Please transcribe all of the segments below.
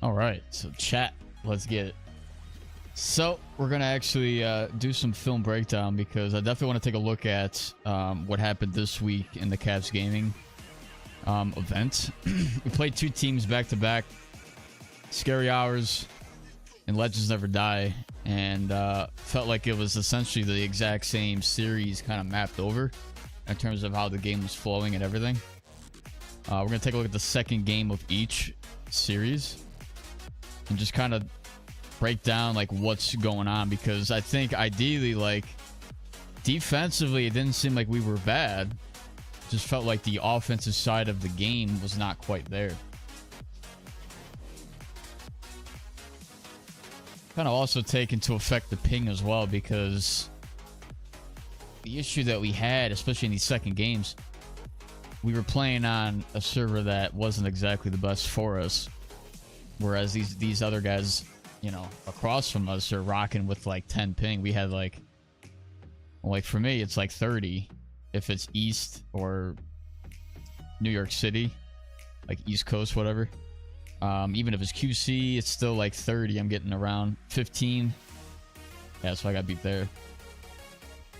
All right, so chat, let's get it. So we're gonna actually do some film breakdown because I definitely want to take a look at what happened this week in the Cavs gaming event. We played two teams back to back, Scary Hours and Legends Never Die, and felt like it was essentially the exact same series kind of mapped over in terms of how the game was flowing and everything. We're gonna take a look at the second game of each series and just kind of break down like what's going on, because I think ideally, like, defensively it didn't seem like we were bad. It just felt like the offensive side of the game was not quite there. Kind of also take into effect the ping as well, because the issue that we had, especially in these second games, we were playing on a server that wasn't exactly the best for us, whereas these other guys, you know, across from us are rocking with like 10 ping. We had like for me it's like 30 if it's East or New York City, like East Coast, whatever. Even if it's QC, it's still like 30. I'm getting around 15. Yeah, so I got beat there.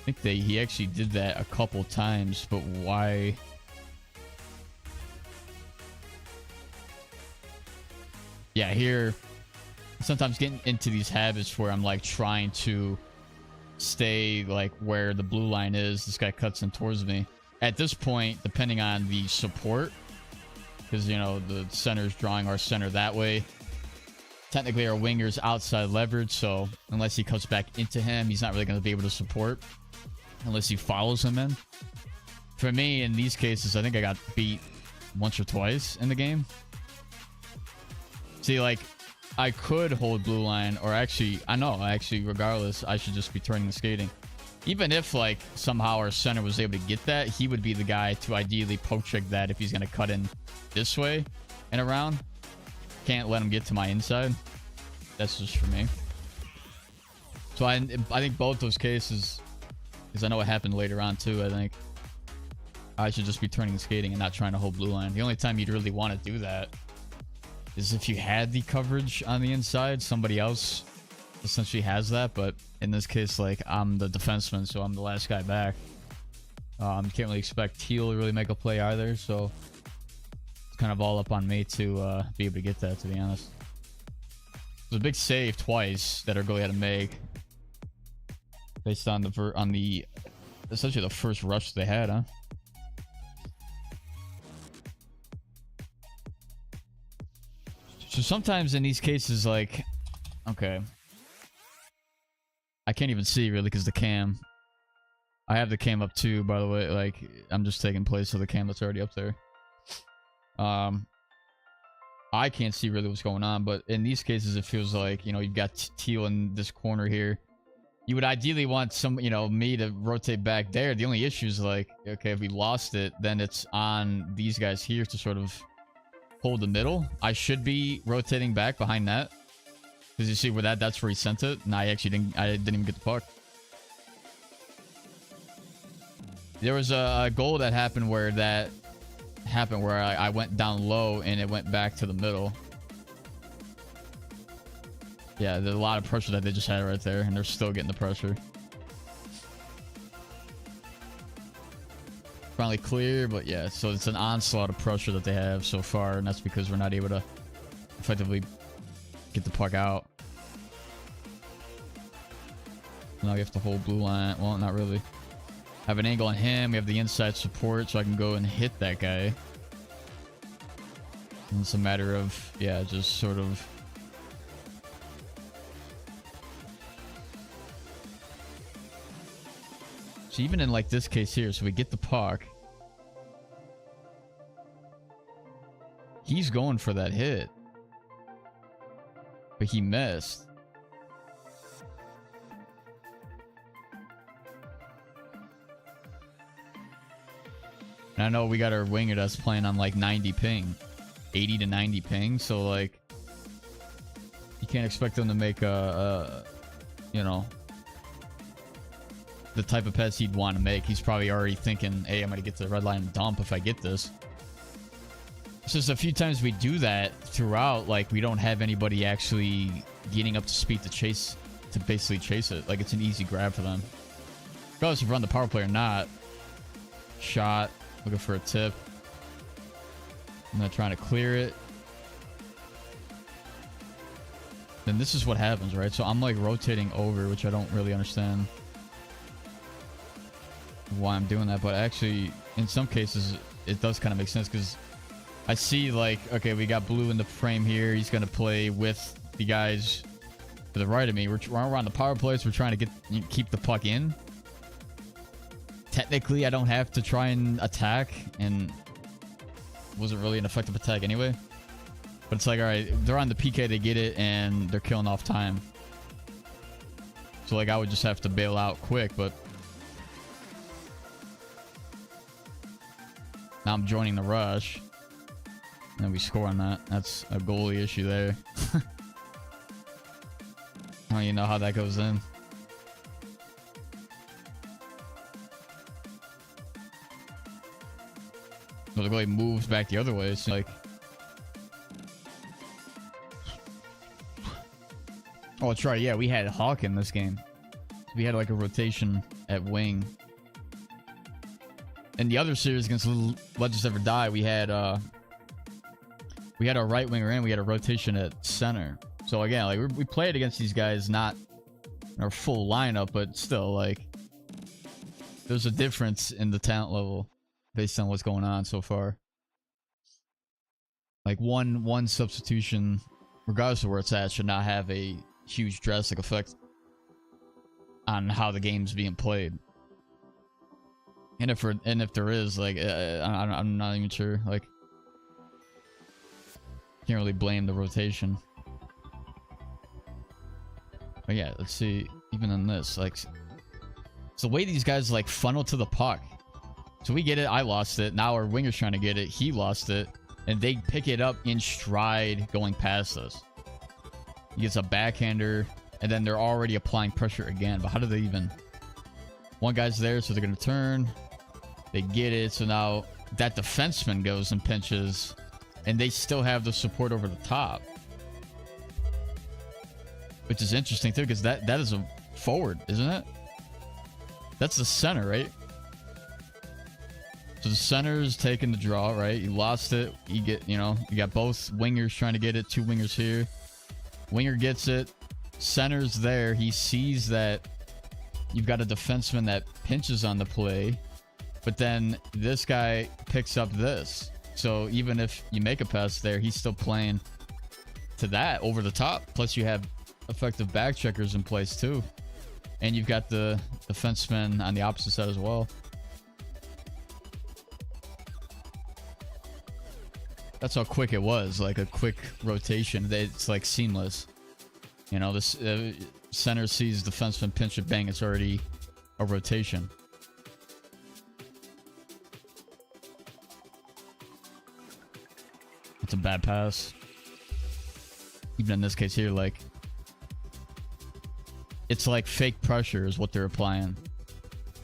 I think he actually did that a couple times, but why? Yeah, here sometimes getting into these habits where I'm like trying to stay like where the blue line is. This guy cuts in towards me. At this point, depending on the support, because, you know, the center's drawing our center that way. Technically, our winger's outside leverage, so unless he cuts back into him, he's not really going to be able to support unless he follows him in. For me, in these cases, I think I got beat once or twice in the game. See, like, I could hold blue line, or actually, regardless, I should just be turning and skating. Even if, like, somehow our center was able to get that, he would be the guy to ideally poke check that if he's going to cut in this way and around. Can't let him get to my inside. That's just for me. So I think both those cases, because I know what happened later on too, I think I should just be turning and skating and not trying to hold blue line. The only time you'd really want to do that is if you had the coverage on the inside. Somebody else essentially has that, but in this case, like, I'm the defenseman, so I'm the last guy back. You can't really expect Teal to really make a play either, so it's kind of all up on me to be able to get that, to be honest. It was a big save twice that our goalie had to make based on the essentially the first rush they had, huh? So sometimes in these cases, like, okay, I can't even see really because the cam. I have the cam up too, by the way. Like, I'm just taking place of the cam that's already up there. I can't see really what's going on, but in these cases, it feels like, you know, you've got Teal in this corner here. You would ideally want some, you know, me to rotate back there. The only issue is, like, okay, if we lost it, then it's on these guys here to sort of hold the middle. I should be rotating back behind that, because you see where that's where he sent it, and I didn't even get the puck. There was a goal that happened where I went down low and it went back to the middle. Yeah, there's a lot of pressure that they just had right there, and they're still getting the pressure. Finally clear, but yeah, so it's an onslaught of pressure that they have so far, and that's because we're not able to effectively get the puck out. Now we have to hold blue line. Well, not really. Have an angle on him. We have the inside support, so I can go and hit that guy. And it's a matter of, yeah, just sort of so even in like this case here, so we get the puck. He's going for that hit, but he missed. And I know we got our winger that's playing on like 90 ping, 80 to 90 ping, so like you can't expect them to make you know, the type of pass he'd want to make. He's probably already thinking, hey, I'm going to get to the red line and dump if I get this. It's just a few times we do that throughout, like we don't have anybody actually getting up to speed to chase, to basically chase it. Like it's an easy grab for them. Regardless if you run the power play or not. Shot, looking for a tip. I'm not trying to clear it. Then this is what happens, right? So I'm like rotating over, which I don't really understand why I'm doing that, but actually in some cases it does kind of make sense because I see like, okay, we got blue in the frame here. He's gonna play with the guys to the right of me. We're on the power plays. We're trying to keep the puck in. Technically, I don't have to try and attack, and wasn't really an effective attack anyway. But it's like, all right, they're on the PK, they get it, and they're killing off time. So like, I would just have to bail out quick, but now I'm joining the rush. And we score on that. That's a goalie issue there. I don't even know how that goes in. So the goalie moves back the other way. So like, oh, that's right. Yeah, we had Hawk in this game. We had like a rotation at wing. In the other series against Legends Never Die, we had our right winger in. We had a rotation at center. So again, like we played against these guys, not in our full lineup, but still, like there's a difference in the talent level based on what's going on so far. Like one substitution, regardless of where it's at, should not have a huge drastic effect on how the game's being played. And if there is, like, I'm not even sure. Like, can't really blame the rotation. But yeah, let's see. Even in this, like, it's the way these guys like funnel to the puck. So we get it. I lost it. Now our winger's trying to get it. He lost it, and they pick it up in stride going past us. He gets a backhander, and then they're already applying pressure again. But how do they even? One guy's there, so they're gonna turn. They get it. So now that defenseman goes and pinches, and they still have the support over the top, which is interesting too, because that is a forward, isn't it? That's the center, right? So the center's taking the draw, right? You lost it. You get, you got both wingers trying to get it. Two wingers here. Winger gets it. Center's there. He sees that you've got a defenseman that pinches on the play, but then this guy picks up this. So even if you make a pass there, he's still playing to that over the top. Plus you have effective back checkers in place too. And you've got the defenseman on the opposite side as well. That's how quick it was. Like a quick rotation. It's like seamless. You know, this center sees defenseman pinch it, bang, it's already a rotation. It's a bad pass. Even in this case here, like, it's like fake pressure is what they're applying.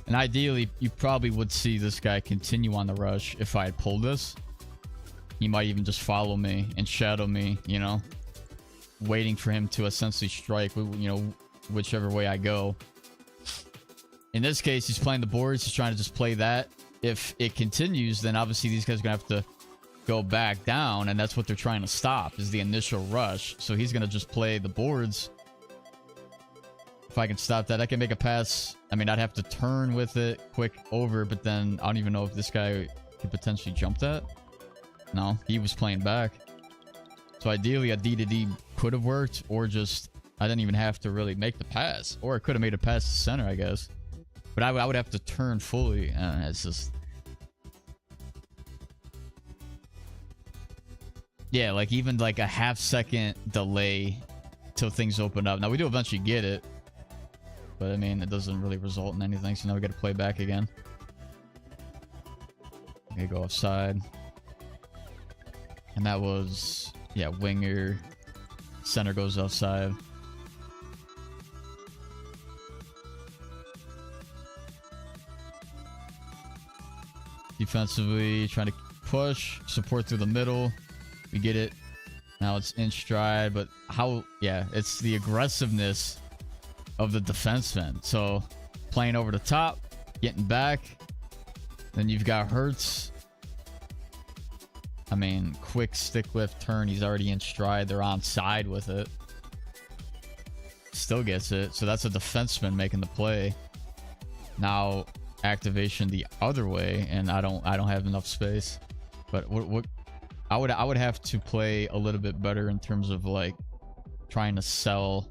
And ideally, you probably would see this guy continue on the rush if I had pulled this. He might even just follow me and shadow me, waiting for him to essentially strike, whichever way I go. In this case, he's playing the boards. He's trying to just play that. If it continues, then obviously these guys are going to have to go back down, and that's what they're trying to stop, is the initial rush. So he's going to just play the boards. If I can stop that, I can make a pass. I mean, I'd have to turn with it quick over, but then I don't even know if this guy could potentially jump that. No, he was playing back. So ideally, a D-to-D could have worked, or just, I didn't even have to really make the pass. Or I could have made a pass to center, I guess. But I would have to turn fully, and it's just... Yeah, like even like a half-second delay till things open up. Now, we do eventually get it. But, I mean, it doesn't really result in anything, so now we got to play back again. Okay, go offside. And that was, yeah, winger. Center goes offside. Defensively, trying to push, support through the middle. We get it. Now it's in stride, but how... Yeah, it's the aggressiveness of the defenseman. So playing over the top, getting back. Then you've got Hertz. I mean, quick stick lift turn. He's already in stride. They're on side with it. Still gets it. So that's a defenseman making the play. Now activation the other way, and I don't have enough space. But what I would have to play a little bit better in terms of like trying to sell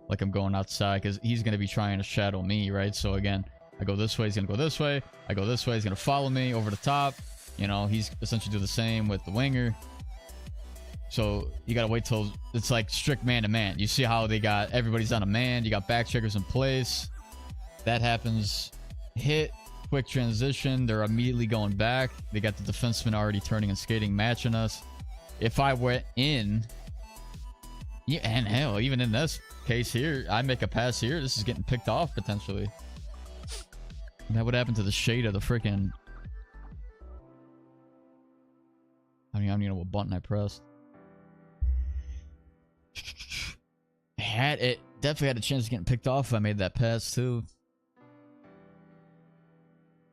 like I'm going outside, because he's going to be trying to shadow me, right? So again, I go this way, he's going to go this way. I go this way, he's going to follow me over the top. You know, he's essentially do the same with the winger. So you got to wait till it's like strict man-to-man. You see how they got everybody's on a man. You got back checkers in place. That happens. Hit. Quick transition. They're immediately going back. They got the defenseman already turning and skating, matching us. If I went in... Yeah, and hell, even in this case here, I make a pass here. This is getting picked off potentially. And that would happen to the shade of the freaking... I don't even know what button I pressed. It definitely had a chance of getting picked off if I made that pass too.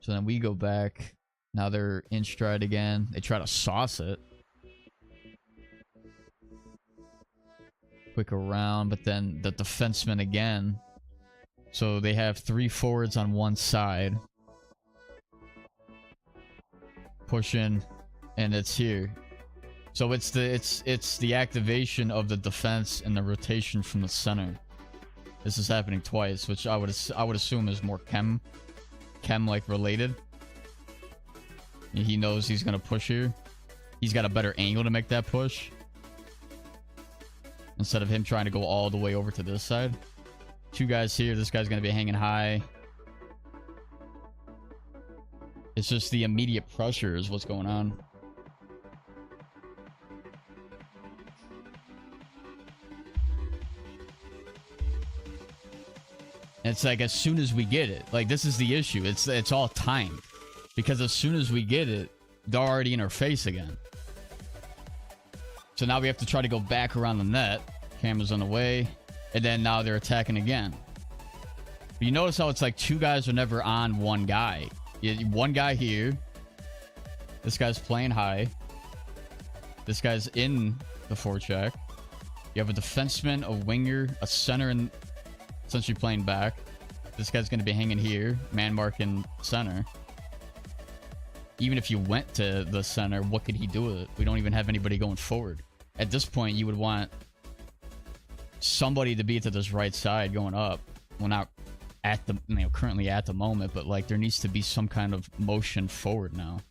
So then we go back. Now they're in stride again. They try to sauce it. Quick around, but then the defenseman again. So they have 3 forwards on one side. Pushing. And it's here. So it's the activation of the defense and the rotation from the center. This is happening twice, which I would assume is more chem like related. He knows he's gonna push here. He's got a better angle to make that push instead of him trying to go all the way over to this side. 2 guys here. This guy's gonna be hanging high. It's just the immediate pressure is what's going on. It's like as soon as we get it, like this is the issue. It's all timed, because as soon as we get it, they're already in our face again. So now we have to try to go back around the net. Camera's on the way, and then now they're attacking again. But you notice how it's like 2 guys are never on one guy. One guy here. This guy's playing high. This guy's in the forecheck. You have a defenseman, a winger, a center, and essentially playing back. This guy's going to be hanging here, man marking center. Even if you went to the center, what could he do with it? We don't even have anybody going forward. At this point, you would want somebody to be to this right side going up. Well, not at the, currently at the moment, but like there needs to be some kind of motion forward now.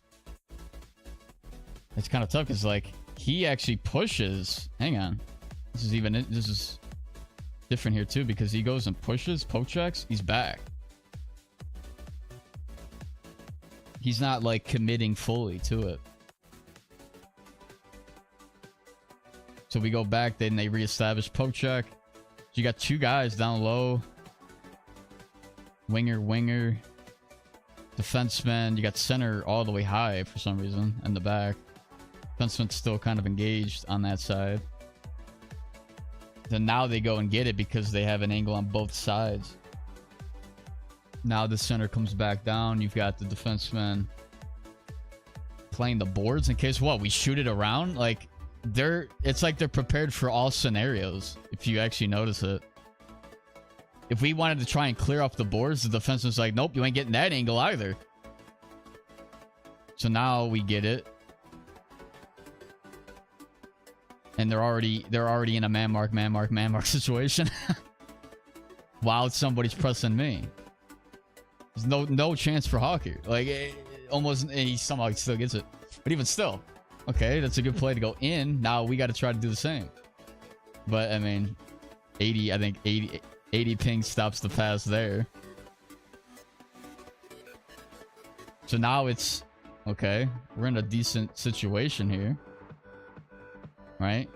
It's kind of tough because like he actually pushes. Hang on. This is different here too, because he goes and pushes, poke checks, he's back. He's not like committing fully to it. So we go back, then they reestablish poke check. So you got 2 guys down low. Winger, defenseman. You got center all the way high for some reason in the back. Defenseman's still kind of engaged on that side. Then now they go and get it because they have an angle on both sides. Now the center comes back down. You've got the defenseman playing the boards in case what? We shoot it around? Like it's like they're prepared for all scenarios, if you actually notice it. If we wanted to try and clear off the boards, the defenseman's like, nope, you ain't getting that angle either. So now we get it. And they're already in a man mark situation. While somebody's pressing me. There's no chance for Hawker. Like almost, he somehow still gets it. But even still, okay, that's a good play to go in. Now we got to try to do the same. But I mean, 80 ping stops the pass there. So now it's okay. We're in a decent situation here. Right?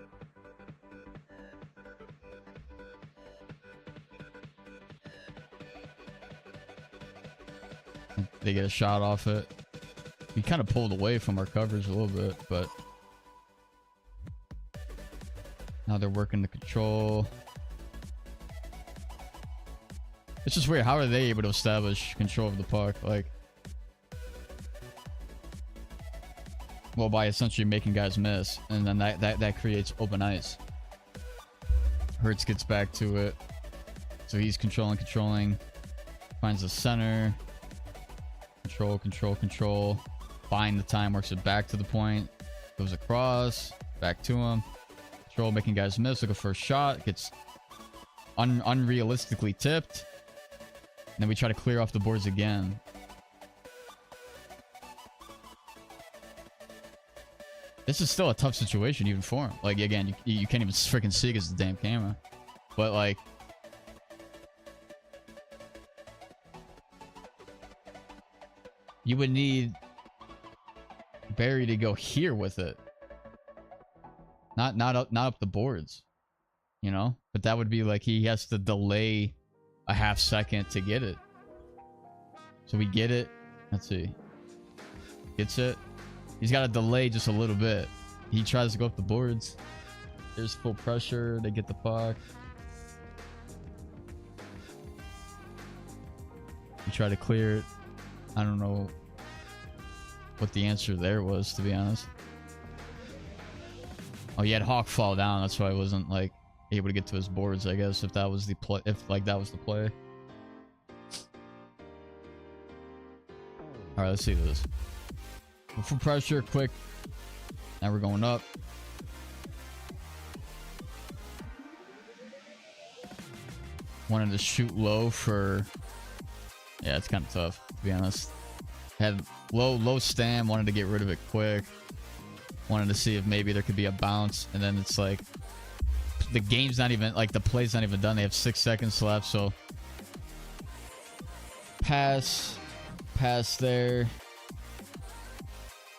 They get a shot off it. We kind of pulled away from our coverage a little bit, but now they're working the control. It's just weird. How are they able to establish control of the puck? Like, well, by essentially making guys miss, and then that creates open ice. Hertz gets back to it, so he's controlling. Finds the center. Control. Buying the time, works it back to the point. Goes across, back to him. Control, making guys miss. Looking for a shot. Gets unrealistically tipped. And then we try to clear off the boards again. This is still a tough situation even for him. Like, again, you can't even freaking see against the damn camera. But, like, you would need Barry to go here with it. Not up the boards. You know? But that would be like he has to delay a half second to get it. So we get it. Let's see. Gets it. He's got to delay just a little bit. He tries to go up the boards. There's full pressure. They get the puck. You try to clear it. I don't know what the answer there was, to be honest. Oh, he had Hawk fall down. That's why I wasn't like able to get to his boards, I guess, if that was the play. If like that was the play. All right, let's see this. Full pressure, quick. Now we're going up. Wanted to shoot low for... Yeah, it's kind of tough, to be honest. Had low stam, wanted to get rid of it quick. Wanted to see if maybe there could be a bounce. And then it's like... The game's not even... Like, the play's not even done. They have 6 seconds left, so... Pass there.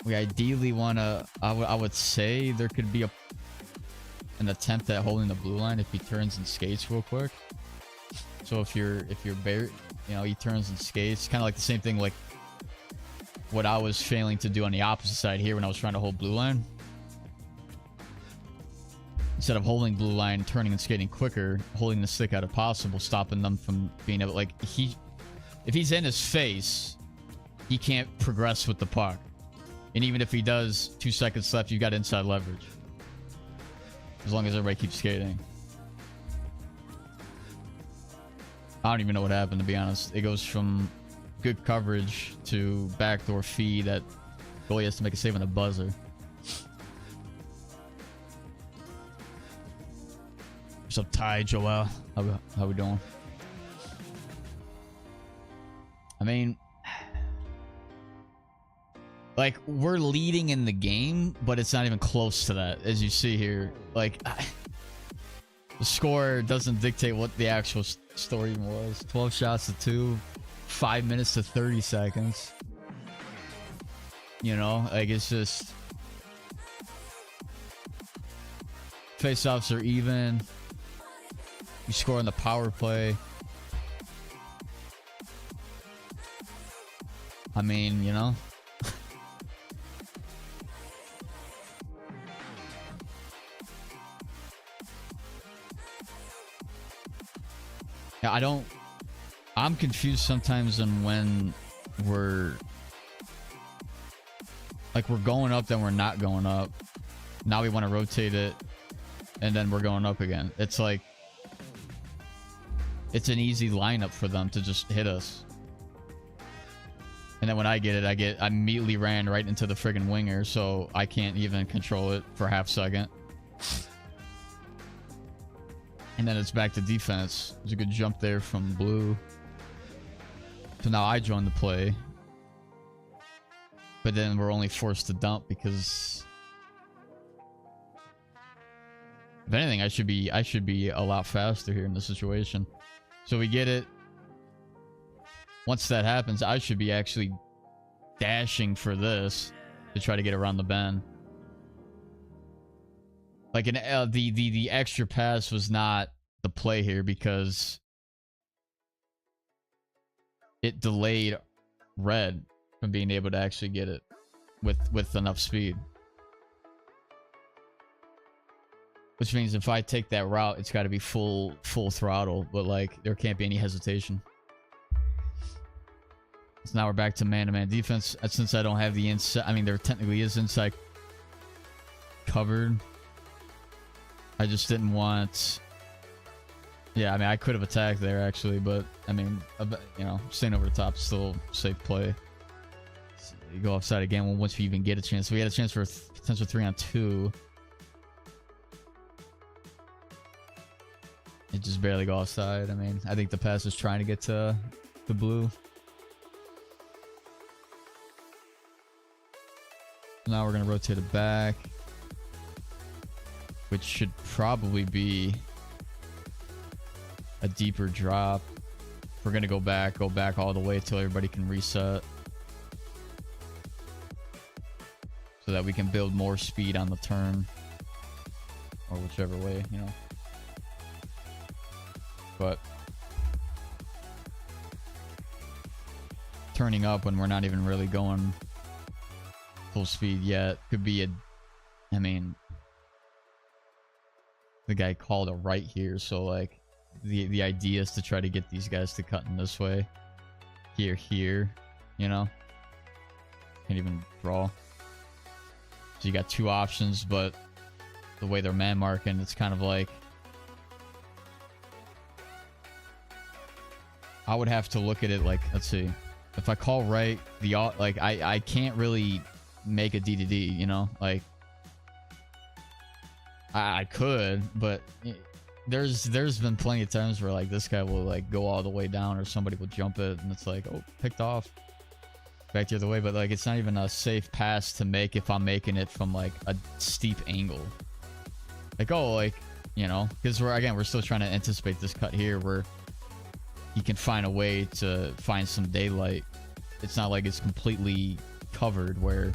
We ideally want to... I would say there could be an attempt at holding the blue line if he turns and skates real quick. So if you're Barry, you know, he turns and skates, kind of like the same thing like what I was failing to do on the opposite side here when I was trying to hold blue line. Instead of holding blue line, turning and skating quicker, holding the stick out if possible, stopping them from being able, like, if he's in his face, he can't progress with the puck. And even if he does, 2 seconds left, you got inside leverage. As long as everybody keeps skating. I don't even know what happened, to be honest. It goes from good coverage to backdoor feed that goalie has to make a save on the buzzer. What's up, Ty, Joel? How we doing? I mean... Like, we're leading in the game, but it's not even close to that, as you see here. Like, the score doesn't dictate what the actual story even was. 12 shots to 2, 5 minutes to 30 seconds. You know, like, it's just... Face-offs are even. You score on the power play. I mean, you know... Yeah, I'm confused sometimes on when we're going up, then we're not going up. Now we want to rotate it, and then we're going up again. It's like, it's an easy lineup for them to just hit us. And then when I get it, I immediately ran right into the friggin' winger, so I can't even control it for a half second. And then it's back to defense. There's a good jump there from Blue. So now I join the play. But then we're only forced to dump because... If anything, I should be a lot faster here in this situation. So we get it. Once that happens, I should be actually dashing for this to try to get around the bend. Like the extra pass was not the play here because it delayed Red from being able to actually get it. with enough speed. Which means if I take that route, it's got to be full throttle, but like there can't be any hesitation. So now we're back to man-to-man defense. Since I don't have the inside, I mean there technically is inside covered. I just didn't want. Yeah, I mean I could have attacked there actually, but I mean you know, staying over the top is still safe play. So you go offside again once we even get a chance. So we had a chance for a potential 3-on-2. It just barely go offside. I mean, I think the pass was trying to get to the blue. Now we're going to rotate it back, which should probably be a deeper drop. We're going to go back all the way till everybody can reset, so that we can build more speed on the turn, or whichever way, you know. But turning up when we're not even really going full speed yet could be a, I mean, the guy called a right here, so like the idea is to try to get these guys to cut in this way, here, you know. Can't even draw. So you got two options, but the way they're man marking, it's kind of like I would have to look at it like, let's see, if I call right, the like I can't really make a D to D, you know, like I could, but there's been plenty of times where like this guy will like go all the way down, or somebody will jump it, and it's like, oh, picked off, back the other way. But like it's not even a safe pass to make if I'm making it from like a steep angle, like, oh, like, you know, because we're still trying to anticipate this cut here where he can find a way to find some daylight. It's not like it's completely covered where,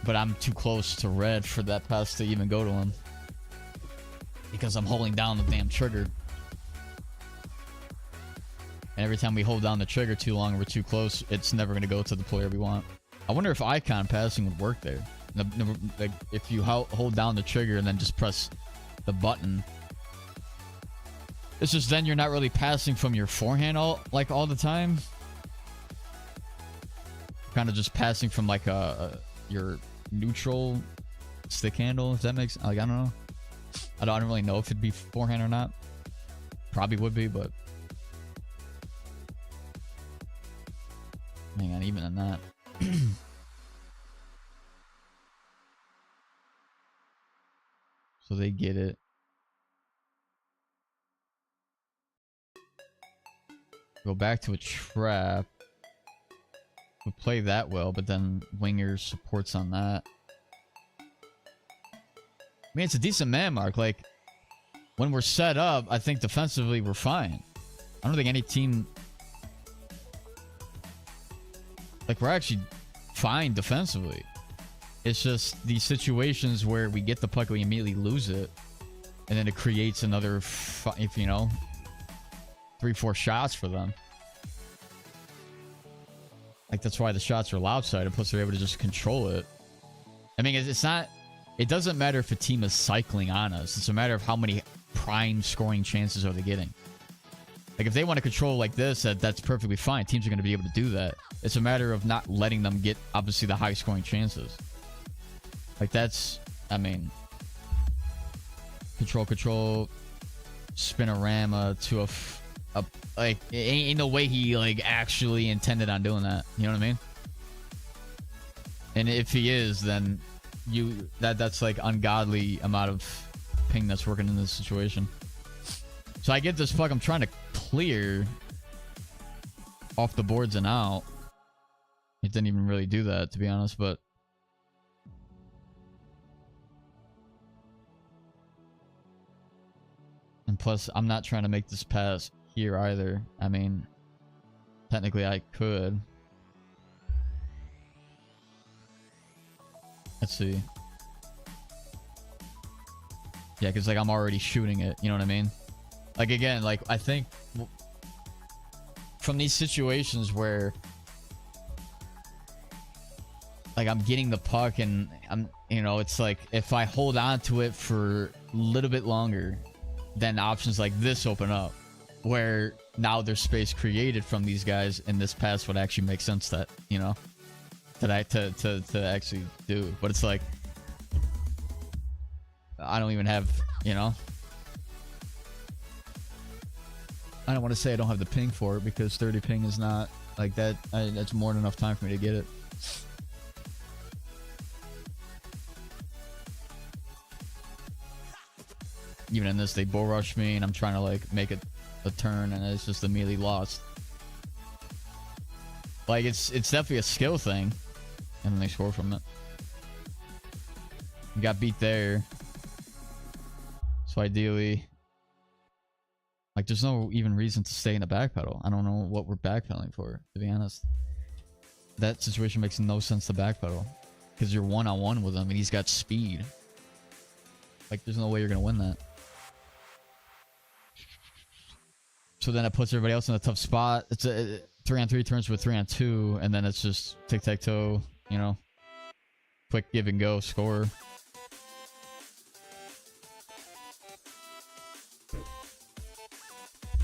but I'm too close to red for that pass to even go to him because I'm holding down the damn trigger. And every time we hold down the trigger too long and we're too close, it's never going to go to the player we want. I wonder if icon passing would work there. Like if you hold down the trigger and then just press the button, it's just then you're not really passing from your forehand all the time. Kind of just passing from like your neutral stick handle, if that makes, like, I don't know. I don't really know if it'd be forehand or not. Probably would be, but hang on, even in that. So they get it. Go back to a trap. We play that well, but then winger supports on that. I mean, it's a decent man mark. Like, when we're set up, I think defensively we're fine. I don't think any team... Like, we're actually fine defensively. It's just these situations where we get the puck and we immediately lose it. And then it creates another, if you know, 3-4 shots for them. Like, that's why the shots are lopsided, plus they're able to just control it. I mean, it's not... It doesn't matter if a team is cycling on us. It's a matter of how many prime scoring chances are they getting. Like, if they want to control like this, that's perfectly fine. Teams are going to be able to do that. It's a matter of not letting them get, obviously, the high scoring chances. Like, that's... I mean... Control, spinorama to a like, ain't no way he like actually intended on doing that. You know what I mean? And if he is, then that's like ungodly amount of ping that's working in this situation. So I get this puck. I'm trying to clear off the boards and out. It didn't even really do that, to be honest, but and plus, I'm not trying to make this pass here either. I mean, technically I could. Let's see. Yeah, because like I'm already shooting it. You know what I mean? Like, again, like I think from these situations where like I'm getting the puck and I'm, you know, it's like if I hold on to it for a little bit longer, then options like this open up where now there's space created from these guys and this pass would actually make sense that, you know, to actually do. But it's like I don't even have, you know, I don't want to say I don't have the ping for it because 30 ping is not like that. That's more than enough time for me to get it. Even in this, they bull rush me and I'm trying to like make a turn and it's just immediately lost. Like it's definitely a skill thing. And then they score from it. We got beat there. So ideally, like there's no even reason to stay in the back pedal. I don't know what we're backpedaling for, to be honest. That situation makes no sense to backpedal. Because you're one-on-one with him and he's got speed. Like there's no way you're gonna win that. So then it puts everybody else in a tough spot. It's a 3-on-3 turns to a 3-on-2, and then it's just tic-tac-toe, you know, quick give and go, score.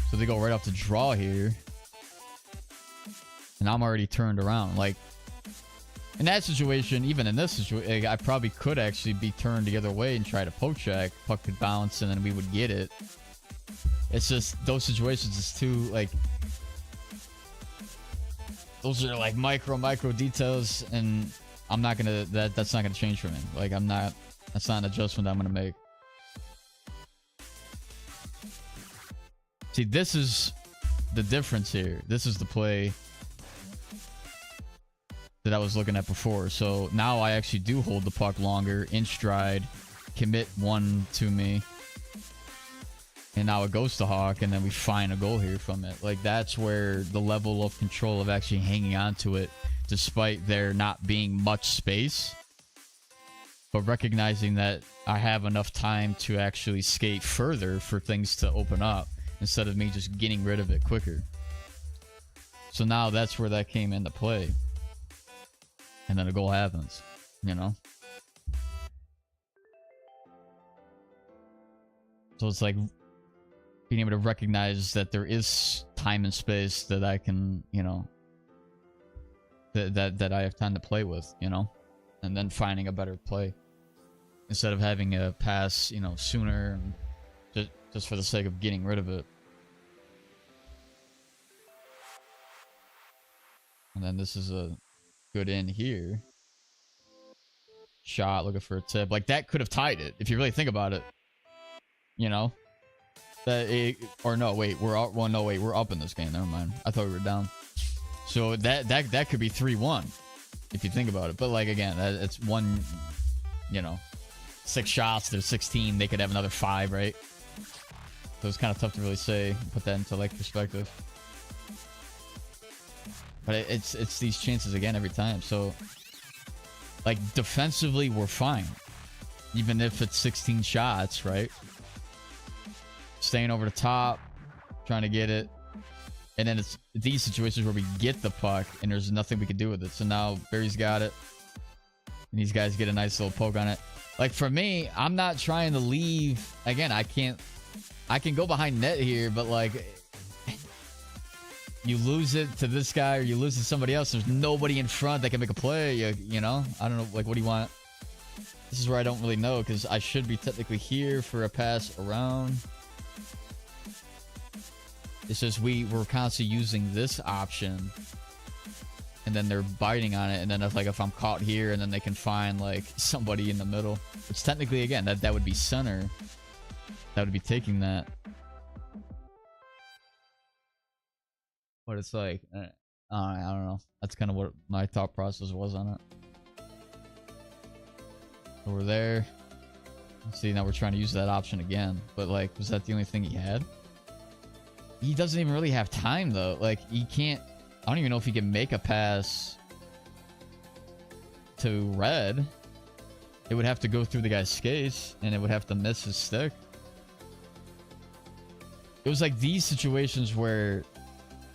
So they go right off the draw here, and I'm already turned around. Like in that situation, even in this situation, I probably could actually be turned the other way and try to poke check. Puck could bounce, and then we would get it. It's just those situations is too like those are like micro details, and I'm not gonna that's not gonna change for me. Like that's not an adjustment I'm gonna make. See, this is the difference here. This is the play that I was looking at before. So now I actually do hold the puck longer in stride, commit one to me. And now it goes to Hawk, and then we find a goal here from it. Like, that's where the level of control of actually hanging on to it, despite there not being much space. But recognizing that I have enough time to actually skate further for things to open up, instead of me just getting rid of it quicker. So now that's where that came into play. And then a goal happens, you know? So it's like being able to recognize that there is time and space that I can, you know, that I have time to play with, you know, and then finding a better play instead of having a pass, you know, sooner and just for the sake of getting rid of it. And then this is a good in here. Shot, looking for a tip. Like, that could have tied it if you really think about it, you know. Or no, wait, we're up. Well, no, wait, we're up in this game. Never mind. I thought we were down. So that could be 3-1 if you think about it. But like again, it's one, you know, 6 shots. There's 16. They could have another 5, right? So it's kind of tough to really say. Put that into like perspective. But it's these chances again every time. So like defensively, we're fine, even if it's 16 shots, right? Staying over the top, trying to get it. And then it's these situations where we get the puck and there's nothing we can do with it. So now Barry's got it. And these guys get a nice little poke on it. Like for me, I'm not trying to leave. Again, I can go behind net here, but like you lose it to this guy or you lose it to somebody else. There's nobody in front that can make a play. You know, I don't know. Like, what do you want? This is where I don't really know because I should be technically here for a pass around. It's just we're constantly using this option, and then they're biting on it. And then if I'm caught here, and then they can find like somebody in the middle, which technically again that would be center. That would be taking that. But it's like I don't know. That's kind of what my thought process was on it. So we're there. See, now we're trying to use that option again. But like, was that the only thing he had? He doesn't even really have time though. Like, he can't. I don't even know if he can make a pass to red. It would have to go through the guy's skates, and it would have to miss his stick. It was like these situations where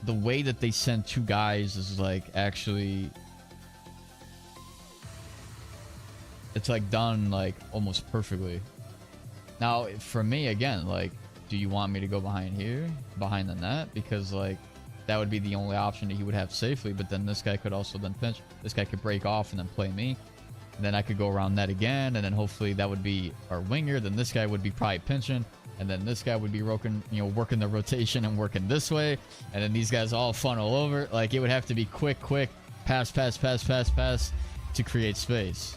the way that they send 2 guys is like actually it's like done like almost perfectly. Now for me again, like, do you want me to go behind here, behind the net? Because like that would be the only option that he would have safely. But then this guy could also then pinch. This guy could break off and then play me. And then I could go around net again, and then hopefully that would be our winger. Then this guy would be probably pinching, and then this guy would be working, you know, working the rotation and working this way, and then these guys all funnel over. Like it would have to be quick, pass to create space,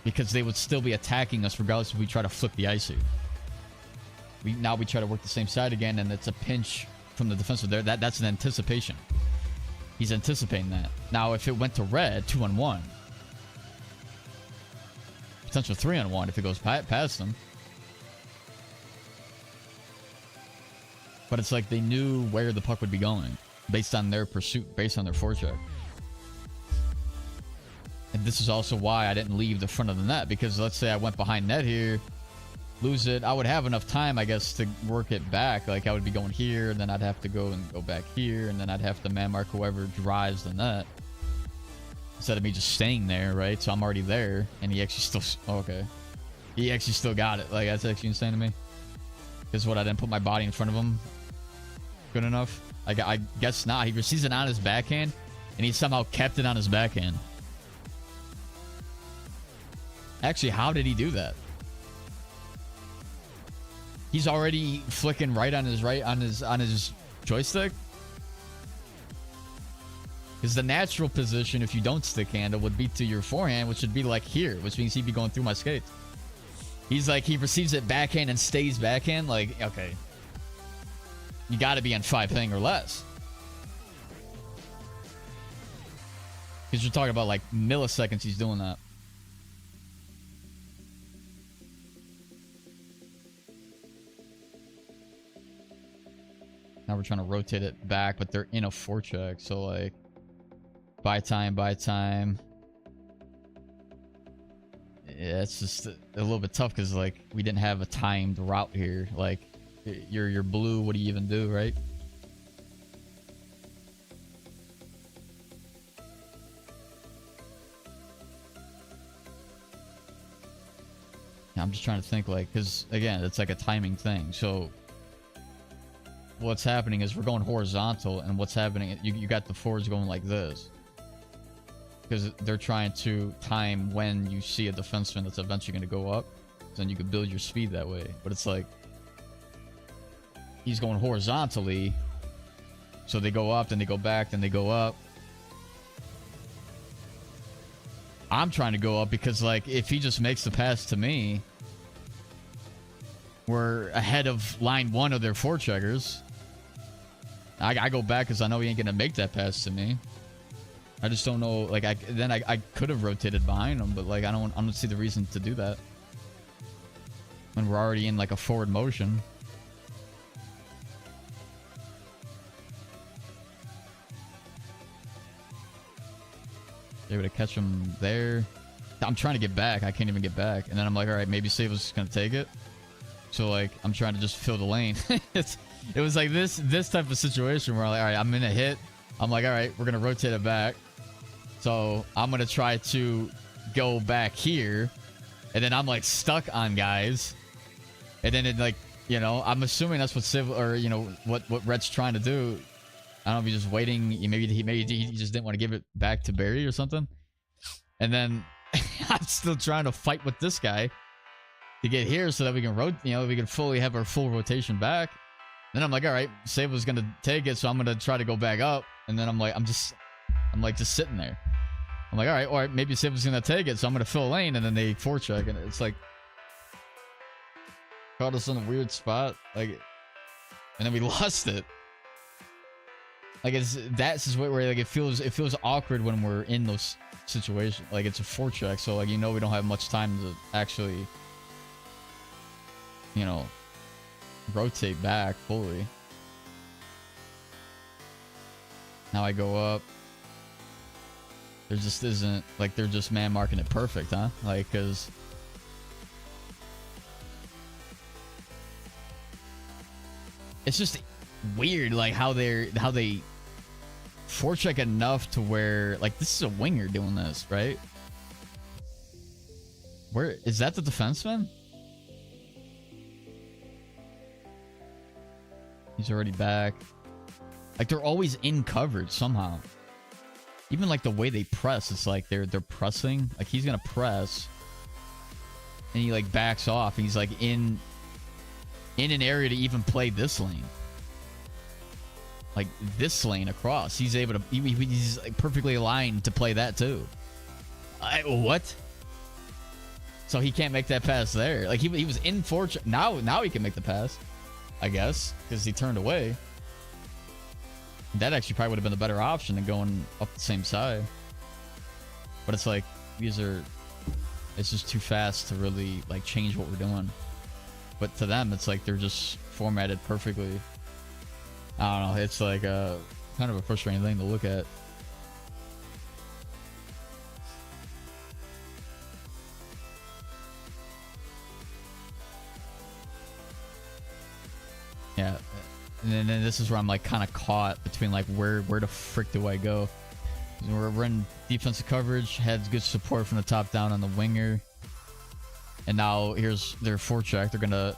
because they would still be attacking us regardless if we try to flip the icy. Now we try to work the same side again, and it's a pinch from the defensive there. That's an anticipation. He's anticipating that. Now, if it went to red, 2-on-1. Potential 3-on-1 if it goes past them. But it's like they knew where the puck would be going based on their pursuit, based on their forecheck. And this is also why I didn't leave the front of the net, because let's say I went behind net here, lose it, I would have enough time, I guess, to work it back. Like I would be going here, and then I'd have to go back here, and then I'd have to man mark whoever drives the net instead of me just staying there, right? So I'm already there, and he actually still, oh, okay, he actually still got it. Like that's actually insane to me. Because what, I didn't put my body in front of him good enough? I guess not. He receives it on his backhand, and he somehow kept it on his backhand. Actually, how did he do that? He's already flicking right on his joystick. Because the natural position, if you don't stick handle, would be to your forehand, which would be like here, which means he'd be going through my skates. He's like, he receives it backhand and stays backhand. Like, okay, you got to be on 5 ping or less. Because you're talking about like milliseconds. He's doing that. Now we're trying to rotate it back, but they're in a forecheck. So like, buy time. Yeah, it's just a little bit tough because like we didn't have a timed route here. Like, you're blue. What do you even do, right? Yeah, I'm just trying to think, like, because again, it's like a timing thing. So what's happening is we're going horizontal, and what's happening, you got the forwards going like this, because they're trying to time when you see a defenseman that's eventually going to go up, so then you can build your speed that way. But it's like he's going horizontally, so they go up, then they go back, then they go up. I'm trying to go up because like if he just makes the pass to me, we're ahead of line 1 of their forecheckers. I go back because I know he ain't gonna make that pass to me. I just don't know. Like I could have rotated behind him, but like I don't see the reason to do that when we're already in like a forward motion. Able to catch him there. I'm trying to get back. I can't even get back. And then I'm like, all right, maybe Save was just gonna take it. So like I'm trying to just fill the lane. It was like this type of situation where I'm like, all right, I'm in a hit. I'm like, all right, we're gonna rotate it back. So I'm gonna try to go back here, and then I'm like stuck on guys, and then it like, you know, I'm assuming that's what Civ, or you know what Red's trying to do. I don't know if he's just waiting. Maybe he just didn't want to give it back to Barry or something. And then I'm still trying to fight with this guy to get here so that we can we can fully have our full rotation back. Then I'm like, all right, Save was gonna take it, so I'm gonna try to go back up. And then I'm like just sitting there. I'm like, all right, maybe Save was gonna take it, so I'm gonna fill a lane, and then they forecheck, and it's like caught us in a weird spot, like, and then we lost it. Like that's where like it feels awkward when we're in those situations. Like it's a forecheck, so like we don't have much time to actually rotate back fully. Now I go up. There just isn't, like, they're just man marking it perfect, huh? Like, because it's just weird, like how they forecheck enough to where, like, this is a winger doing this, right? Where is that, the defenseman? He's already back. Like, they're always in coverage somehow. Even like the way they press, it's like they're pressing. Like, he's gonna press, and he like backs off, and he's like in an area to even play this lane. Like this lane across, he's able to. He's like perfectly aligned to play that too. What? So he can't make that pass there. Like he was in forecheck. Now he can make the pass, I guess, because he turned away. That actually probably would have been the better option than going up the same side. But it's like, it's just too fast to really like change what we're doing. But to them, it's like they're just formatted perfectly. I don't know. It's like a kind of a frustrating thing to look at. Yeah. And then this is where I'm like kind of caught between like where the frick do I go? We're in defensive coverage, had good support from the top down on the winger, and now here's their forecheck. They're gonna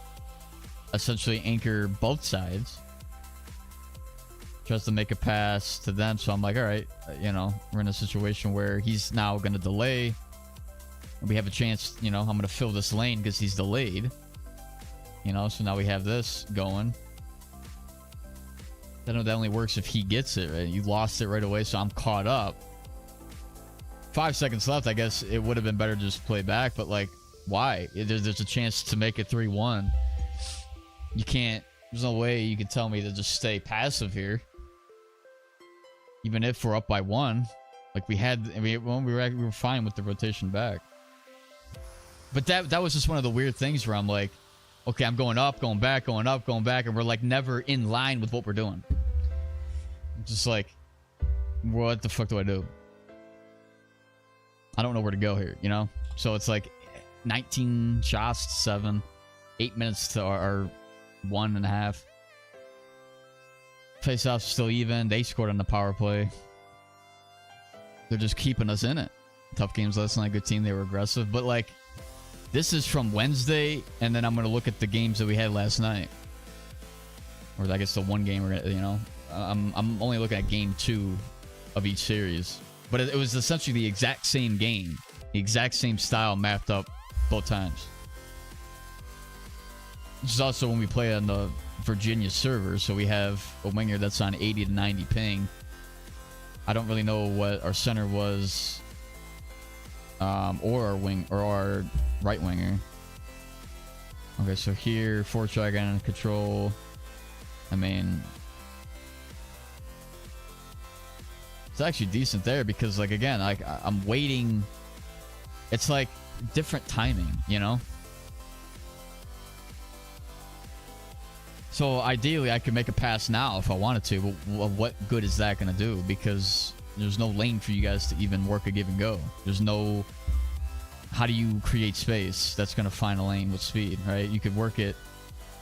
essentially anchor both sides. Tries to make a pass to them, so I'm like, all right, you know, we're in a situation where he's now gonna delay. We have a chance, you know, I'm gonna fill this lane because he's delayed. You know, so now we have this going. I know that only works if he gets it, right? You lost it right away, so I'm caught up. 5 seconds left. I guess it would have been better to just play back, but like, why? There's a chance to make it 3-1. You can't. There's no way you can tell me to just stay passive here. Even if we're up by 1, like we were fine with the rotation back. But that was just one of the weird things where I'm like, okay, I'm going up, going back, going up, going back, and we're like never in line with what we're doing. Just like, what the fuck do I do? I don't know where to go here, you know? So it's like 19 shots to 7, 8 minutes to our 1.5. Face-off's still even. They scored on the power play. They're just keeping us in it. Tough games last night, good team, they were aggressive. But like, this is from Wednesday, and then I'm going to look at the games that we had last night. Or I guess the one game, you know. I'm only looking at game 2 of each series. But it was essentially the exact same game. The exact same style mapped up both times. This is also when we play on the Virginia server, so we have a winger that's on 80 to 90 ping. I don't really know what our center was, or our right winger. Okay, so here, forecheck and control. I mean, it's actually decent there because, like, again, like I'm waiting. It's like different timing, you know. So ideally, I could make a pass now if I wanted to, but what good is that going to do? Because there's no lane for you guys to even work a give and go. There's no... How do you create space that's going to find a lane with speed, right? You could work it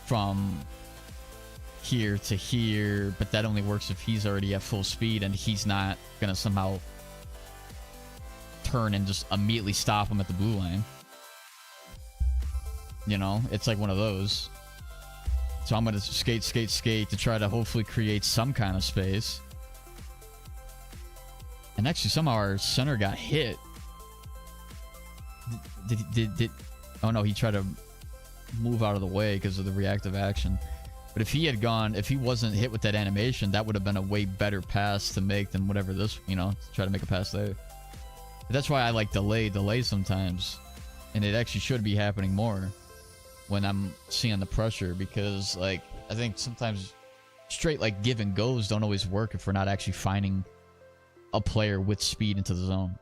from here to here, but that only works if he's already at full speed and he's not going to somehow turn and just immediately stop him at the blue line. You know, it's like one of those. So I'm going to skate to try to hopefully create some kind of space. And actually, somehow our center got hit. Oh no, he tried to move out of the way because of the reactive action. But if he had gone, if he wasn't hit with that animation, that would have been a way better pass to make than whatever this, you know, to try to make a pass there. But that's why I like delay sometimes. And it actually should be happening more when I'm seeing the pressure, because like I think sometimes straight like give and goes don't always work if we're not actually finding a player with speed into the zone.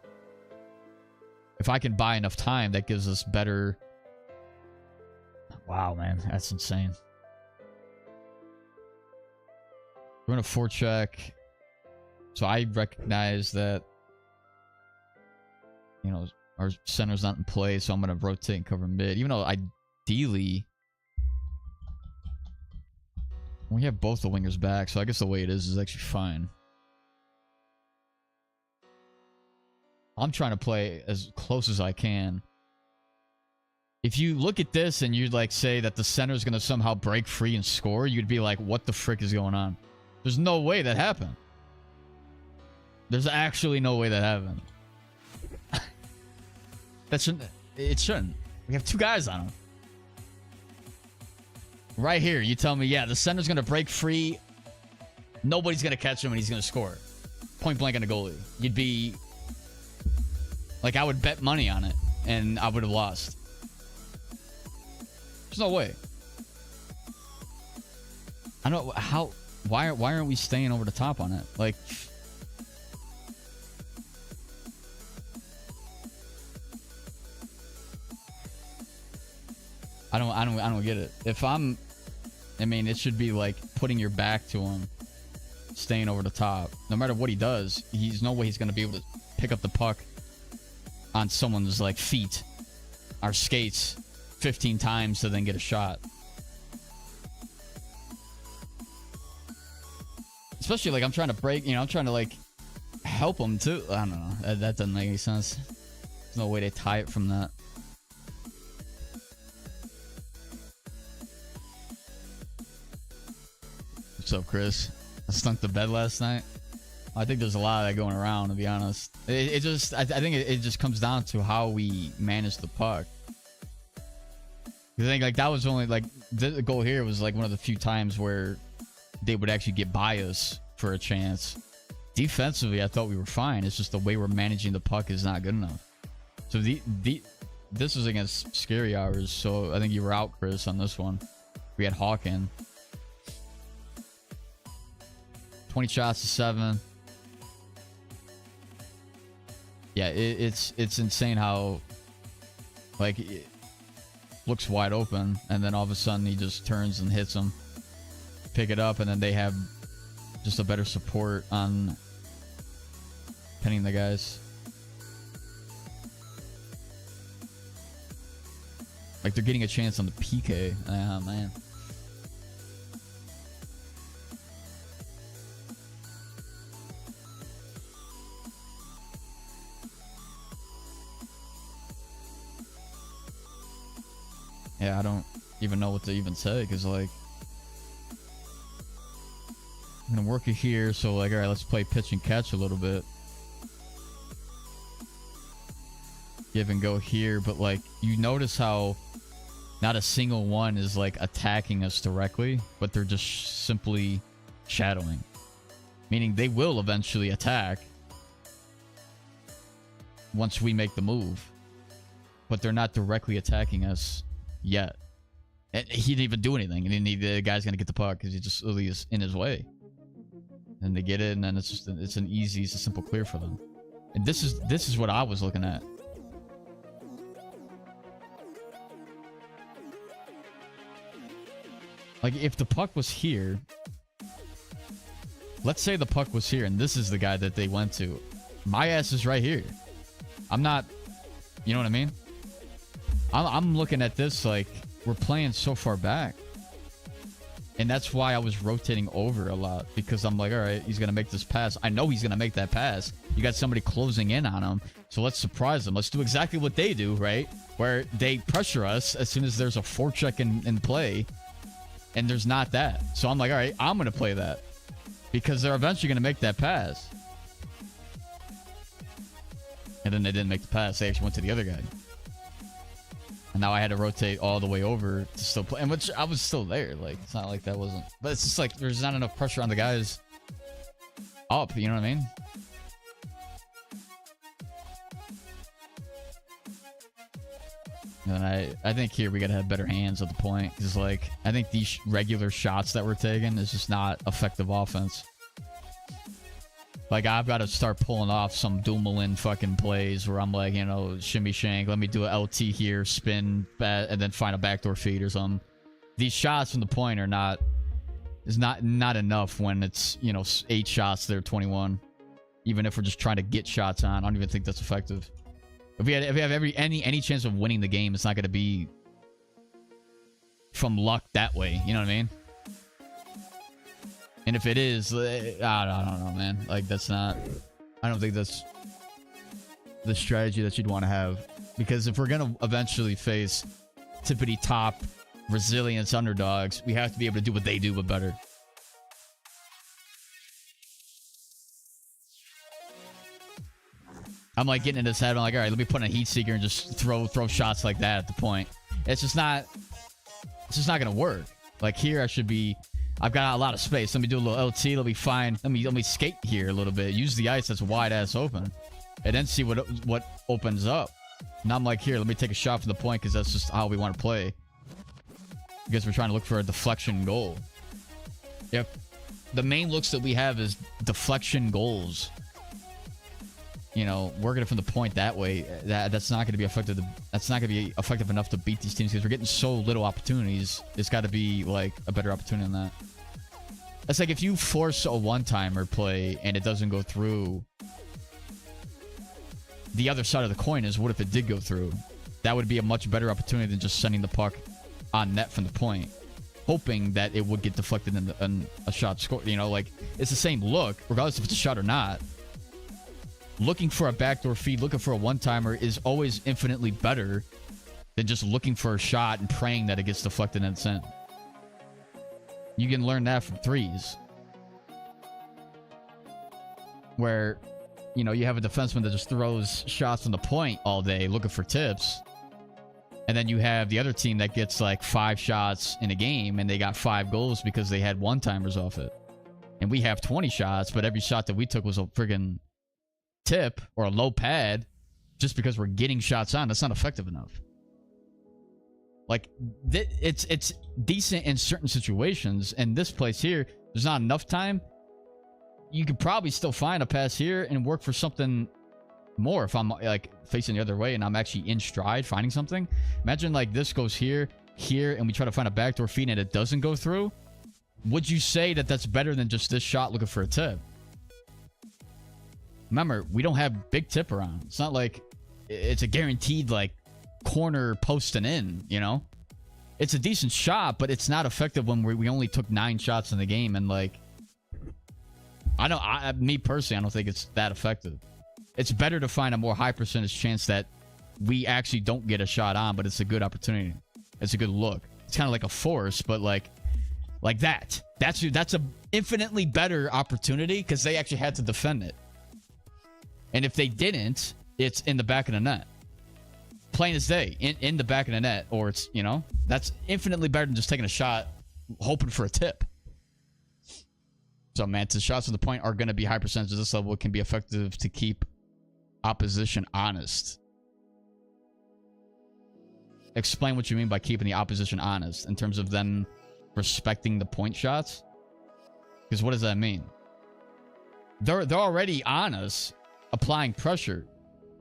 If I can buy enough time, that gives us better. Wow, man, that's insane. We're gonna forecheck. So I recognize that, you know, our center's not in play, so I'm gonna rotate and cover mid, even though ideally we have both the wingers back, so I guess the way it is actually fine. I'm trying to play as close as I can. If you look at this and you'd like say that the center is going to somehow break free and score, you'd be like, what the frick is going on? There's no way that happened. There's actually no way that happened. That shouldn't. It shouldn't. We have 2 guys on him. Right here, you tell me, yeah, the center's going to break free. Nobody's going to catch him and he's going to score. Point blank on the goalie. You'd be... Like, I would bet money on it and I would have lost. There's no way. I don't know how... Why aren't we staying over the top on it? Like... I don't get it. If I'm... I mean, it should be like putting your back to him. Staying over the top. No matter what he does, he's no way he's going to be able to pick up the puck on someone's like feet or skates 15 times to then get a shot. Especially like I'm trying to break, you know, I'm trying to like help him too. I don't know. That doesn't make any sense. There's no way to tie it from that. What's up, Chris? I stunk the bed last night. I think there's a lot of that going around, to be honest. I think it just comes down to how we manage the puck. I think like that was only like the goal here was like one of the few times where they would actually get by us for a chance. Defensively, I thought we were fine. It's just the way we're managing the puck is not good enough. So this was against Scary Hours, so I think you were out, Chris, on this one. We had Hawk in. 20 shots to 7. Yeah, it's insane how like it looks wide open and then all of a sudden he just turns and hits them. Pick it up and then they have just a better support on pinning the guys. Like they're getting a chance on the PK. Oh man. Yeah, I don't even know what to even say because like I'm gonna work it here, so like, all right, let's play pitch and catch a little bit. Give and go here, but like you notice how not a single one is like attacking us directly, but they're just simply shadowing. Meaning they will eventually attack once we make the move, but they're not directly attacking us yet. And he didn't even do anything. And then the guy's gonna get the puck because he just really is in his way. And they get it, and then it's just it's a simple clear for them. And this is what I was looking at. Like if the puck was here, let's say the puck was here, and this is the guy that they went to. My ass is right here. I'm not, you know what I mean? I'm looking at this like we're playing so far back. And that's why I was rotating over a lot. Because I'm like, all right, he's going to make this pass. I know he's going to make that pass. You got somebody closing in on him. So let's surprise them. Let's do exactly what they do, right? Where they pressure us as soon as there's a forecheck in play. And there's not that. So I'm like, all right, I'm going to play that. Because they're eventually going to make that pass. And then they didn't make the pass. They actually went to the other guy. And now I had to rotate all the way over to still play. And which I was still there. Like, it's not like that wasn't. But it's just like there's not enough pressure on the guys up. You know what I mean? And I think here we got to have better hands at the point. Because, like, I think these regular shots that we're taking is just not effective offense. Like, I've got to start pulling off some Dumoulin fucking plays where I'm like, you know, shimmy shank, let me do a LT here, spin, and then find a backdoor feed or something. These shots from the point are not enough when it's, you know, 8 shots there, 21. Even if we're just trying to get shots on, I don't even think that's effective. If we have any chance of winning the game, it's not going to be from luck that way. You know what I mean? And if it is, I don't know, man. Like, that's not... I don't think that's... the strategy that you'd want to have. Because if we're going to eventually face tippity top resilience underdogs, we have to be able to do what they do, but better. I'm like getting in his head. I'm like, all right, let me put in a heat seeker and just throw shots like that at the point. It's just not gonna work. Like here, I've got a lot of space. Let me do a little LT. Let me find. Let me skate here a little bit. Use the ice that's wide ass open, and then see what opens up. Now I'm like, here, let me take a shot from the point because that's just how we want to play. Because we're trying to look for a deflection goal. If the main looks that we have is deflection goals, you know, working it from the point that way, that's not going to be effective. That's not going to be effective enough to beat these teams because we're getting so little opportunities. It's got to be like a better opportunity than that. It's like if you force a one-timer play and it doesn't go through, the other side of the coin is what if it did go through? That would be a much better opportunity than just sending the puck on net from the point, hoping that it would get deflected in a shot score. You know, like it's the same look, regardless if it's a shot or not. Looking for a backdoor feed, looking for a one-timer is always infinitely better than just looking for a shot and praying that it gets deflected and it's in. You can learn that from threes. Where, you know, you have a defenseman that just throws shots on the point all day looking for tips. And then you have the other team that gets like 5 shots in a game and they got 5 goals because they had one-timers off it. And we have 20 shots, but every shot that we took was a friggin' tip or a low pad just because we're getting shots on. That's not effective enough. Like, it's decent in certain situations. And this place here, there's not enough time. You could probably still find a pass here and work for something more if I'm like facing the other way and I'm actually in stride finding something. Imagine like this goes here, and we try to find a backdoor feed and it doesn't go through. Would you say that that's better than just this shot looking for a tip? Remember, we don't have big tip around. It's not like it's a guaranteed like corner post and in, you know? It's a decent shot, but it's not effective when we only took 9 shots in the game. And like, me personally, I don't think it's that effective. It's better to find a more high percentage chance that we actually don't get a shot on, but it's a good opportunity. It's a good look. It's kind of like a force, but like that. That's a infinitely better opportunity because they actually had to defend it. And if they didn't, it's in the back of the net. Plain as day, in the back of the net, or it's, you know, that's infinitely better than just taking a shot, hoping for a tip. So, man, the shots from the point are going to be high percentage at this level. It can be effective to keep opposition honest. Explain what you mean by keeping the opposition honest in terms of them respecting the point shots. Because what does that mean? They're already on us, applying pressure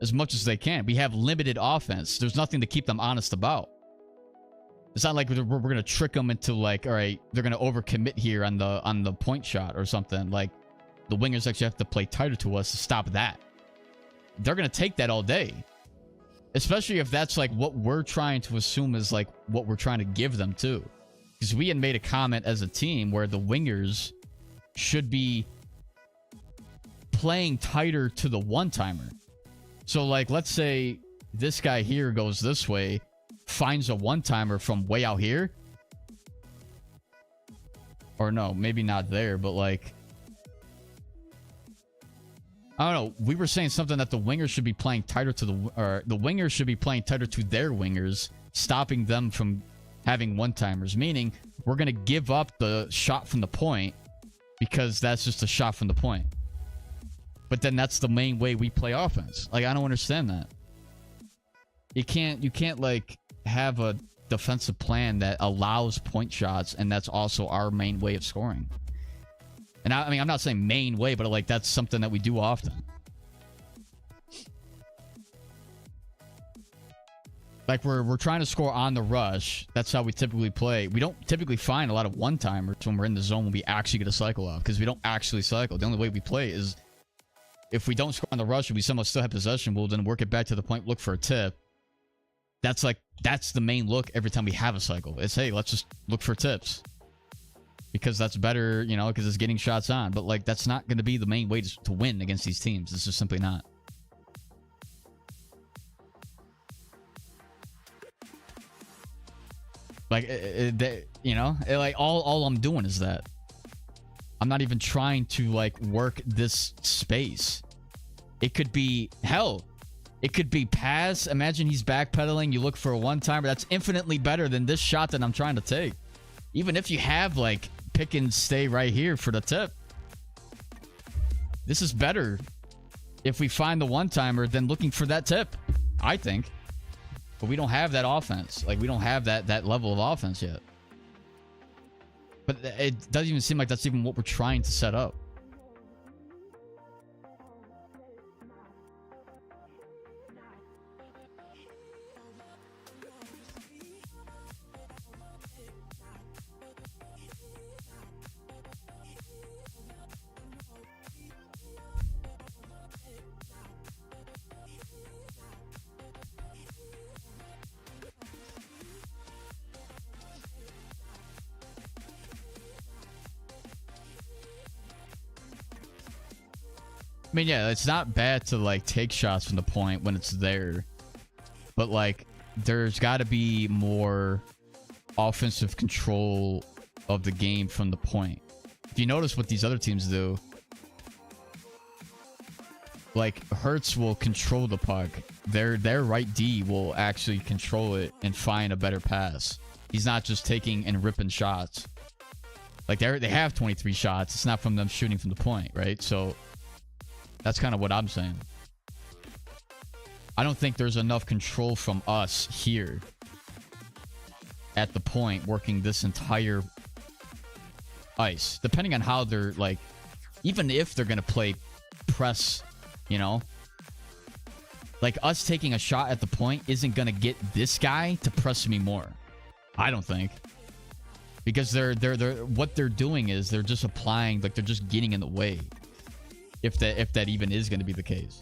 as much as they can. We have limited offense. There's nothing to keep them honest about. It's not like we're going to trick them into like, all right, they're going to overcommit here on the point shot or something. Like, the wingers actually have to play tighter to us to stop that. They're going to take that all day. Especially if that's like what we're trying to assume is like what we're trying to give them too. Because we had made a comment as a team where the wingers should be playing tighter to the one-timer. So like, let's say this guy here goes this way, finds a one-timer from way out here. Or no, maybe not there, but like, I don't know. We were saying something that the wingers should be playing tighter to the wingers should be playing tighter to their wingers, stopping them from having one-timers. Meaning, we're going to give up the shot from the point because that's just a shot from the point. But then that's the main way we play offense. Like, I don't understand that. You can't like have a defensive plan that allows point shots and that's also our main way of scoring. And I mean, I'm not saying main way, but like that's something that we do often. Like we're trying to score on the rush. That's how we typically play. We don't typically find a lot of one-timers when we're in the zone when we actually get a cycle off because we don't actually cycle. The only way we play is if we don't score on the rush and we somehow still have possession, we'll then work it back to the point, look for a tip. That's the main look every time we have a cycle. It's, hey, let's just look for tips. Because that's better, you know, because it's getting shots on. But, like, that's not going to be the main way to win against these teams. It's just simply not. Like, you know, like all I'm doing is that. I'm not even trying to like work this space. It could be hell. It could be pass. Imagine he's backpedaling. You look for a one-timer. That's infinitely better than this shot that I'm trying to take. Even if you have like pick and stay right here for the tip. This is better if we find the one-timer than looking for that tip, I think. But we don't have that offense. Like, we don't have that level of offense yet. But it doesn't even seem like that's even what we're trying to set up. I mean, yeah, it's not bad to like take shots from the point when it's there, but like there's got to be more offensive control of the game from the point. If you notice what these other teams do, like Hurts will control the puck. Their right D will actually control it and find a better pass. He's not just taking and ripping shots. Like they have 23 shots. It's not from them shooting from the point, right? So that's kind of what I'm saying. I don't think there's enough control from us here at the point working this entire ice. Depending on how they're like, even if they're going to play press, you know, like us taking a shot at the point isn't going to get this guy to press me more. I don't think. Because they're what they're doing is they're just applying, like they're just getting in the way. If that even is going to be the case.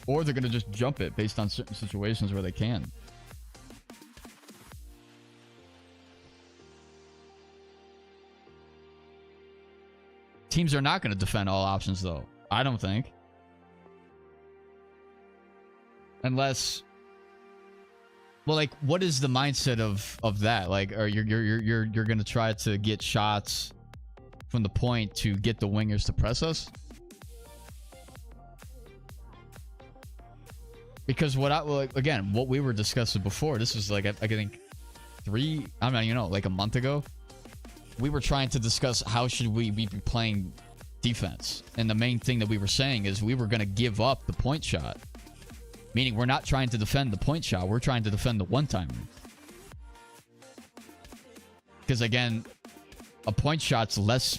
Or they're going to just jump it based on certain situations where they can. Teams are not going to defend all options, though. I don't think. Unless... Well, like, what is the mindset of that? Like, or you're going to try to get shots from the point to get the wingers to press us? Because again, what we were discussing before, this was like, I think like a month ago, we were trying to discuss how should we be playing defense. And the main thing that we were saying is we were going to give up the point shot. Meaning we're not trying to defend the point shot. We're trying to defend the one-timer. Because again, a point shot's less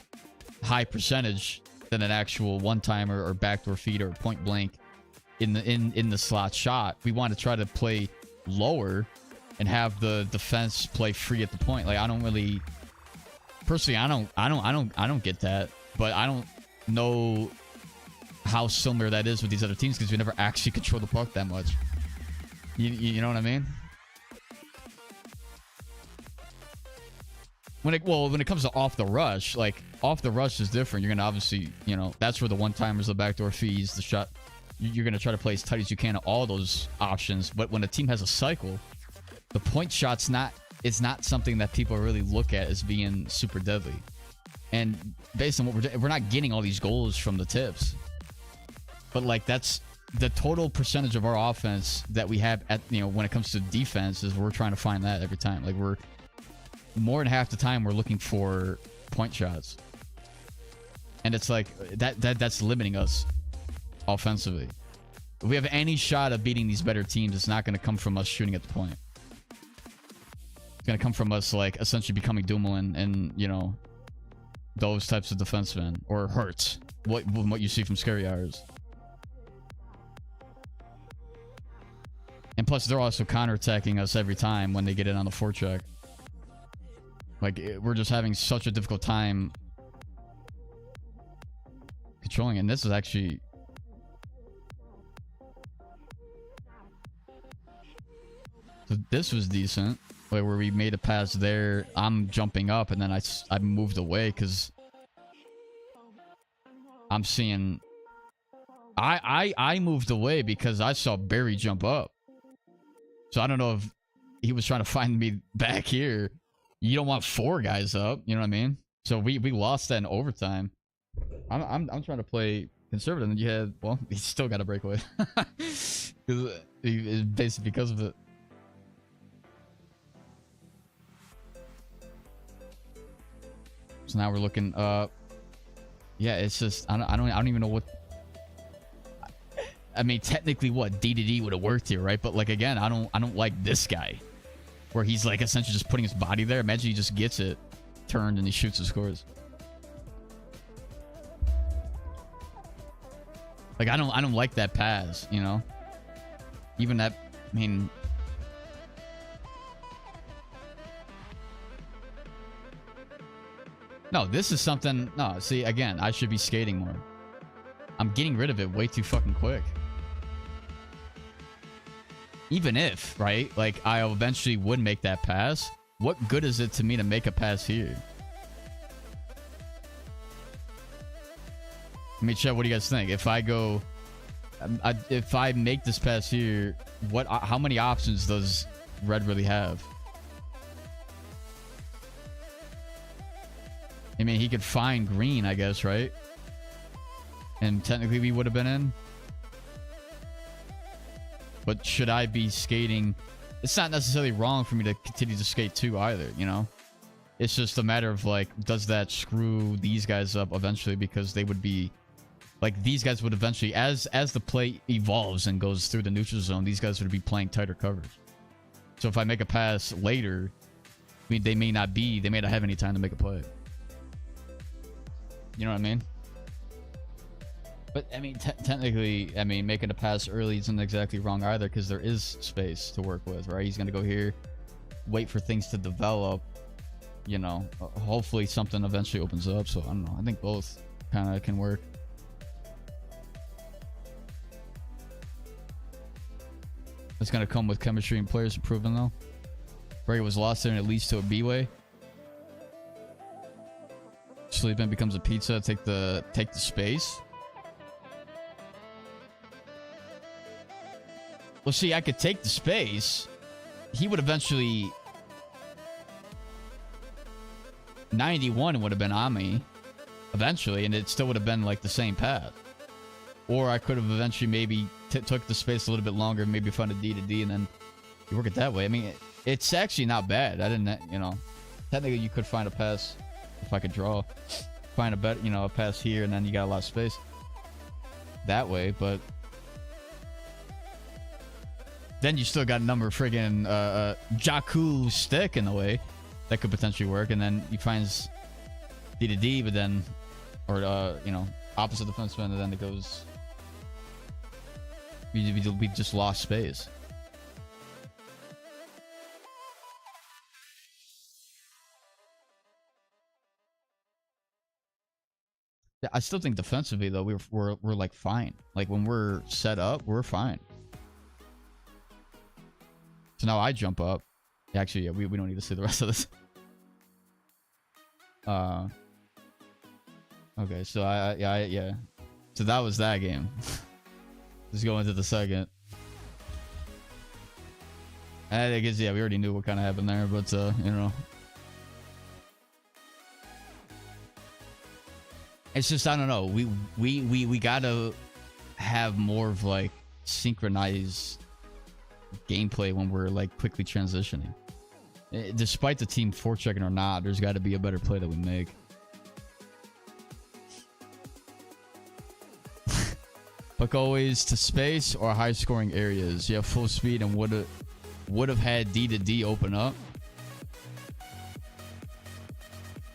high percentage than an actual one-timer or backdoor feed or point blank in the slot shot. We want to try to play lower and have the defense play free at the point. Like, I don't really personally, I don't get that, but I don't know how similar that is with these other teams because we never actually control the puck that much. You know what I mean? When it comes to off the rush, like off the rush is different. You're gonna obviously, you know, that's where the one-timers, the backdoor fees, the shot. You're going to try to play as tight as you can at all those options. But when a team has a cycle, the point shot's not something that people really look at as being super deadly. And based on what we're not getting all these goals from the tips. But like that's the total percentage of our offense that we have at, you know, when it comes to defense is we're trying to find that every time. Like we're more than half the time we're looking for point shots. And it's like that's limiting us offensively. If we have any shot of beating these better teams, it's not going to come from us shooting at the point. It's going to come from us, like, essentially becoming Dumoulin and, you know, those types of defensemen. Or Hurts. What you see from Scary Hours. And plus, they're also counterattacking us every time when they get in on the forecheck. Like, we're just having such a difficult time controlling it. And this is actually... So this was decent. Like where we made a pass there. I'm jumping up and then I moved away because I'm seeing... I moved away because I saw Barry jump up. So I don't know if he was trying to find me back here. You don't want 4 guys up, you know what I mean? So we lost that in overtime. I'm trying to play conservative, and you had, well, he still got a breakaway. Because basically because of it. So now we're looking up. Yeah, it's just I don't even know what. I mean, technically, what D to D would have worked here, right? But like again, I don't like this guy, where he's like essentially just putting his body there. Imagine he just gets it turned and he shoots and scores. Like I don't like that pass, you know. Even that, I mean. No, this is something. No, see, again, I should be skating more. I'm getting rid of it way too fucking quick. Even if, right, like I eventually would make that pass, what good is it to me to make a pass here? I mean, Chet, what do you guys think? If I go, if I make this pass here, how many options does Red really have? I mean, he could find green, I guess, right? And technically we would have been in. But should I be skating? It's not necessarily wrong for me to continue to skate too either, you know? It's just a matter of like, does that screw these guys up eventually? Because they would be, like, these guys would eventually, as the play evolves and goes through the neutral zone, these guys would be playing tighter covers. So if I make a pass later, I mean, they may not have any time to make a play. You know what I mean? But, I mean, technically, I mean, making a pass early isn't exactly wrong either, because there is space to work with, right? He's going to go here, wait for things to develop, you know. Hopefully something eventually opens up. So, I don't know. I think both kind of can work. It's going to come with chemistry and players improving, though. Brady was lost there and it leads to a B-way. Sleeping becomes a pizza. Take the space. Well, see, I could take the space. He would eventually... 91 would have been on me. Eventually, and it still would have been like the same path. Or I could have eventually maybe took the space a little bit longer, maybe found a D to D, and then you work it that way. I mean, it's actually not bad. I didn't, you know... Technically, you could find a pass if I could draw. Find a bet, you know, a pass here, and then you got a lot of space. That way, but... Then you still got a number of friggin' Jakku stick in the way that could potentially work, and then he finds D to D, but then, or you know, opposite defenseman, and then it goes. We just lost space. Yeah, I still think defensively though we're like fine. Like when we're set up, we're fine. So now I jump up. Actually, yeah, we don't need to see the rest of this. Okay, so yeah. So that was that game. Let's go into the second. And I guess, yeah, we already knew what kind of happened there, but you know. It's just, I don't know. We gotta have more of like synchronized gameplay when we're like quickly transitioning. Despite the team forechecking or not, there's got to be a better play that we make. Puck always to space or high scoring areas. Yeah, full speed and would have had D to D open up.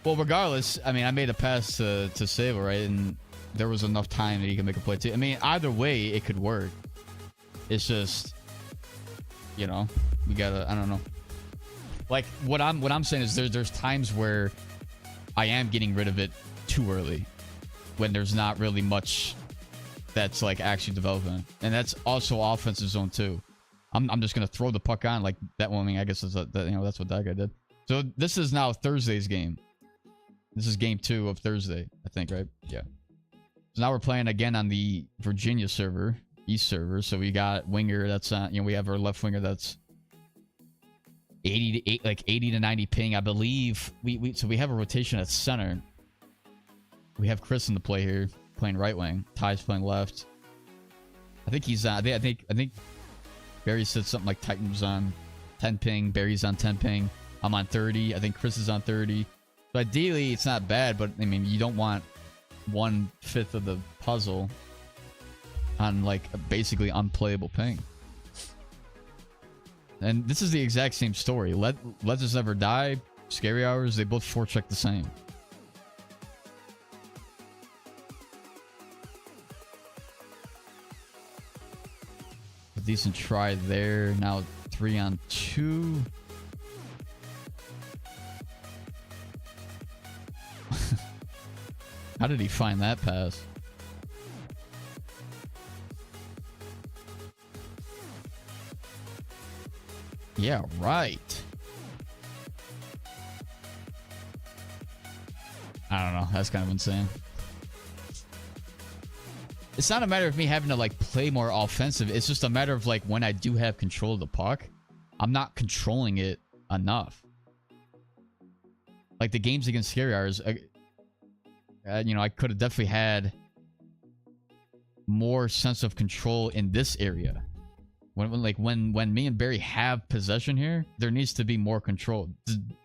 Well, regardless, I mean, I made a pass to save it, right? And there was enough time that he could make a play too. I mean, either way, it could work. It's just, you know, we gotta, I don't know. Like what I'm saying is there's times where I am getting rid of it too early when there's not really much that's like actually developing, and that's also offensive zone too. I'm just gonna throw the puck on like that one. I mean, I guess that's you know, that's what that guy did. So this is now Thursday's game. This is game 2 of Thursday, I think, right? Yeah. So now we're playing again on the Virginia server, East server. So we got winger that's you know, we have our left winger that's 80 to 8, like 80 to 90 ping. I believe so we have a rotation at center. We have Chris in the play here, playing right wing. Ty's playing left. I think he's on. I think Barry said something like Titan's on 10 ping. Barry's on 10 ping. I'm on 30. I think Chris is on 30. So ideally, it's not bad, but I mean, you don't want 1/5 of the puzzle on like a basically unplayable ping. And this is the exact same story. Let Us Never Die, Scary Hours, they both forecheck the same. A decent try there. Now 3-on-2. How did he find that pass? Yeah, right. I don't know. That's kind of insane. It's not a matter of me having to like play more offensive. It's just a matter of like when I do have control of the puck, I'm not controlling it enough. Like the games against Scary Hours, you know, I could have definitely had more sense of control in this area. When me and Barry have possession here, there needs to be more control,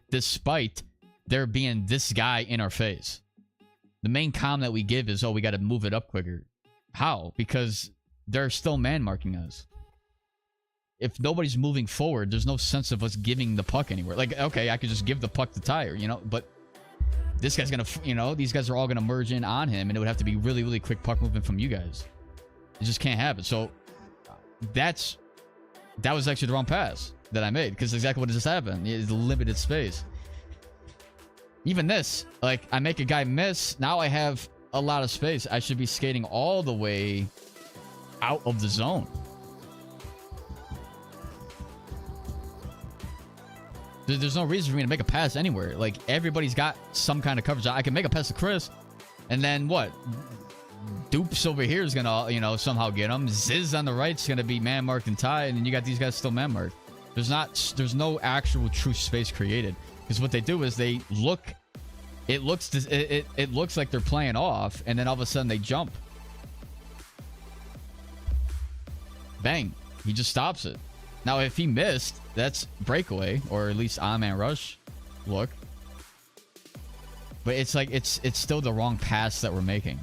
despite there being this guy in our face. The main comm that we give is, oh, we got to move it up quicker. How? Because they're still man marking us. If nobody's moving forward, there's no sense of us giving the puck anywhere. Like, okay, I could just give the puck to Tyre, you know, but this guy's gonna, you know, these guys are all gonna merge in on him, and it would have to be really, really quick puck movement from you guys. It just can't happen. So that was actually the wrong pass that I made, because exactly what just happened is limited space. Even this, like, I make a guy miss. Now I have a lot of space. I should be skating all the way out of the zone. There's no reason for me to make a pass anywhere. Like, everybody's got some kind of coverage. I can make a pass to Chris, and then what? Dupes over here is gonna, you know, somehow get him. Ziz on the right's gonna be man marked and Ty, and then you got these guys still man marked. There's no actual true space created, because what they do is they look. It looks like they're playing off, and then all of a sudden they jump. Bang! He just stops it. Now, if he missed, that's breakaway, or at least on-man rush look. But it's like, it's still the wrong pass that we're making.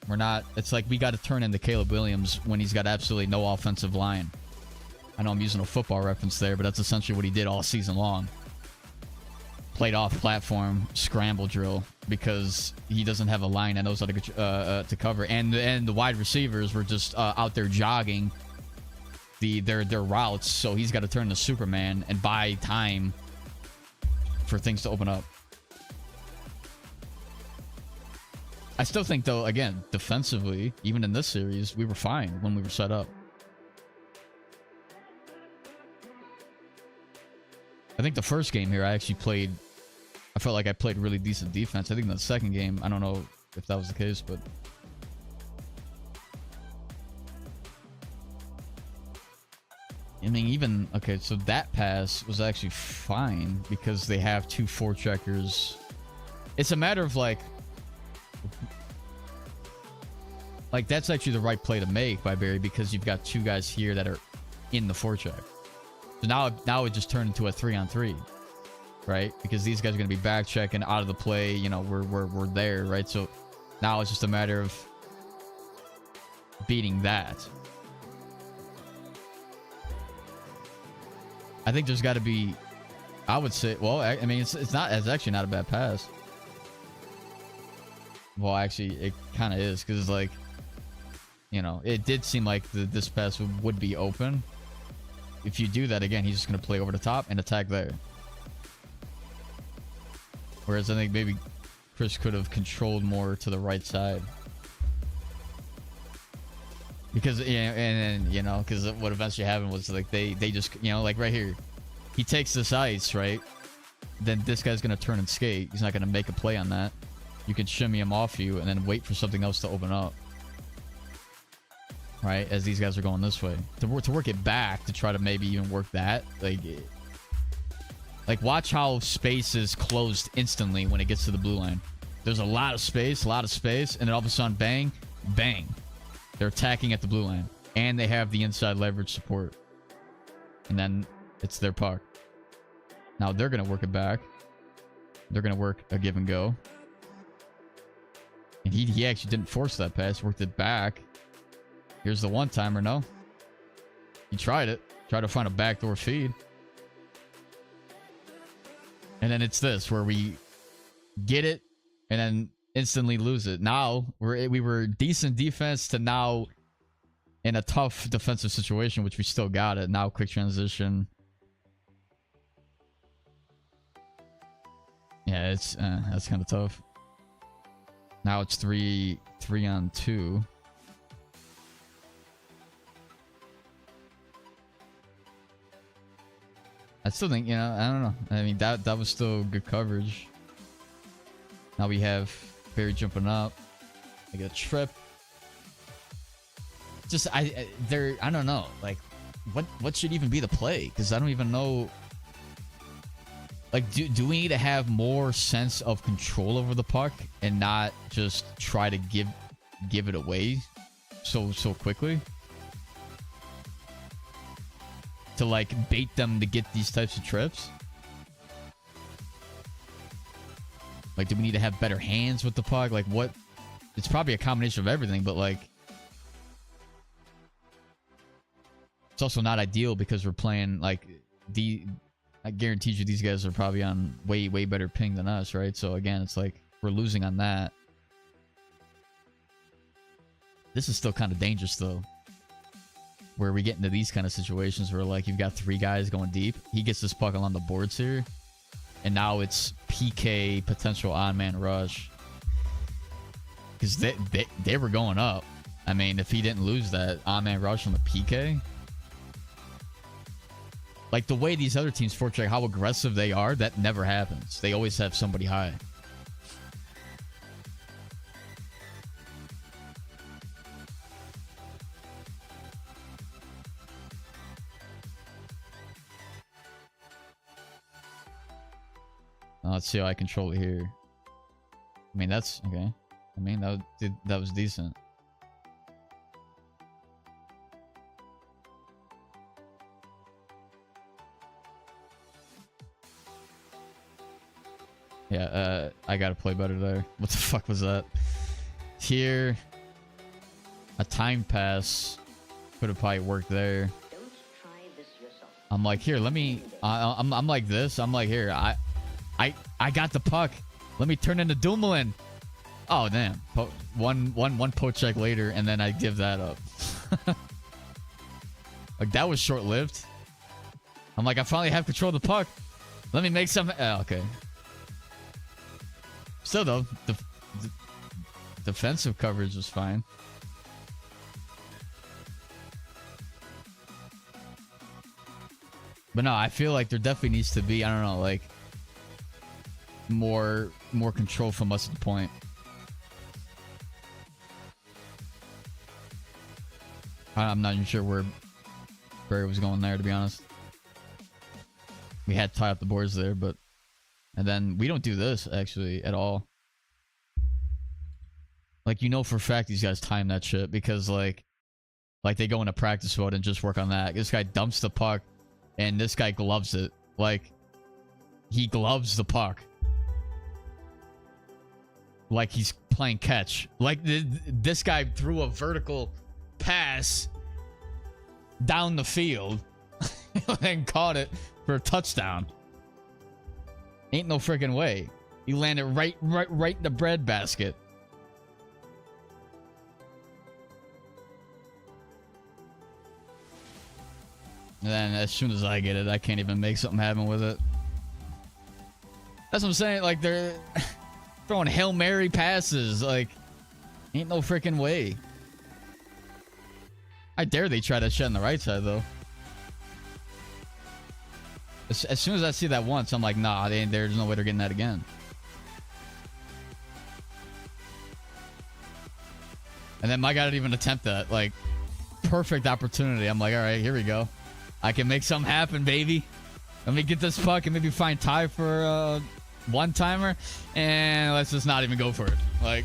We're not, it's like we got to turn into Caleb Williams when he's got absolutely no offensive line. I know I'm using a football reference there, but that's essentially what he did all season long. Played off platform, scramble drill, because he doesn't have a line that knows how to cover. And the wide receivers were just out there jogging their routes, so he's got to turn to Superman and buy time for things to open up. I still think, though, again, defensively, even in this series, we were fine when we were set up. I think the first game here, I felt like I played really decent defense. I think in the second game, I don't know if that was the case, but I mean, even, okay, so that pass was actually fine because they have two forecheckers. It's a matter of like that's actually the right play to make by Barry, because you've got two guys here that are in the forecheck. So now it just turned into a 3-on-3, right? Because these guys are going to be back checking out of the play. You know, we're there, right? So now it's just a matter of beating that. I think there's got to be, I would say, well, I mean, it's actually not a bad pass. Well, actually, it kind of is, because, like, you know, it did seem like this pass would be open. If you do that again, he's just going to play over the top and attack there. Whereas I think maybe Chris could have controlled more to the right side. Because, and you know, because what eventually happened was, like, they just, you know, like right here, he takes this ice, right? Then this guy's going to turn and skate. He's not going to make a play on that. You can shimmy him off you and then wait for something else to open up. Right? As these guys are going this way. To work it back, to try to maybe even work that. Like, Like, watch how space is closed instantly when it gets to the blue line. There's a lot of space, and then all of a sudden, bang, bang. They're attacking at the blue line. And they have the inside leverage support. And then it's their puck. Now they're going to work it back. They're going to work a give and go. And he actually didn't force that pass, worked it back. Here's the one-timer, no? He tried it. Tried to find a backdoor feed. And then it's this, where we get it and then instantly lose it. Now, we were decent defense to now in a tough defensive situation, which we still got it. Now, quick transition. Yeah, it's that's kind of tough. Now it's 3-on-2. I still think, you know, I don't know. I mean, that was still good coverage. Now we have Barry jumping up. I get a trip. Just I don't know. Like, what should even be the play? Because I don't even know. Like, do we need to have more sense of control over the puck and not just try to give it away so quickly? To like bait them to get these types of trips? Like, do we need to have better hands with the puck? Like, what? It's probably a combination of everything, but like, it's also not ideal because we're playing like I guarantee you these guys are probably on way better ping than us, right? So again, it's like we're losing on that. This is still kind of dangerous though. Where we get into these kind of situations where like you've got 3 guys going deep. He gets this puck along the boards here. And now it's PK potential on-man rush. Because they were going up. I mean, if he didn't lose that on-man rush on the PK. Like the way these other teams forecheck how aggressive they are, that never happens. They always have somebody high. Let's see how I control it here. I mean, that's okay. I mean, that was decent. Yeah, I gotta play better there. What the fuck was that? Here, a time pass could have probably worked there. I'm like, here, let me. I'm like this. I'm like, here, I got the puck. Let me turn into Dumoulin. Oh damn! One poke check later, and then I give that up. Like that was short lived. I'm like, I finally have control of the puck. Let me make some. Okay. Still though, the defensive coverage was fine. But no, I feel like there definitely needs to be, I don't know, like more control from us at the point. I'm not even sure where Barry was going there, to be honest. We had to tie up the boards there, but and then we don't do this actually at all. Like, you know for a fact these guys time that shit because like they go into practice mode and just work on that. This guy dumps the puck and this guy gloves it. Like, he gloves the puck. Like he's playing catch. Like this guy threw a vertical pass down the field and caught it for a touchdown. Ain't no freaking way. He landed right in the bread basket. And then as soon as I get it, I can't even make something happen with it. That's what I'm saying. Like, they're throwing Hail Mary passes. Like, ain't no freaking way. I dare they try that shit on the right side, though. As soon as I see that once, I'm like, nah, there's no way they're getting that again. And then my guy didn't even attempt that. Like, perfect opportunity. I'm like, all right, here we go. I can make something happen, baby. Let me get this puck and maybe find Ty for one timer, and let's just not even go for it. Like,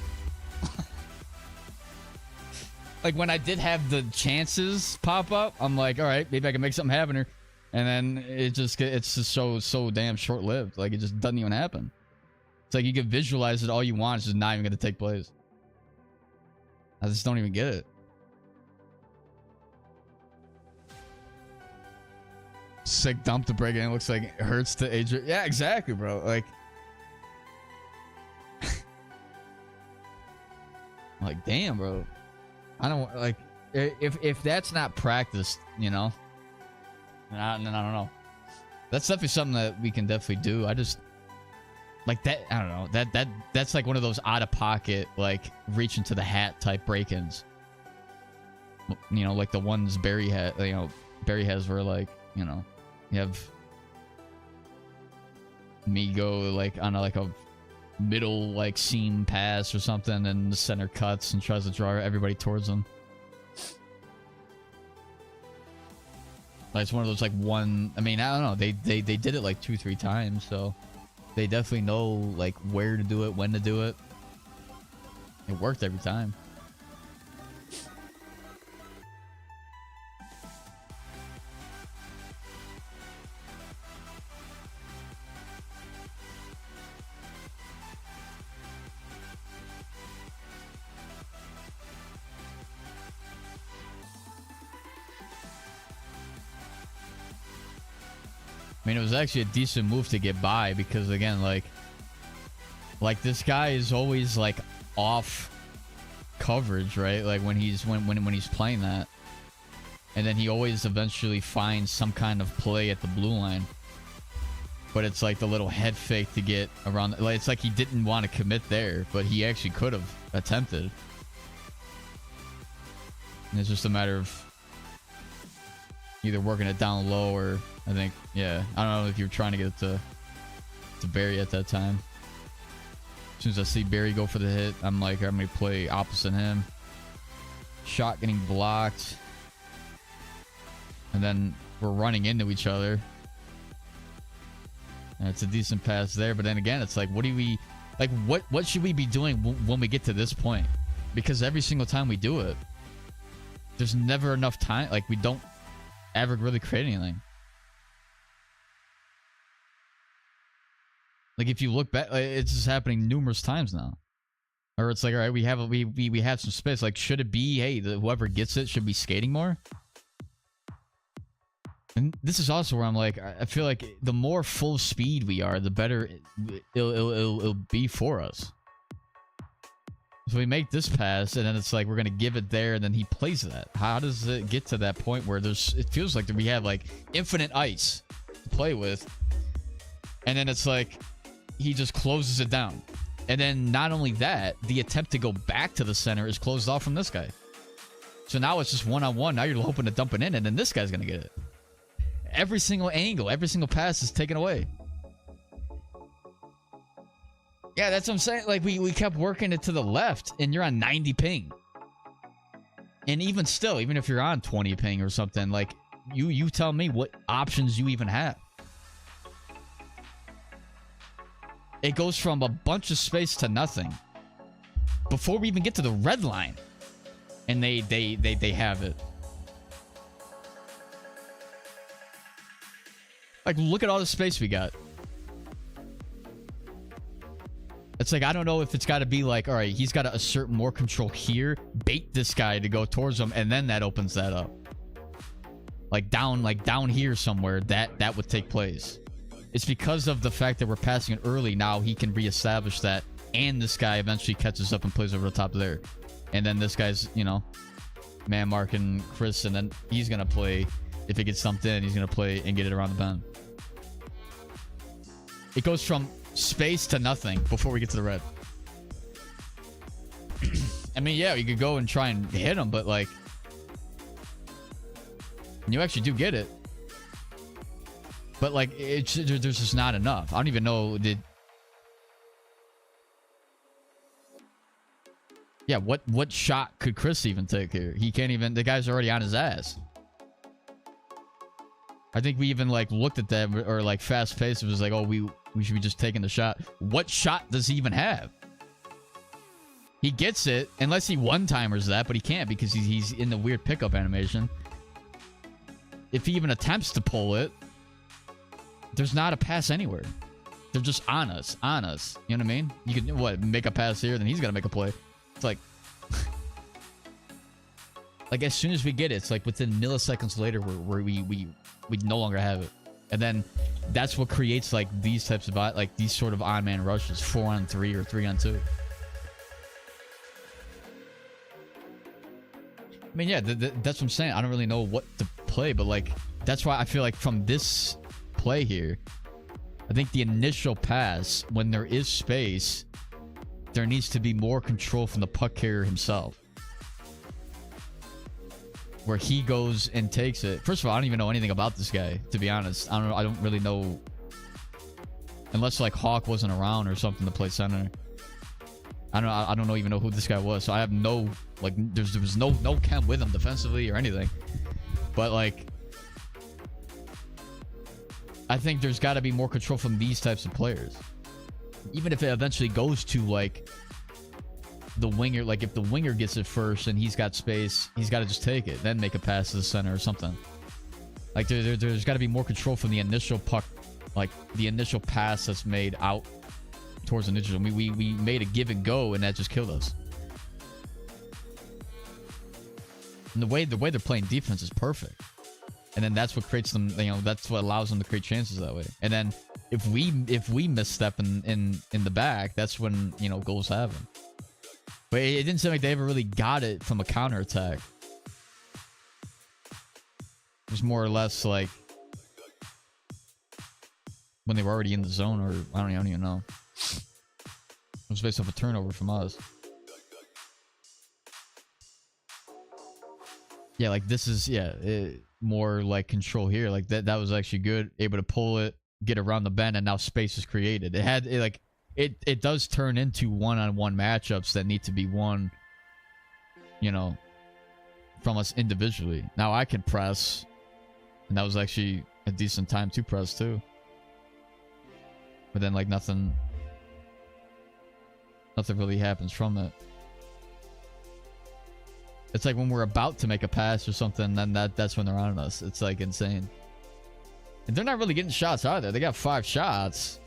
like when I did have the chances pop up, I'm like, all right, maybe I can make something happen here, and then it's just so damn short lived. Like, it just doesn't even happen. It's like you can visualize it all you want, it's just not even gonna take place. I just don't even get it. Sick dump to break it in. Looks like it hurts to Adrian. Yeah, exactly, bro. Like, like, damn, bro. I don't like if that's not practiced, you know. I don't know. That's definitely something that we can definitely do. I just like that. I don't know. That's like one of those out of pocket, like reach into the hat type break-ins. You know, like the ones Barry had. You know, Barry has where, like, you know, you have me go like on a middle like seam pass or something, and the center cuts and tries to draw everybody towards them. Like, it's one of those like one. I mean, I don't know. They did it like 2-3 times, so they definitely know like where to do it, when to do it. It worked every time. I mean, it was actually a decent move to get by because, again, like this guy is always like off coverage, right? Like when he's playing that, and then he always eventually finds some kind of play at the blue line. But it's like the little head fake to get around. Like, it's like he didn't want to commit there, but he actually could have attempted. And it's just a matter of either working it down low or, I think, yeah. I don't know if you were trying to get it to Barry at that time. As soon as I see Barry go for the hit, I'm like, I'm going to play opposite him. Shot getting blocked. And then we're running into each other. And it's a decent pass there. But then again, it's like, what do we... Like, what should we be doing when we get to this point? Because every single time we do it, there's never enough time. Like, we don't ever really create anything. Like, if you look back, like, it's just happening numerous times now. Or it's like, all right, we have some space. Like, should it be, hey, whoever gets it should be skating more? And this is also where I'm like, I feel like the more full speed we are, the better it'll be for us. So we make this pass, and then it's like we're gonna give it there, and then he plays that. How does it get to that point where it feels like we have like infinite ice to play with, and then it's like he just closes it down, and then not only that, the attempt to go back to the center is closed off from this guy. So now it's just one-on-one. Now you're hoping to dump it in, and then this guy's gonna get it. Every single angle, every single pass is taken away. Yeah, that's what I'm saying. Like, we kept working it to the left, and you're on 90 ping. And even still, even if you're on 20 ping or something, like, you tell me what options you even have. It goes from a bunch of space to nothing before we even get to the red line, and they have it. Like, look at all the space we got. It's like, I don't know if it's got to be like, all right, he's got to assert more control here, bait this guy to go towards him, and then that opens that up. Like down here somewhere, that would take place. It's because of the fact that we're passing it early. Now he can reestablish that, and this guy eventually catches up and plays over the top there. And then this guy's, you know, man marking Chris, and then he's going to play. If it gets stumped in, he's going to play and get it around the bend. It goes from space to nothing before we get to the red. I mean, yeah, you could go and try and hit him, but like, you actually do get it. But like, there's just not enough. I don't even know. Yeah, what shot could Chris even take here? He can't even. The guy's already on his ass. I think we even like looked at them or like fast paced. It was like, oh, we should be just taking the shot. What shot does he even have? He gets it unless he one-timers that, but he can't because he's in the weird pickup animation. If he even attempts to pull it, there's not a pass anywhere. They're just on us. You know what I mean? You can, what, make a pass here, then he's got to make a play. It's like... like, as soon as we get it, it's like within milliseconds later where we no longer have it. And then that's what creates, like, these types of... like, these sort of on-man rushes. 4-on-3 or 3-on-2. I mean, yeah, that's what I'm saying. I don't really know what to play, but, like, that's why I feel like from this play here... I think the initial pass, when there is space, there needs to be more control from the puck carrier himself. Where he goes and takes it. First of all, I don't even know anything about this guy, to be honest. I don't really know. Unless like Hawk wasn't around or something to play center. I don't even know who this guy was. So I have no, like, there was no chem with him defensively or anything. But like, I think there's got to be more control from these types of players. Even if it eventually goes to, like, the winger. Like, if the winger gets it first and he's got space, he's got to just take it. Then make a pass to the center or something. Like, there's got to be more control from the initial puck. Like, the initial pass that's made out towards the neutral. We made a give and go, and that just killed us. And the way they're playing defense is perfect. And then that's what creates them, you know, that's what allows them to create chances that way. And then if we misstep in the back, that's when, you know, goals happen. But it didn't seem like they ever really got it from a counterattack. It was more or less like when they were already in the zone, or I don't even know. It was based off a turnover from us. Yeah, like this is, yeah, more like control here. Like that was actually good. Able to pull it, get around the bend, and now space is created. It does turn into one-on-one matchups that need to be won, you know, from us individually. Now I can press, and that was actually a decent time to press too. But then like nothing really happens from it. It's like when we're about to make a pass or something, then that's when they're on us. It's like insane. And they're not really getting shots either. They got 5 shots.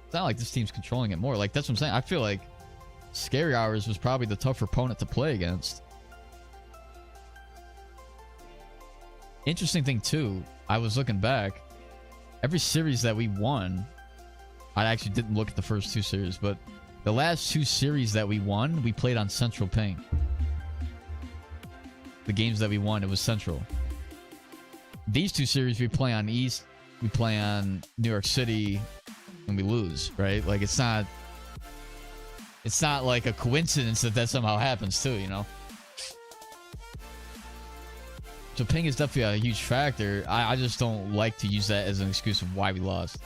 It's not like this team's controlling it more. Like, that's what I'm saying. I feel like Scary Hours was probably the tougher opponent to play against. Interesting thing, too, I was looking back. Every series that we won, I actually didn't look at the first 2 series, but the last 2 series that we won, we played on Central Ping. The games that we won, it was Central. These 2 series, we play on East, we play on New York City, and we lose, right? Like, it's not like a coincidence that somehow happens too, you know? So ping is definitely a huge factor. I just don't like to use that as an excuse of why we lost.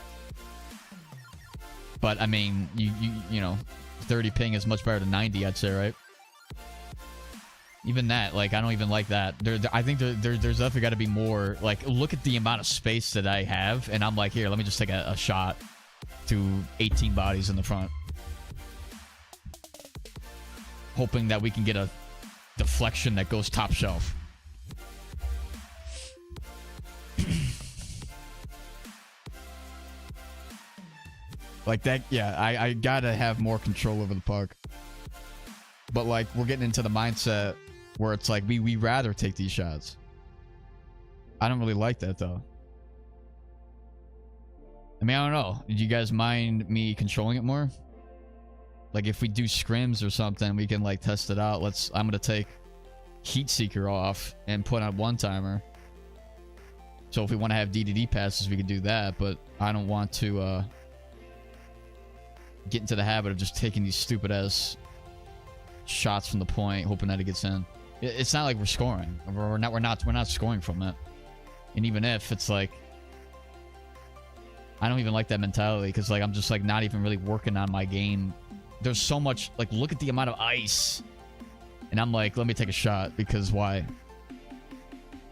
But, I mean, you know, 30 ping is much better than 90, I'd say, right? Even that, like, I don't even like that. I think there's definitely got to be more. Like, look at the amount of space that I have, and I'm like, here, let me just take a shot to 18 bodies in the front, hoping that we can get a deflection that goes top shelf. Like that, yeah, I gotta have more control over the puck. But, like, we're getting into the mindset where it's like, we rather take these shots. I don't really like that, though. I mean, I don't know. Do you guys mind me controlling it more? Like, if we do scrims or something, we can, like, test it out. I'm gonna take Heat Seeker off and put on one-timer. So if we want to have DDD passes, we can do that. But I don't want to get into the habit of just taking these stupid-ass shots from the point, hoping that it gets in. It's not like we're scoring. We're not scoring from it. And even if, it's like, I don't even like that mentality, because, like, I'm just, like, not even really working on my game. There's so much, like, look at the amount of ice, and I'm like, let me take a shot, because why?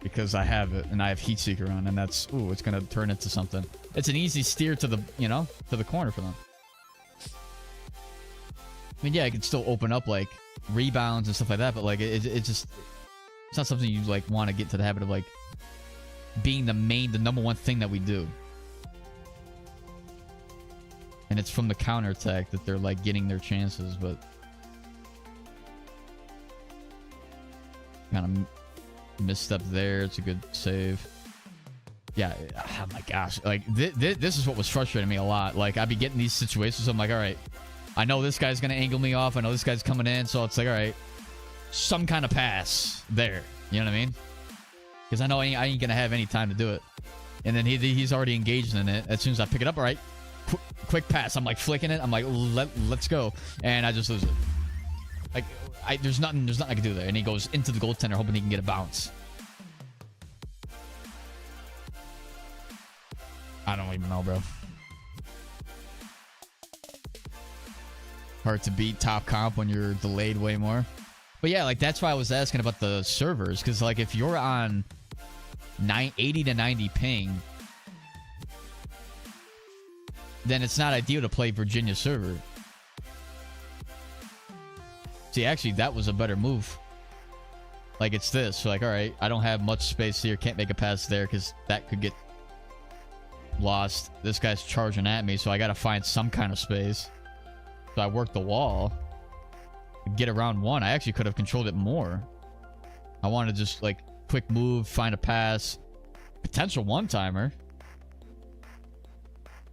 because I have it and I have Heat Seeker on, and that's, ooh, it's gonna turn into something. It's an easy steer to the, you know, to the corner for them. I mean, yeah, I can still open up like rebounds and stuff like that, but like it just, it's not something you like want to get to the habit of like being the number one thing that we do. And it's from the counterattack that they're like getting their chances, but kind of misstep there. It's a good save. Yeah, oh my gosh, like this is what was frustrating me a lot. Like I'd be getting these situations, I'm like, all right, I know this guy's gonna angle me off, I know this guy's coming in, so it's like, all right, some kind of pass there, you know what I mean? Because I know I ain't gonna have any time to do it, and then he's already engaged in it. As soon as I pick it up, all right, quick pass, I'm like flicking it, I'm like, let's go, and I just lose it. Like there's nothing I can do there, and he goes into the goaltender hoping he can get a bounce. I don't even know, bro. Hard to beat top comp when you're delayed way more. But yeah, like that's why I was asking about the servers, because like if you're on 80 to 90 ping, then it's not ideal to play Virginia server. See, actually, that was a better move. Like it's this, so like, all right, I don't have much space here, can't make a pass there because that could get lost. This guy's charging at me, so I gotta find some kind of space. So I worked the wall, get around one. I actually could have controlled it more. I wanted to just like quick move, find a pass, potential one-timer.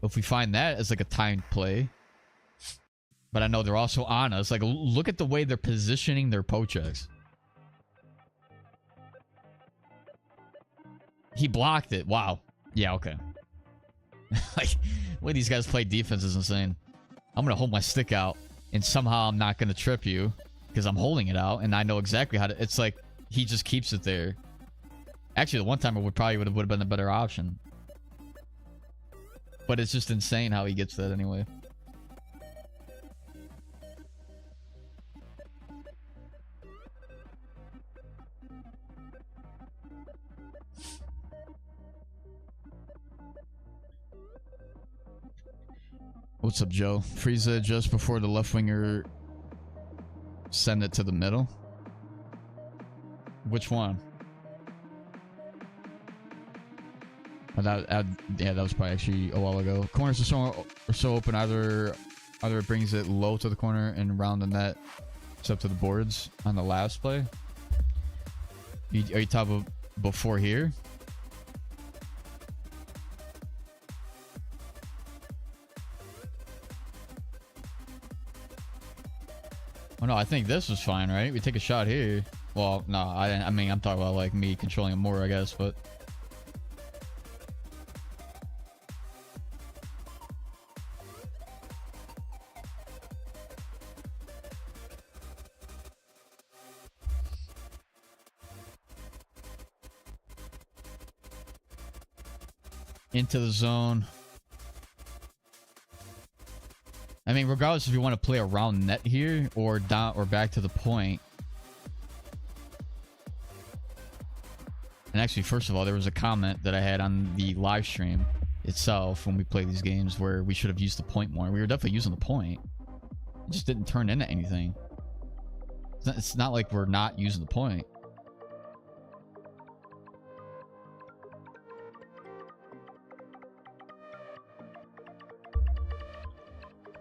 If we find that as like a timed play. But I know they're also on us. Like, look at the way they're positioning their poke checks. He blocked it. Wow. Yeah, okay. Like, the way these guys play defense is insane. I'm going to hold my stick out, and somehow I'm not going to trip you because I'm holding it out, and I know exactly how to... It's like, he just keeps it there. Actually, the one-timer would have been a better option. But it's just insane how he gets that anyway. What's up, Joe? Frieza just before the left winger send it to the middle. Which one? Yeah, that was probably actually a while ago. Corners are so open. Either it brings it low to the corner and around the net, it's up to the boards on the last play. Are you talking about before here? Oh no, I think this was fine, right? We take a shot here. Well, no, I mean, I'm talking about like me controlling it more, I guess, but... Into the zone. I mean, regardless if you want to play around net here or down or back to the point. And actually, first of all, there was a comment that I had on the live stream itself when we play these games where we should have used the point more. We were definitely using the point. It just didn't turn into anything. It's not like we're not using the point.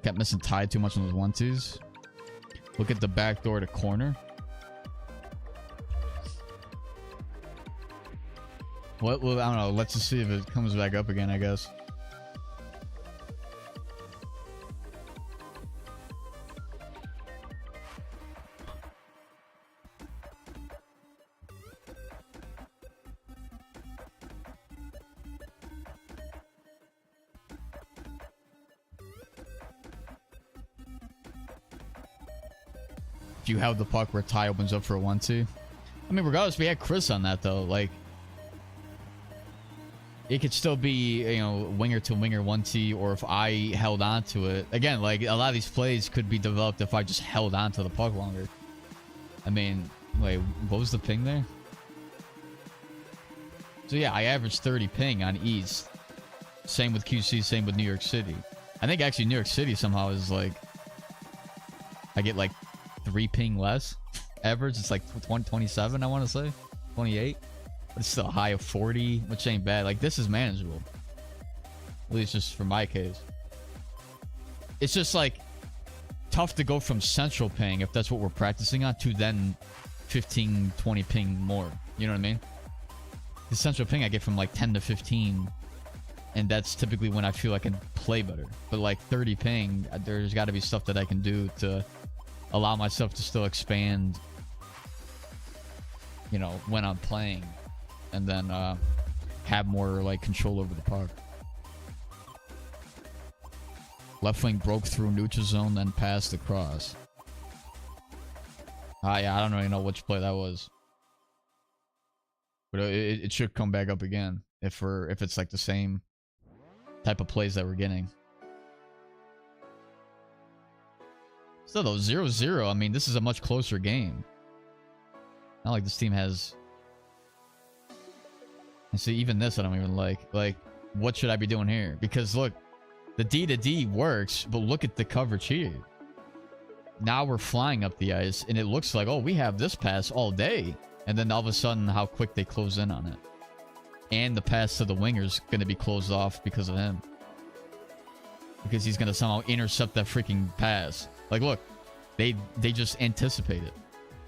Kept missing tide too much on those 1-2s. Look at the back door to corner. Well, I don't know. Let's just see if it comes back up again, I guess. If you have the puck where Ty opens up for a 1-2. I mean, regardless, we had Chris on that, though. Like, it could still be, you know, winger to winger 1-2, or if I held on to it. Again, like, a lot of these plays could be developed if I just held on to the puck longer. I mean, wait, what was the ping there? So yeah, I average 30 ping on East. Same with QC, same with New York City. I think actually New York City somehow is like, I get like 3 ping less. Average, it's like 27, I want to say. 28. But it's still a high of 40, which ain't bad. Like, this is manageable. At least just for my case. It's just like tough to go from central ping, if that's what we're practicing on, to then 15, 20 ping more. You know what I mean? The central ping I get from like 10 to 15. And that's typically when I feel I can play better. But like 30 ping, there's got to be stuff that I can do to allow myself to still expand, you know, when I'm playing. And then have more like control over the puck. Left wing broke through neutral zone, then passed across. Yeah, I don't really know which play that was. But it should come back up again if it's like the same type of plays that we're getting. Still though, 0-0, I mean, this is a much closer game. Not like this team has... And see, even this I don't even like. Like, what should I be doing here? Because look, the D to D works, but look at the coverage here. Now we're flying up the ice, and it looks like, oh, we have this pass all day. And then all of a sudden, how quick they close in on it. And the pass to the winger's going to be closed off because of him. Because he's going to somehow intercept that freaking pass. Like, look, they just anticipate it.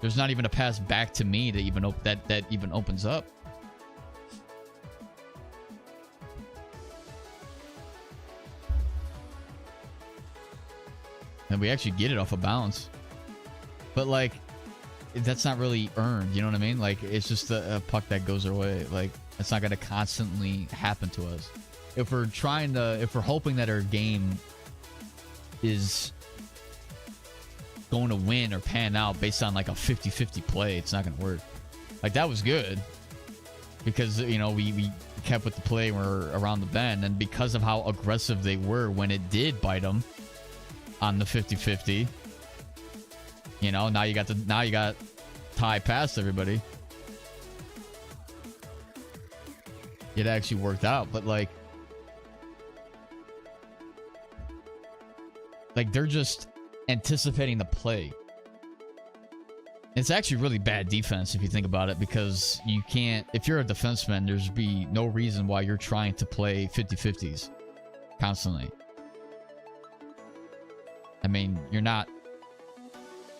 There's not even a pass back to me to even that even opens up. And we actually get it off a bounce. But, like, that's not really earned. You know what I mean? Like, it's just a puck that goes our way. Like, it's not going to constantly happen to us. If we're hoping that our game is going to win or pan out based on like a 50-50 play, it's not going to work. Like, that was good because, you know, we kept with the play when we're around the bend, and because of how aggressive they were when it did bite them on the 50-50, you know, now you got tie past everybody. It actually worked out, but like they're just anticipating the play. It's actually really bad defense if you think about it, because you can't, if you're a defenseman, there's be no reason why you're trying to play 50-50s constantly. I mean, you're not,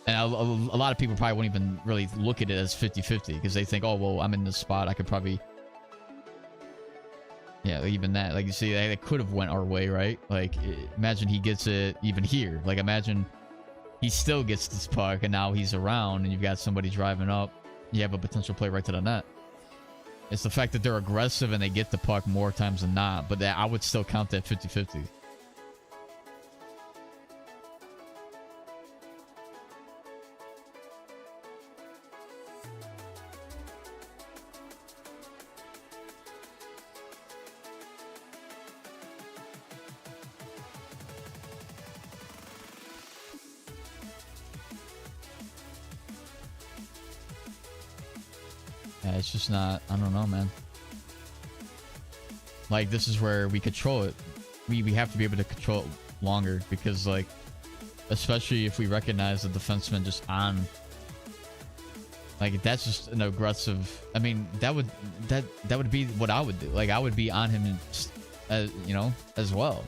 and a lot of people probably won't even really look at it as 50-50 because they think, oh, well, I'm in this spot, I could probably, yeah, even that, like, you see, that could have went our way, right? Like, imagine he gets it even here. Like, imagine he still gets this puck and now he's around and you've got somebody driving up. You have a potential play right to the net. It's the fact that they're aggressive and they get the puck more times than not, but that I would still count that 50-50. Yeah, it's just not, I don't know, man. Like, this is where we control it. We have to be able to control it longer, because, like, especially if we recognize the defenseman just on, like, that's just an aggressive, I mean, that would be what I would do. Like, I would be on him, you know, as well,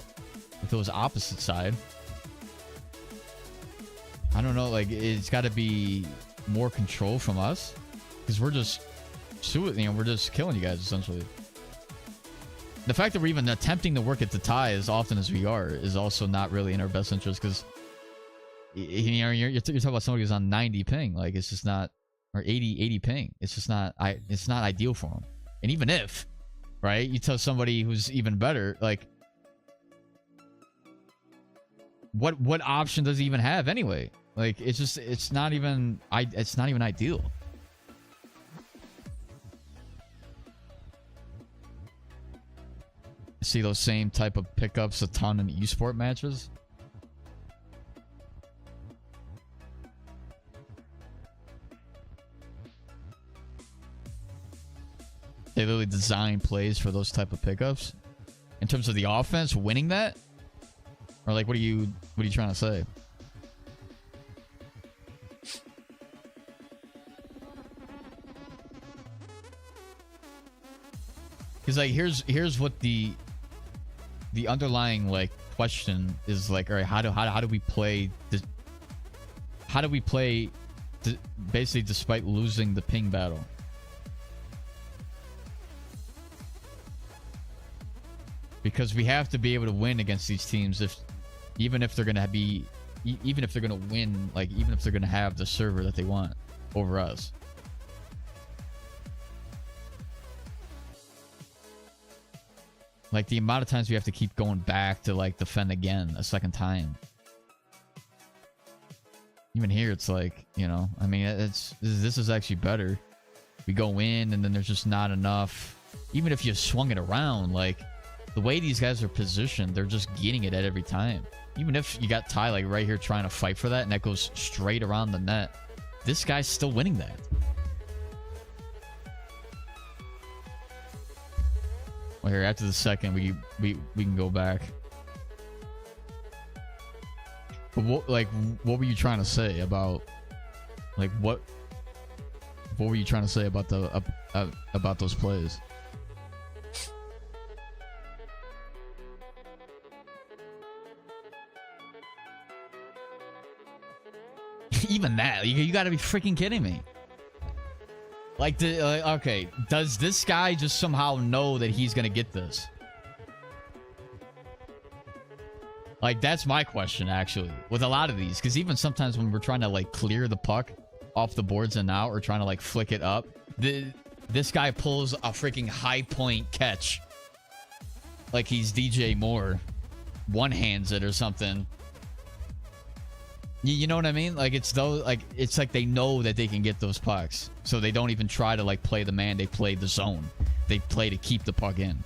if it was opposite side. I don't know, like, it's got to be more control from us, because we're just we're just killing you guys, essentially. The fact that we're even attempting to work at the tie as often as we are is also not really in our best interest, because, you know, you're talking about somebody who's on 90 ping. Like, it's just not, or 80 ping. It's just not, it's not ideal for them. And even if, right, you tell somebody who's even better, like, what option does he even have anyway? Like, it's just, it's not even ideal. See those same type of pickups a ton in esport matches. They literally design plays for those type of pickups. In terms of the offense, winning that? Or like, what are you trying to say? Because like, here's what the underlying like question is, like, all right, how do we play this? How do we play basically despite losing the ping battle? Because we have to be able to win against these teams, even if they're gonna win, like even if they're gonna have the server that they want over us. Like the amount of times we have to keep going back to like defend again a second time. Even here, it's like, you know, I mean, this is actually better. We go in and then there's just not enough. Even if you swung it around, like the way these guys are positioned, they're just getting it at every time. Even if you got Ty like right here trying to fight for that and that goes straight around the net, this guy's still winning that. Well, here after the second, we can go back. But what were you trying to say about, like, what were you trying to say about the about those plays? Even that, you got to be freaking kidding me. Like, okay, does this guy just somehow know that he's gonna get this? Like, that's my question, actually, with a lot of these. Because even sometimes when we're trying to, like, clear the puck off the boards and out, or trying to, like, flick it up, this guy pulls a freaking high point catch. Like he's DJ Moore. One-hands it or something. You know what I mean? Like, it's like they know that they can get those pucks. So they don't even try to, like, play the man. They play the zone. They play to keep the puck in.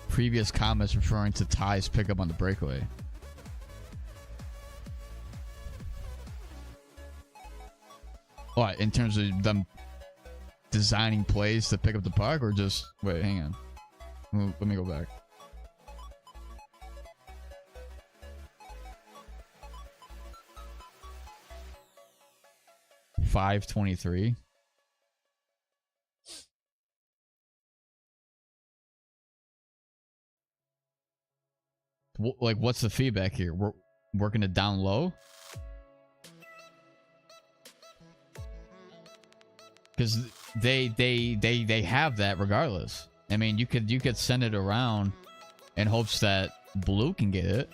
Previous comments referring to Ty's pickup on the breakaway. What, in terms of them designing plays to pick up the puck, or just... Wait, hang on. Let me go back. .523. Like, what's the feedback here? We're working it down low? Because they have that regardless. I mean, you could send it around in hopes that Blue can get it,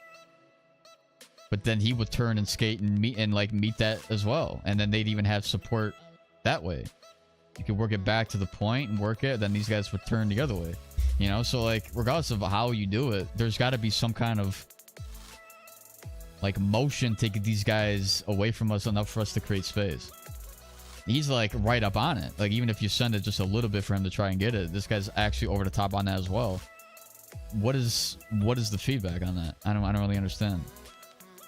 but then he would turn and skate and meet that as well, and then they'd even have support that way. You could work it back to the point and work it, then these guys would turn the other way. You know, so like regardless of how you do it, there's got to be some kind of like motion to get these guys away from us enough for us to create space. He's like right up on it. Like, even if you send it just a little bit for him to try and get it, this guy's actually over the top on that as well. What is the feedback on that? I don't really understand.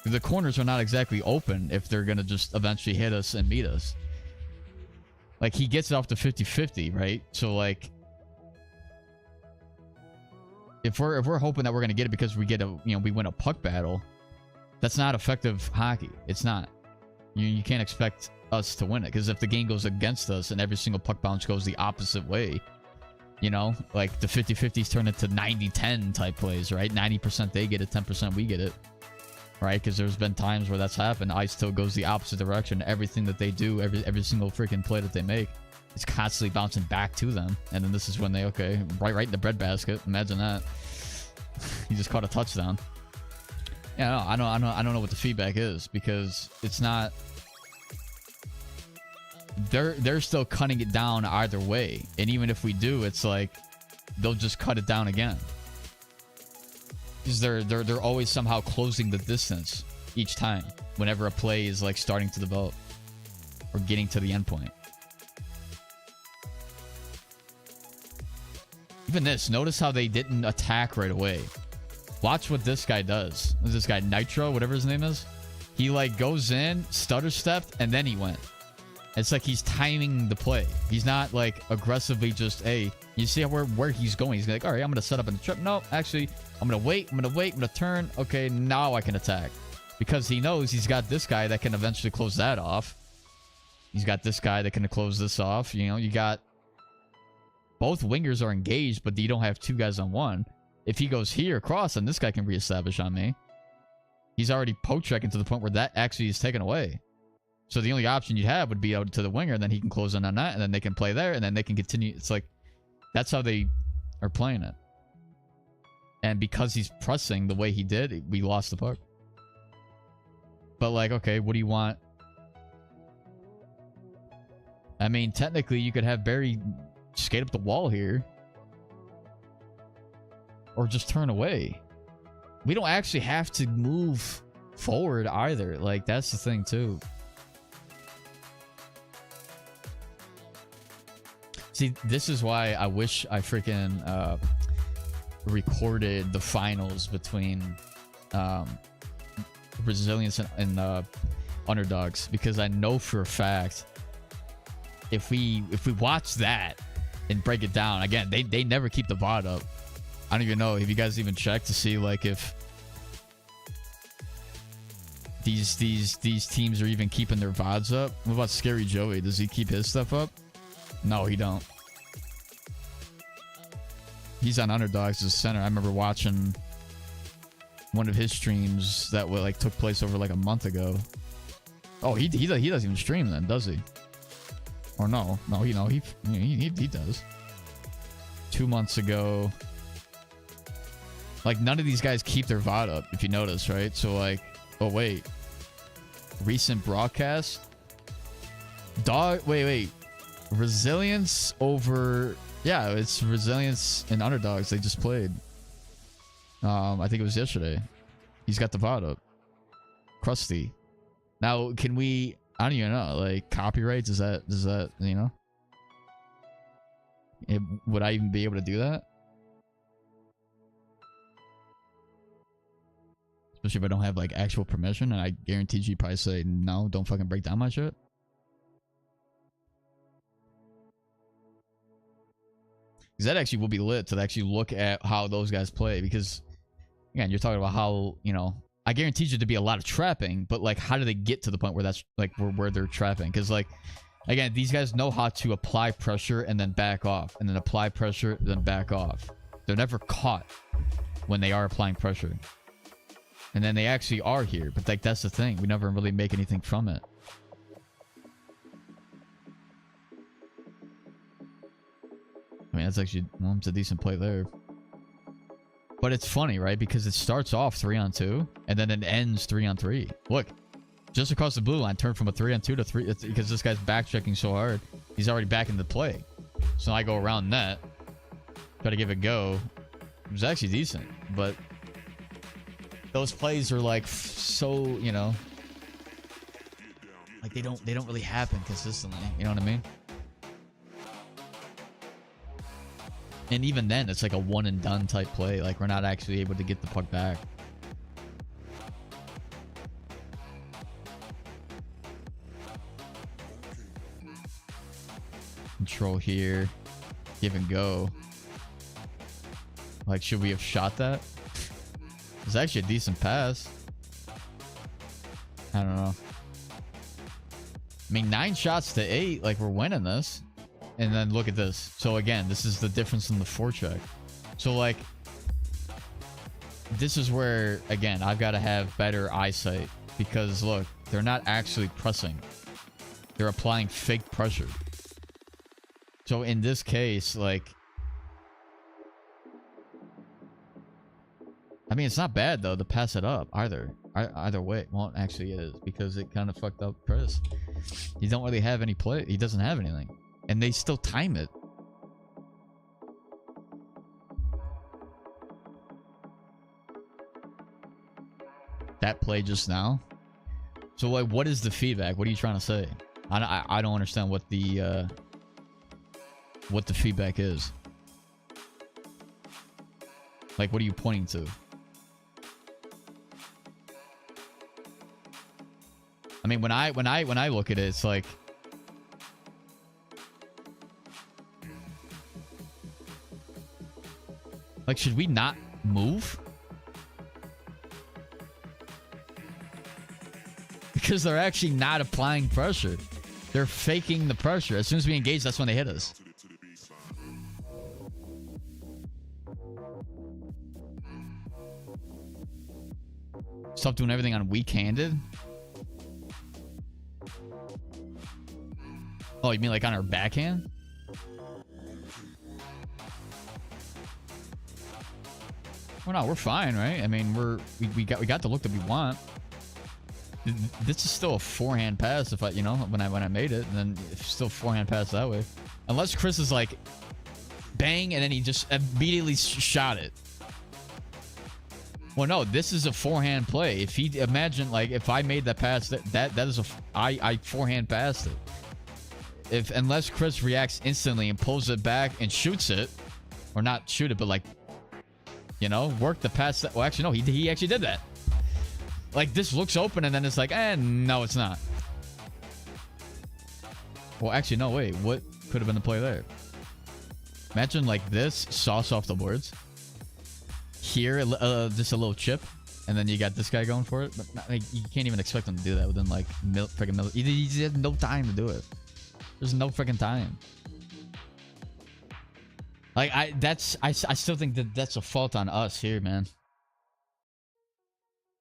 The corners are not exactly open if they're gonna just eventually hit us and meet us. Like, he gets it off the 50-50, right? So like, if we're hoping that we're gonna get it because we get we win a puck battle, that's not effective hockey. It's not. You can't expect us to win it, because if the game goes against us and every single puck bounce goes the opposite way, you know, like the 50-50s turn into 90-10 type plays, right? 90% they get it, 10% we get it, right? Because there's been times where that's happened. Ice still goes the opposite direction. Everything that they do, every single freaking play that they make, it's constantly bouncing back to them. And then this is when they, okay, right in the breadbasket. Imagine that. He just caught a touchdown. Yeah, no, I don't know what the feedback is, because it's not. They're still cutting it down either way, and even if we do, it's like they'll just cut it down again, because they're always somehow closing the distance each time whenever a play is like starting to develop or getting to the end point. Even this, notice how they didn't attack right away. Watch what this guy does. This guy, Nitro, whatever his name is. He like goes in, stutter stepped, and then he went. It's like he's timing the play. He's not like aggressively just, hey, you see where he's going. He's like, all right, I'm going to set up in the trip. No, actually, I'm going to wait. I'm going to turn. Okay, now I can attack. Because he knows he's got this guy that can eventually close that off. He's got this guy that can close this off. You know, you got both wingers are engaged, but you don't have two guys on one. If he goes here across, then this guy can reestablish on me. He's already poke checking to the point where that actually is taken away. So the only option you'd have would be out to the winger, and then he can close in on that, and then they can play there, and then they can continue. It's like, that's how they are playing it. And because he's pressing the way he did, we lost the puck. But like, okay, what do you want? I mean, technically, you could have Barry skate up the wall here. Or just turn away. We don't actually have to move forward either. Like, that's the thing, too. See, this is why I wish I freaking recorded the finals between Resilience and Underdogs, because I know for a fact if we watch that and break it down again, they never keep the VOD up. I don't even know if you guys even check to see like if these teams are even keeping their VODs up. What about Scary Joey? Does he keep his stuff up? No, he don't. He's on Underdogs as center. I remember watching one of his streams that like took place over like a month ago. Oh, he doesn't even stream then, does he? Or no, he does. 2 months ago. Like, none of these guys keep their VOD up, if you notice, right? So like, oh wait, recent broadcast. Wait. Resilience over, yeah, it's Resilience and Underdogs. They just played. I think it was yesterday. He's got the VOD up. Krusty. Now, can we? I don't even know. Like, copyrights? Does that you know? Would I even be able to do that? Especially if I don't have like actual permission, and I guarantee you probably say no. Don't fucking break down my shit. Because that actually will be lit to actually look at how those guys play. Because, again, you're talking about how, you know, I guarantee you to be a lot of trapping, but, like, how do they get to the point where that's, like, where they're trapping? Because, like, again, these guys know how to apply pressure and then back off. And then apply pressure, then back off. They're never caught when they are applying pressure. And then they actually are here. But, like, that's the thing. We never really make anything from it. I mean, that's actually, well, it's a decent play there. But it's funny, right? Because it starts off 3-on-2, and then it ends 3-on-3. Look, just across the blue line, turned from a 3-on-2 to 3, because this guy's back checking so hard. He's already back in the play. So I go around net, try to give it a go. It was actually decent, but those plays are like so, you know, like they don't really happen consistently. You know what I mean? And even then, it's like a one and done type play. Like, we're not actually able to get the puck back. Control here. Give and go. Like, should we have shot that? It's actually a decent pass. I don't know. I mean, 9 shots to 8. Like, we're winning this. And then look at this. So again, this is the difference in the forecheck. So like, this is where, again, I've got to have better eyesight. Because look, they're not actually pressing. They're applying fake pressure. So in this case, like, I mean, it's not bad though to pass it up either. Either way. Well, actually it is, because it kind of fucked up Chris. He don't really have any play. He doesn't have anything. And they still time it. That play just now. So, like, what is the feedback? What are you trying to say? I don't understand what the feedback is. Like, what are you pointing to? I mean, when I look at it, it's like, should we not move? Because they're actually not applying pressure. They're faking the pressure. As soon as we engage, that's when they hit us. Stop doing everything on weak-handed? Oh, you mean like on our backhand? Well, no, we're fine, right? I mean, we got the look that we want. This is still a forehand pass if I, you know, when I made it, and then it's still forehand pass that way. Unless Chris is like bang and then he just immediately shot it. Well, no, this is a forehand play. If he imagine like if I made that pass, that is a I forehand passed it. If unless Chris reacts instantly and pulls it back and shoots it, or not shoot it, but like, you know, work the pass. Well, actually no, he actually did that. Like this looks open and then it's like, no, it's not. Well, actually no, wait, what could have been the play there? Imagine like this, sauce off the boards. Here, just a little chip, and then you got this guy going for it. But like, you can't even expect him to do that within like freaking milli. He had no time to do it. There's no freaking time. Like I still think that that's a fault on us here, man.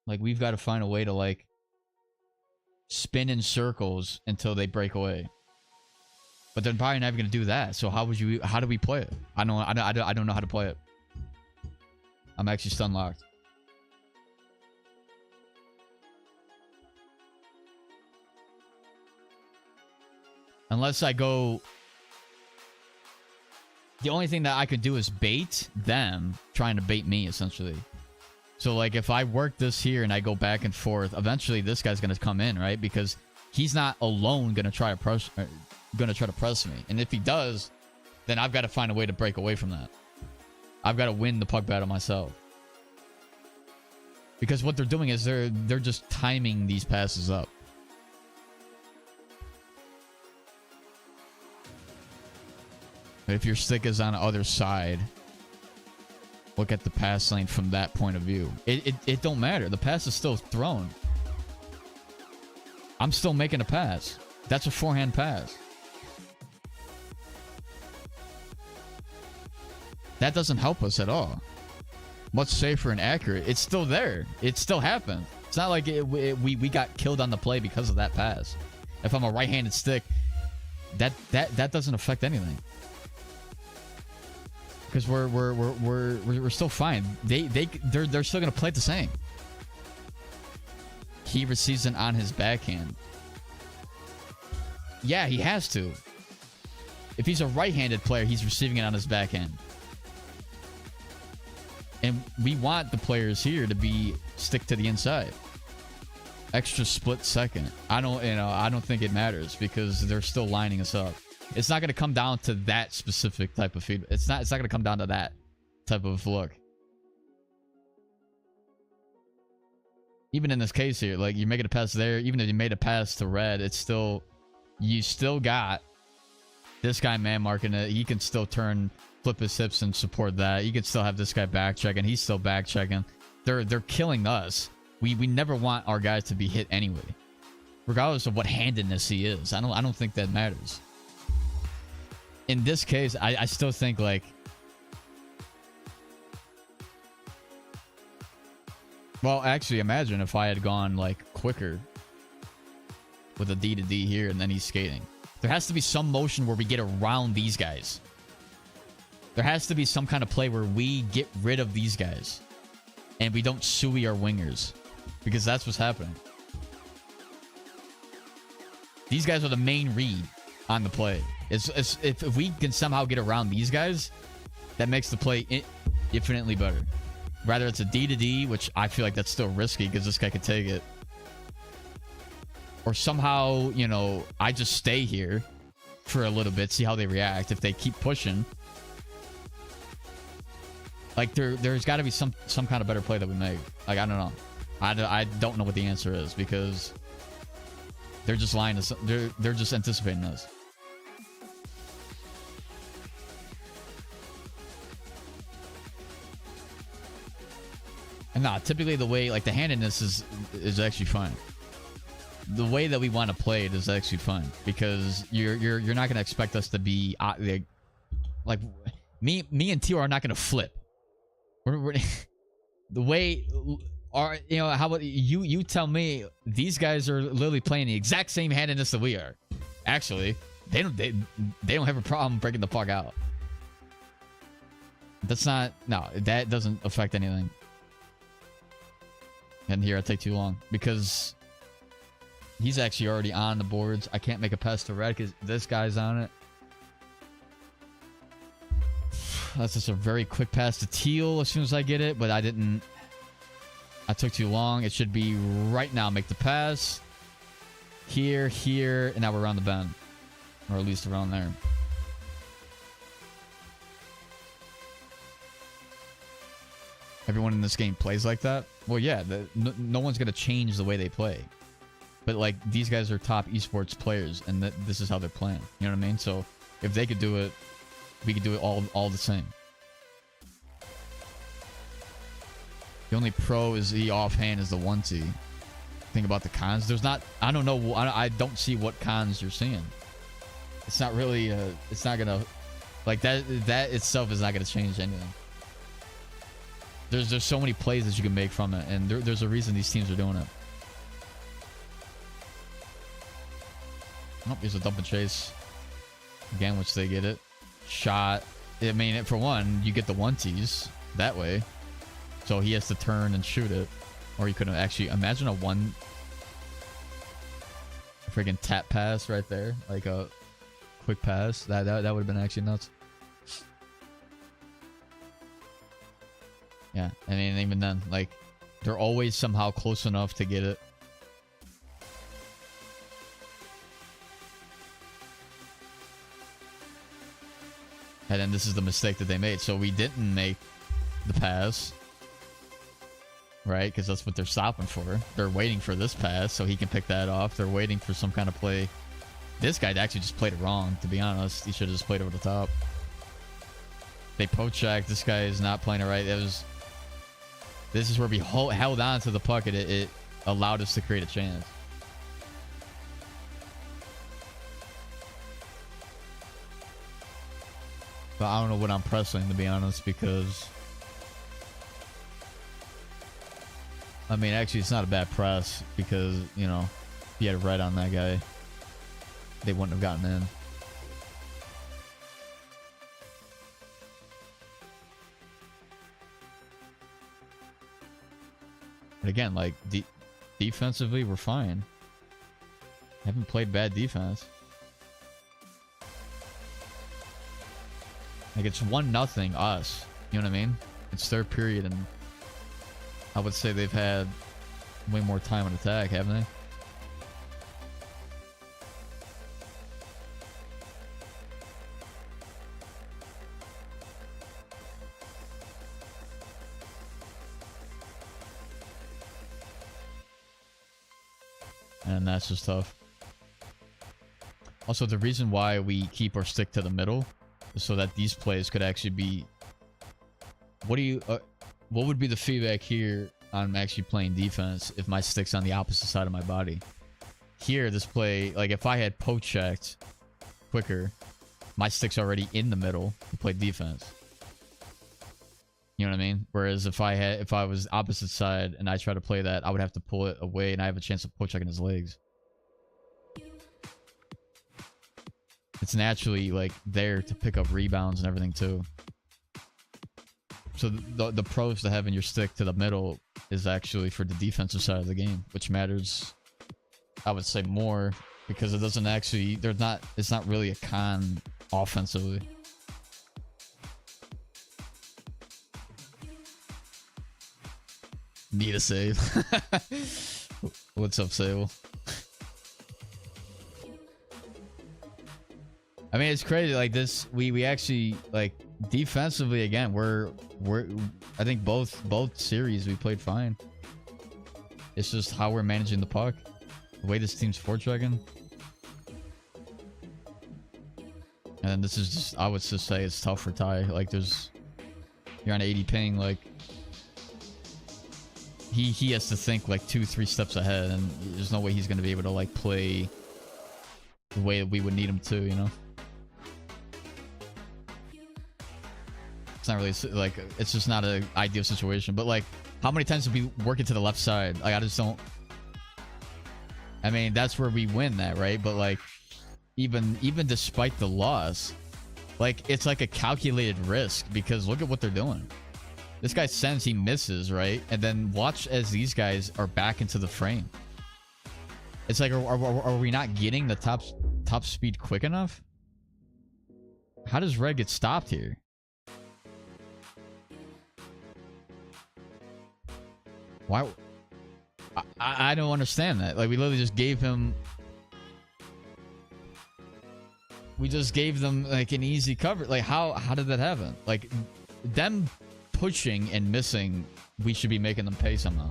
Like we've got to find a way to like spin in circles until they break away. But they're probably never gonna do that. So how do we play it? I don't know how to play it. I'm actually stun locked. Unless I go... The only thing that I could do is bait them trying to bait me, essentially. So, like, if I work this here and I go back and forth, eventually this guy's going to come in, right? Because he's not alone going to try to press me. And if he does, then I've got to find a way to break away from that. I've got to win the puck battle myself. Because what they're doing is they're just timing these passes up. If your stick is on the other side, look at the pass lane from that point of view. It don't matter. The pass is still thrown. I'm still making a pass. That's a forehand pass. That doesn't help us at all. Much safer and accurate. It's still there. It still happened. It's not like we got killed on the play because of that pass. If I'm a right-handed stick, that doesn't affect anything. Because we're still fine. They're still gonna play it the same. He receives it on his backhand. Yeah, he has to. If he's a right-handed player, he's receiving it on his backhand. And we want the players here to stick to the inside. Extra split second. I don't think it matters because they're still lining us up. It's not going to come down to that specific type of feedback. It's not going to come down to that type of look. Even in this case here, like you're making a pass there, even if you made a pass to red, it's still, you still got this guy man marking it. He can still flip his hips and support that. You can still have this guy back checking. He's still back checking. They're killing us. We never want our guys to be hit anyway, regardless of what handedness he is. I don't think that matters. In this case, I still think like, well, actually, imagine if I had gone like quicker with a D to D here and then he's skating. There has to be some motion where we get around these guys. There has to be some kind of play where we get rid of these guys and we don't suey our wingers, because that's what's happening. These guys are the main read on the play. If we can somehow get around these guys, that makes the play infinitely better. Rather it's a D to D, which I feel like that's still risky because this guy could take it. Or somehow, you know, I just stay here for a little bit, see how they react. If they keep pushing, like there's got to be some kind of better play that we make. Like, I don't know. I don't know what the answer is, because They're just lying to they're just anticipating us. And nah, typically the way like the handedness is actually fine. The way that we want to play it is actually fun because you're not gonna expect us to be like me and Tio are not gonna flip. We're the way are how about you tell me these guys are literally playing the exact same handedness that we are. Actually, they don't have a problem breaking the puck out. That's not that doesn't affect anything. And here I take too long because he's actually already on the boards. I can't make a pass to red because this guy's on it. That's just a very quick pass to Teal as soon as I get it, but I didn't. I took too long. It should be right now. Make the pass. Here, and now we're around the bend. Or at least around there. Everyone in this game plays like that? Well, yeah. No one's going to change the way they play. But, like, these guys are top esports players, and this is how they're playing. You know what I mean? So, if they could do it, we could do it all the same. The only pro is the offhand is the 1T. Think about the cons. There's not... I don't know. I don't see what cons you're seeing. It's not really... it's not gonna... Like, that itself is not gonna change anything. There's so many plays that you can make from it, and there's a reason these teams are doing it. Oh, here's a dump and chase. Again, which they get it. Shot. I mean, for one, you get the 1Ts that way. So he has to turn and shoot it. Or you could actually imagine a freaking tap pass right there. Like a quick pass. That would have been actually nuts. Yeah, I mean, even then, like, they're always somehow close enough to get it. And then this is the mistake that they made. So we didn't make the pass. Right? Because that's what they're stopping for. They're waiting for this pass so he can pick that off. They're waiting for some kind of play. This guy actually just played it wrong, to be honest. He should have just played over the top. They poke check. This guy is not playing it right. This is where we held on to the puck and it allowed us to create a chance. But I don't know what I'm pressing, to be honest, because... I mean, actually, it's not a bad press because, you know, if you had a red on that guy, they wouldn't have gotten in. But again, like, defensively, we're fine. Haven't played bad defense. Like, it's 1-0 us. You know what I mean? It's third period, and I would say they've had way more time on attack, haven't they? And that's just tough. Also, the reason why we keep our stick to the middle is so that these plays could actually be... What would be the feedback here on actually playing defense if my stick's on the opposite side of my body? Here, this play, like if I had poke checked quicker, my stick's already in the middle to play defense. You know what I mean? Whereas if I was opposite side and I try to play that, I would have to pull it away and I have a chance of poke checking his legs. It's naturally like there to pick up rebounds and everything too. So the pros to having your stick to the middle is actually for the defensive side of the game, which matters, I would say, more because it doesn't actually, it's not really a con offensively. Need a save. What's up, Sable? I mean, it's crazy. Like this, we actually, like, defensively again, I think both series we played fine. It's just how we're managing the puck. The way this team's forechecking. And then this is just, I would just say it's tough for Ty. Like, there's... You're on 80 ping, like... He has to think, like, 2-3 steps ahead, and there's no way he's gonna be able to, like, play... the way we would need him to, you know? It's not really, like, it's just not an ideal situation. But, like, how many times have we work it to the left side? Like, I just don't... I mean, that's where we win that, right? But, like, even despite the loss, like, it's like a calculated risk, because look at what they're doing. This guy sends, he misses, right? And then watch as these guys are back into the frame. It's like, are we not getting the top speed quick enough? How does Red get stopped here? Why? I don't understand that. Like, we literally just gave him... We just gave them, like, an easy cover. Like, how did that happen? Like, them pushing and missing, we should be making them pay somehow.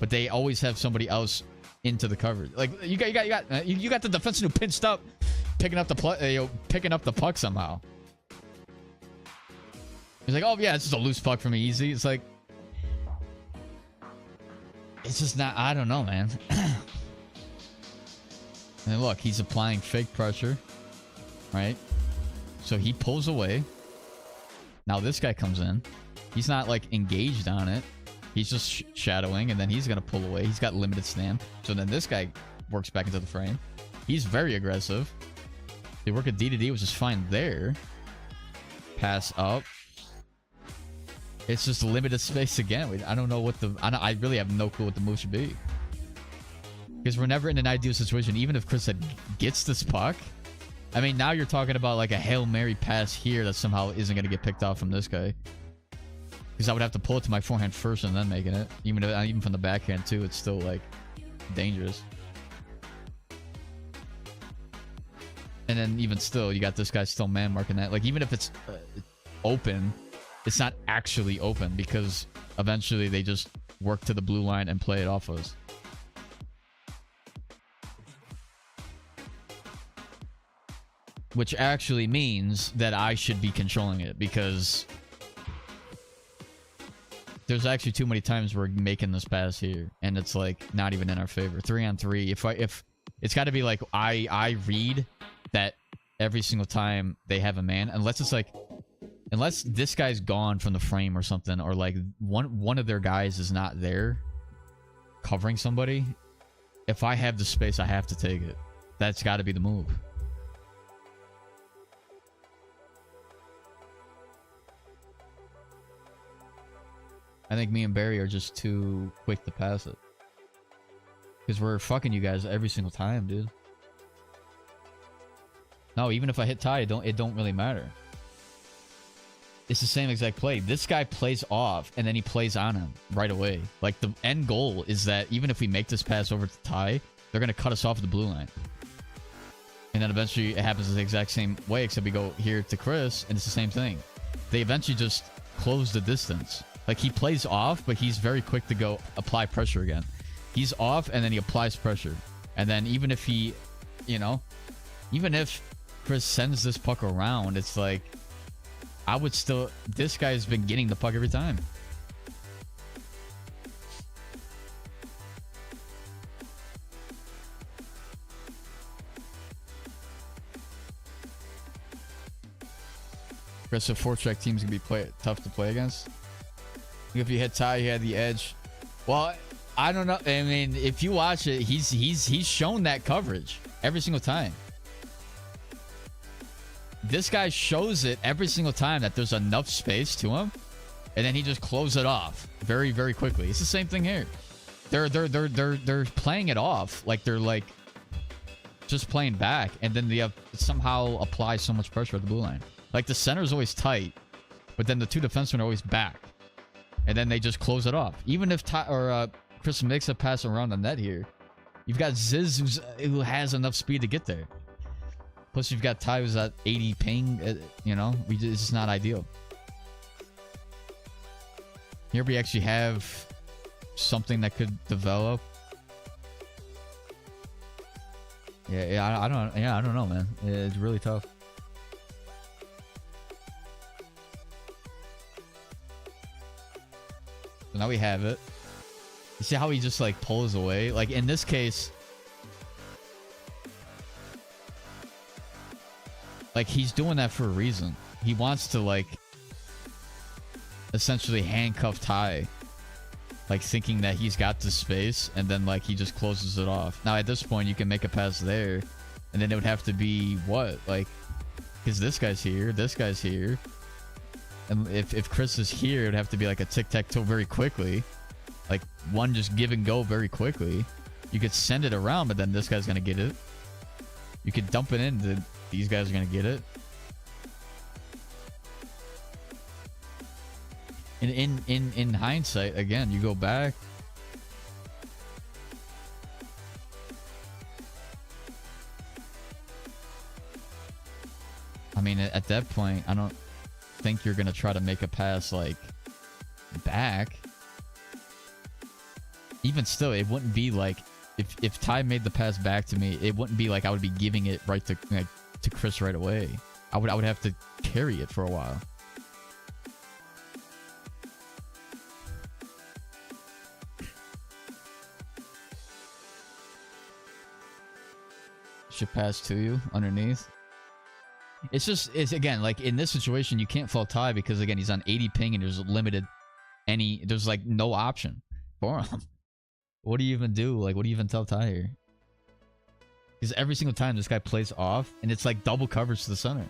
But they always have somebody else into the coverage. Like, you got the defenseman who pinched up, picking up the puck somehow. He's like, oh yeah, it's just a loose puck for me, easy. It's like, it's just not. I don't know, man. And look, he's applying fake pressure, right? So he pulls away. Now this guy comes in. He's not like engaged on it. He's just shadowing, and then he's gonna pull away. He's got limited stamp. So then this guy works back into the frame. He's very aggressive. They work at D2D, which is fine there. Pass up. It's just limited space again. I don't know what the... I really have no clue what the move should be. Because we're never in an ideal situation. Even if Chris gets this puck. I mean, now you're talking about like a Hail Mary pass here that somehow isn't going to get picked off from this guy. Because I would have to pull it to my forehand first and then making it. Even from the backhand too, it's still like dangerous. And then even still, you got this guy still man marking that. Like, even if it's open, it's not actually open because eventually they just work to the blue line and play it off us. Which actually means that I should be controlling it, because there's actually too many times we're making this pass here and it's like not even in our favor. 3-on-3. If it's got to be like I read that every single time they have a man, unless it's like, unless this guy's gone from the frame or something, or like one of their guys is not there covering somebody. If I have the space, I have to take it. That's got to be the move. I think me and Barry are just too quick to pass it. Because we're fucking you guys every single time, dude. No, even if I hit tie, it don't really matter. It's the same exact play. This guy plays off, and then he plays on him right away. Like, the end goal is that even if we make this pass over to tie, they're going to cut us off at the blue line. And then eventually it happens the exact same way, except we go here to Chris, and it's the same thing. They eventually just close the distance. Like, he plays off, but he's very quick to go apply pressure again. He's off, and then he applies pressure. And then even if he, you know, even if Chris sends this puck around, it's like, I would still... This guy's been getting the puck every time. Aggressive forecheck teams can be tough to play against. If you hit tie, you had the edge. Well, I don't know. I mean, if you watch it, he's shown that coverage every single time. This guy shows it every single time that there's enough space to him, and then he just closes it off very, very quickly. It's the same thing here. They're playing it off like they're like just playing back, and then they somehow apply so much pressure at the blue line. Like, the center is always tight, but then the two defensemen are always back. And then they just close it off. Even if Chris makes a pass around the net here, you've got Ziz who has enough speed to get there. Plus, you've got Ty who's at 80 ping. You know, it's just not ideal. Here we actually have something that could develop. I don't know, man. It's really tough. So now we have it. You see how he just like pulls away? Like in this case, like he's doing that for a reason. He wants to like essentially handcuff Ty, like thinking that he's got the space, and then like he just closes it off. Now at this point you can make a pass there, and then it would have to be what, like, because this guy's here, and if Chris is here, it would have to be like a tic-tac-toe very quickly, like one just give and go very quickly. You could send it around, but then this guy's gonna get it. You could dump it in, these guys are gonna get it. And in hindsight, again, you go back. I mean, at that point, I don't think you're gonna try to make a pass like back. Even still, it wouldn't be like if Ty made the pass back to me, it wouldn't be like I would be giving it right to like to Chris right away. I would have to carry it for a while. Should pass to you underneath. It's again, like in this situation, you can't fault Ty because again, he's on 80 ping and there's like no option for him. What do you even do? Like, what do you even tell Ty here? Because every single time this guy plays off and it's like double coverage to the center.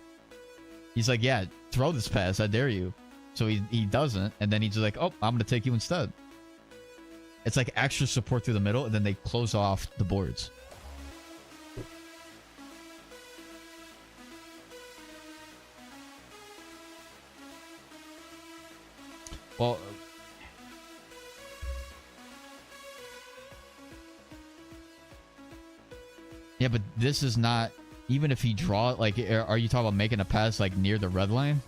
He's like, yeah, throw this pass, I dare you. So he doesn't, and then he's just like, oh, I'm gonna take you instead. It's like extra support through the middle, and then they close off the boards. Well, yeah, but this is not, even if he draw it, like, are you talking about making a pass like near the red line?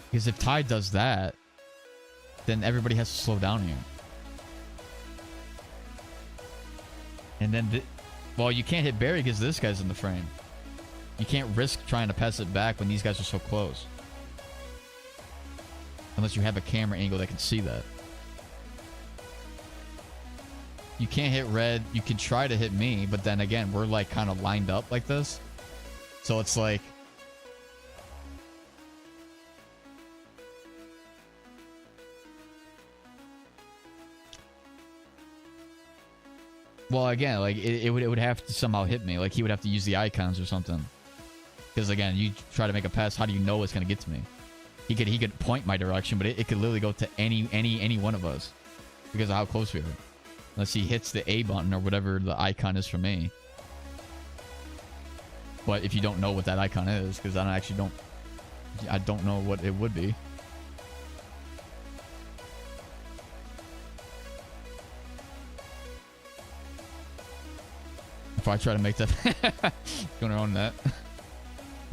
Because if Ty does that, then everybody has to slow down here. And then, well, you can't hit Barry because this guy's in the frame. You can't risk trying to pass it back when these guys are so close. Unless you have a camera angle that can see that. You can't hit red. You can try to hit me, but then again, we're like kind of lined up like this. So it's like... Well, again, like it would have to somehow hit me. Like he would have to use the icons or something. Because again, you try to make a pass, how do you know it's going to get to me? He could point my direction, but it could literally go to any one of us because of how close we are. Unless he hits the A button or whatever the icon is for me. But if you don't know what that icon is, because I don't know what it would be. If I try to make that, gonna own that.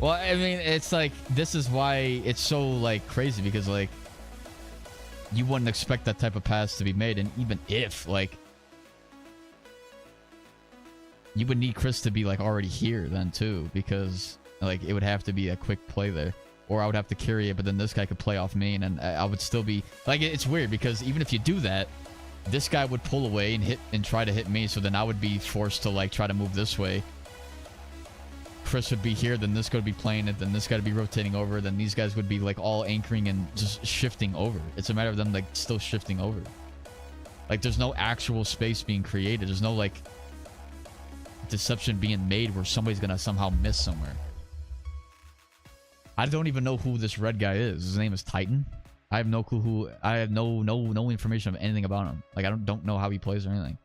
Well, I mean, it's like, this is why it's so, like, crazy, because, like, you wouldn't expect that type of pass to be made, and even if, like, you would need Chris to be, like, already here then, too, because, like, it would have to be a quick play there, or I would have to carry it, but then this guy could play off me, and then I would still be, like, it's weird, because even if you do that, this guy would pull away and try to hit me, so then I would be forced to, like, try to move this way. Chris would be here, then this guy would be playing it, then this guy would be rotating over, then these guys would be like all anchoring and just shifting over. It's a matter of them like still shifting over. Like there's no actual space being created. There's no like deception being made where somebody's gonna somehow miss somewhere. I don't even know who this red guy is. His name is Titan. I have no clue who. I have no information of anything about him. Like I don't know how he plays or anything.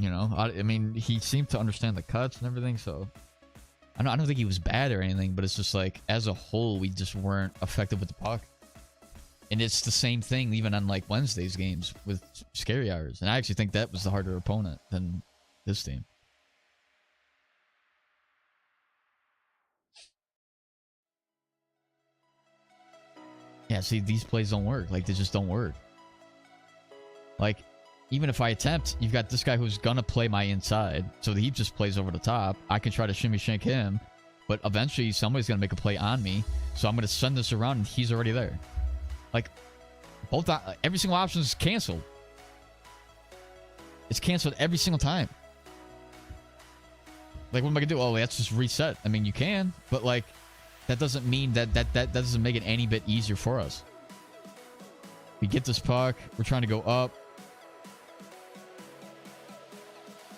You know, I mean, he seemed to understand the cuts and everything, so I don't think he was bad or anything, but it's just like, as a whole, we just weren't effective with the puck. And it's the same thing even on, like, Wednesday's games with Scary Hours. And I actually think that was the harder opponent than this team. Yeah, see, these plays don't work. Like, they just don't work. Like, even if I attempt, you've got this guy who's gonna play my inside, so he just plays over the top. I can try to shimmy shank him, but eventually somebody's gonna make a play on me, so I'm gonna send this around and he's already there. Like, every single option is canceled. It's canceled every single time. Like, what am I gonna do? Oh, let's just reset. I mean, you can, but like, that doesn't mean that doesn't make it any bit easier for us. We get this puck. We're trying to go up.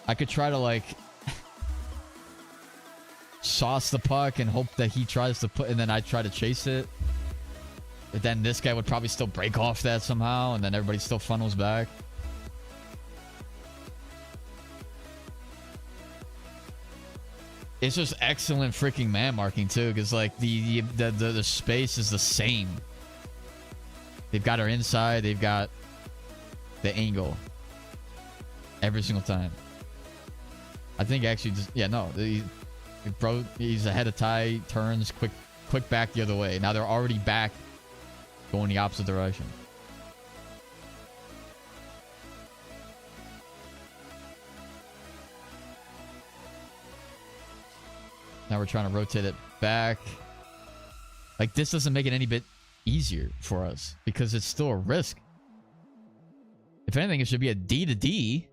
I could try to like sauce the puck and hope that he tries to put, and then I try to chase it. But then this guy would probably still break off that somehow, and then everybody still funnels back. It's just excellent freaking man marking too, because like the space is the same. They've got our inside, they've got the angle every single time. I think actually just, yeah, no, he's ahead of tie, turns quick back the other way. Now they're already back going the opposite direction. Now we're trying to rotate it back. Like, this doesn't make it any bit easier for us because it's still a risk. If anything, it should be a D to D.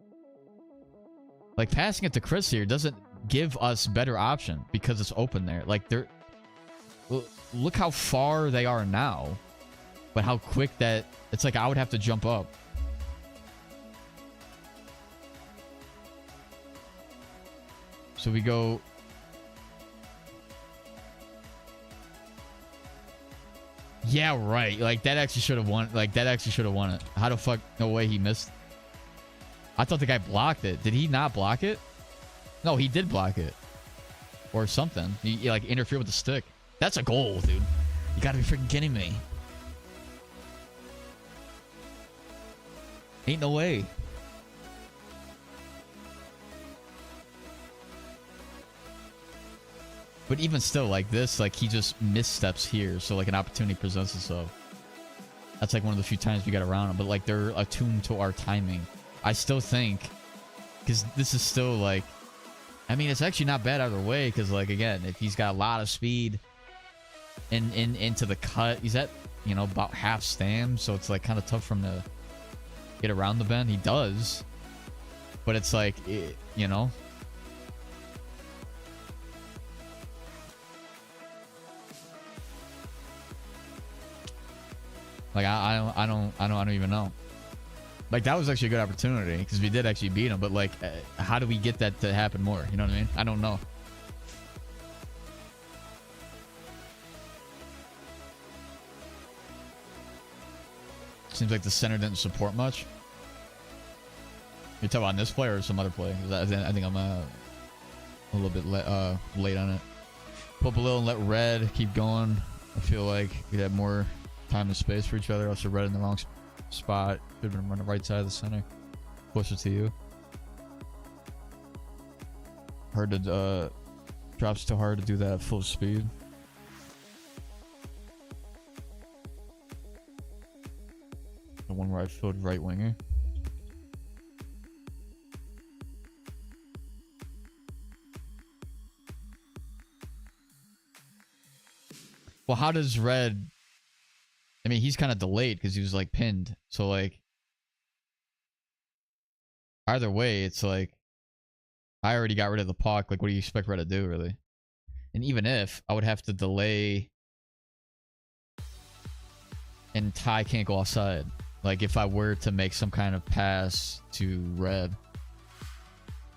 Like, passing it to Chris here doesn't give us better option because it's open there. Like, look how far they are now, but how quick that it's like I would have to jump up. So we go. Yeah, right. Like, that actually should have won. Like, that actually should have won it. How the fuck? No way he missed. I thought the guy blocked it. Did he not block it? No, he did block it. Or something. He like, interfered with the stick. That's a goal, dude. You gotta be freaking kidding me. Ain't no way. But even still, like this, like he just missteps here, so like an opportunity presents itself. That's like one of the few times we got around him, but like they're attuned to our timing. I still think, because this is still like, I mean, it's actually not bad either way, because like, again, if he's got a lot of speed into the cut, he's at, you know, about half stam, so it's like kind of tough for him to get around the bend. He does, but it's like, you know, like I don't even know. Like, that was actually a good opportunity because we did actually beat him, but like, how do we get that to happen more? You know what I mean? I don't know. Seems like the center didn't support much. You're talking about this play or some other play? I think I'm a little bit late on it. Pull up a little and let red keep going. I feel like we'd have more time and space for each other. Also, red in the wrong spot. Could have been on the right side of the center, closer to you. Hard to drops too hard to do that at full speed. The one where I filled right winger. Well, how does red? I mean, he's kind of delayed because he was like pinned. So like, either way, it's like, I already got rid of the puck. Like, what do you expect red to do, really? And even if, I would have to delay, and Ty can't go offside. Like, if I were to make some kind of pass to red,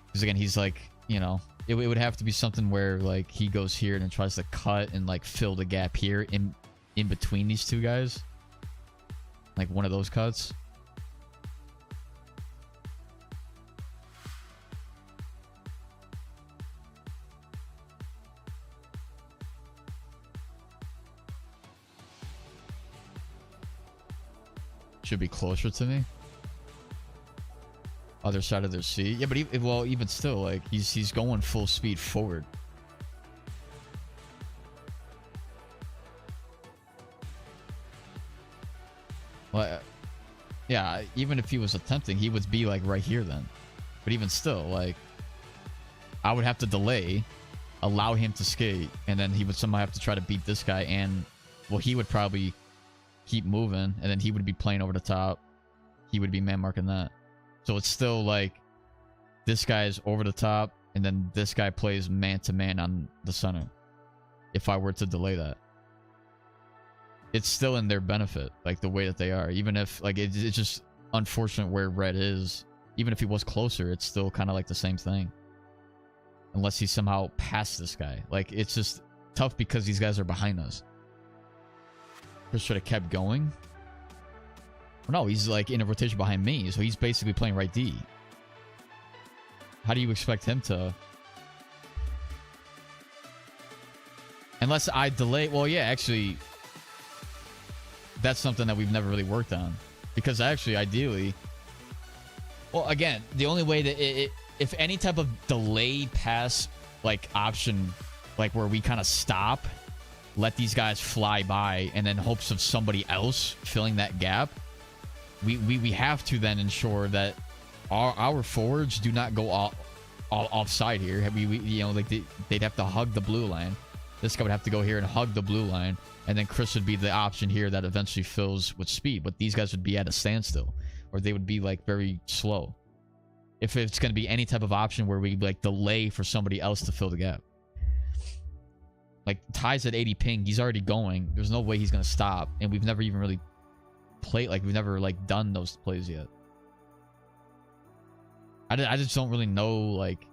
because again, he's like, you know, it would have to be something where like he goes here and then tries to cut and like fill the gap here in between these two guys, like one of those cuts. Should be closer to me. Other side of their seat. Yeah, but even still, like he's going full speed forward. Well, yeah, yeah, even if he was attempting, he would be like right here then. But even still, like, I would have to delay, allow him to skate, and then he would somehow have to try to beat this guy. And, well, he would probably keep moving, and then he would be playing over the top. He would be man marking that. So it's still like this guy is over the top, and then this guy plays man to man on the center. If I were to delay that, it's still in their benefit, like the way that they are. Even if like it's just unfortunate where red is. Even if he was closer, it's still kind of like the same thing. Unless he's somehow past this guy. Like, it's just tough because these guys are behind us. Chris should have kept going. No, he's like in a rotation behind me, so he's basically playing right D. How do you expect him to? Unless I delay. Well, yeah, actually, that's something that we've never really worked on. Because actually, ideally, well, again, the only way that if any type of delayed pass, like option, like where we kind of stop, let these guys fly by, and then hopes of somebody else filling that gap, we have to then ensure that our forwards do not go offside here. We you know, like they'd have to hug the blue line. This guy would have to go here and hug the blue line, and then Chris would be the option here that eventually fills with speed. But these guys would be at a standstill, or they would be like very slow. If it's going to be any type of option where we like delay for somebody else to fill the gap. Like Ty's at 80 ping, he's already going. There's no way he's going to stop, and we've never even really played, like we've never like done those plays yet. I just don't really know like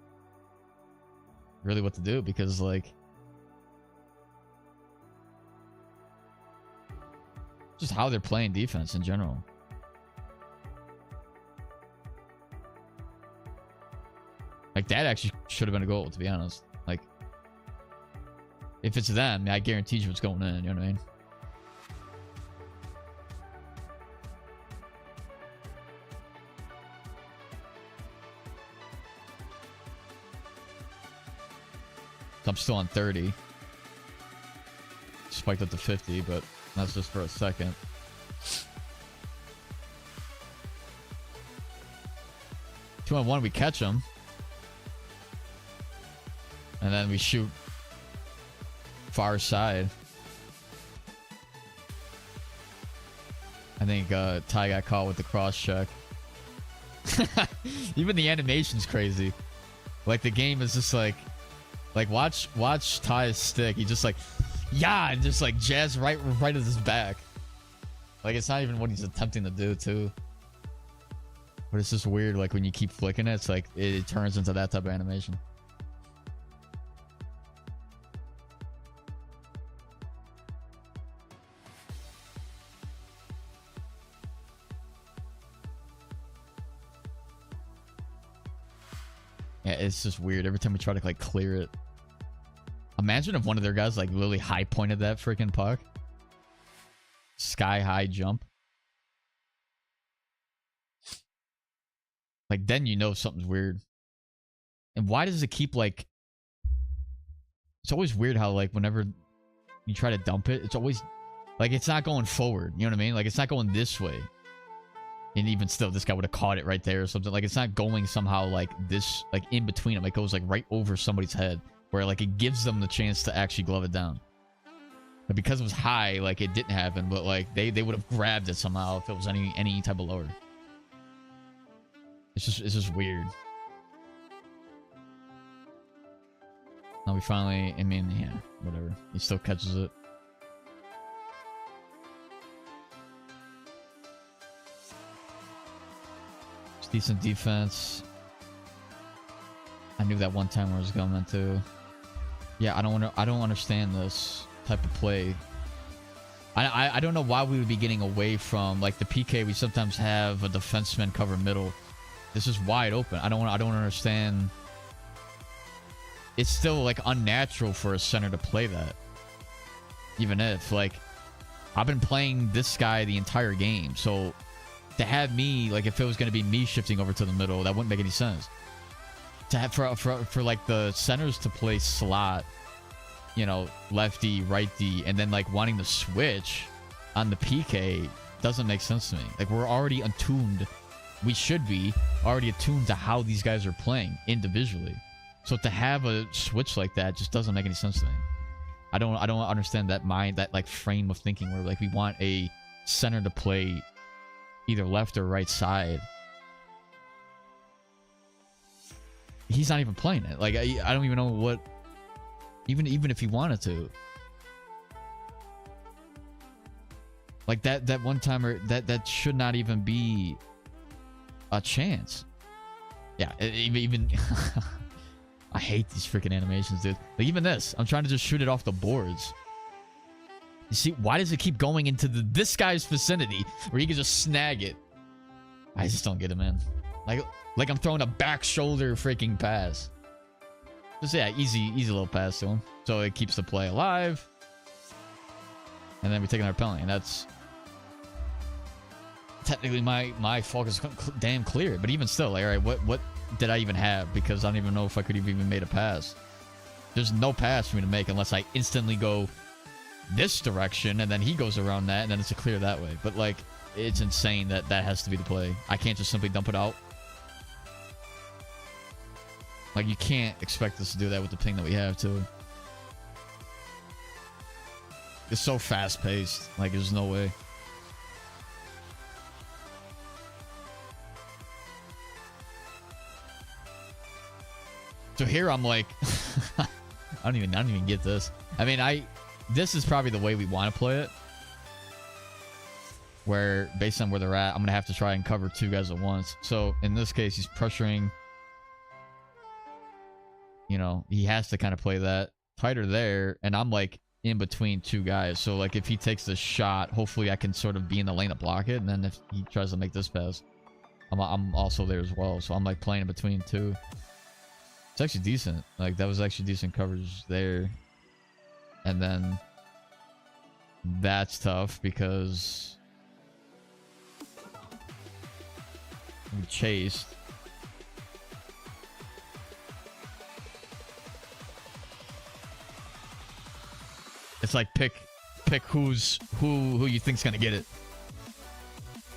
really what to do, because like just how they're playing defense in general. Like that actually should have been a goal, to be honest. Like if it's them, I guarantee you it's going in, you know what I mean? I'm still on 30. Spiked up to 50, but that's just for a second. Two on one, we catch him. And then we shoot far side. I think Ty got caught with the cross check. Even the animation's crazy. Like the game is just like watch Ty's stick. He just like, yeah, and just like jazz right at his back. Like it's not even what he's attempting to do too. But it's just weird. Like when you keep flicking it, it's like it turns into that type of animation. Yeah, it's just weird. Every time we try to like clear it. Imagine if one of their guys like literally high pointed that freaking puck. Sky high jump. Like then you know something's weird. And why does it keep like... It's always weird how like whenever you try to dump it, it's always like it's not going forward. You know what I mean? Like it's not going this way. And even still, this guy would have caught it right there or something. Like it's not going somehow like this, like in between them. It goes like right over somebody's head, where like it gives them the chance to actually glove it down. But because it was high, like it didn't happen. But like they would have grabbed it somehow if it was any type of lower. It's just weird. Now we finally, I mean, yeah, whatever. He still catches it. It's decent defense. I knew that one time where I was going to. Yeah, I don't understand this type of play. I don't know why we would be getting away from like the PK. We sometimes have a defenseman cover middle. This is wide open. I don't understand. It's still like unnatural for a center to play that. Even if like I've been playing this guy the entire game, so to have me like if it was going to be me shifting over to the middle, that wouldn't make any sense. To have for like the centers to play slot, you know, lefty, righty, and then like wanting to switch on the PK, doesn't make sense to me. Like, we're already attuned. We should be already attuned to how these guys are playing individually. So to have a switch like that just doesn't make any sense to me. I don't understand that like frame of thinking where like we want a center to play either left or right side. He's not even playing it. Like I don't even know what, even if he wanted to. Like that one timer, that should not even be a chance. Yeah, even I hate these freaking animations, dude. Like even this, I'm trying to just shoot it off the boards. You see, why does it keep going into this guy's vicinity where he can just snag it? I just don't get it, man. Like I'm throwing a back shoulder freaking pass. Just yeah, easy little pass to him. So it keeps the play alive. And then we're taking our penalty, and that's technically my focus damn clear. But even still, like, all right, what did I even have? Because I don't even know if I could have even made a pass. There's no pass for me to make unless I instantly go this direction, and then he goes around that, and then it's a clear that way. But like, it's insane that has to be the play. I can't just simply dump it out. Like, you can't expect us to do that with the ping that we have too. It's so fast paced. Like, there's no way. So here I'm like, I don't even get this. I mean, this is probably the way we want to play it. Where, based on where they're at, I'm going to have to try and cover two guys at once. So, in this case, he's pressuring. You know, he has to kind of play that tighter there. And I'm like in between two guys. So, like, if he takes the shot, hopefully I can sort of be in the lane to block it. And then if he tries to make this pass, I'm also there as well. So, I'm like playing in between two. It's actually decent. Like, that was actually decent coverage there. And then that's tough because we chased. It's like pick who you think's gonna get it.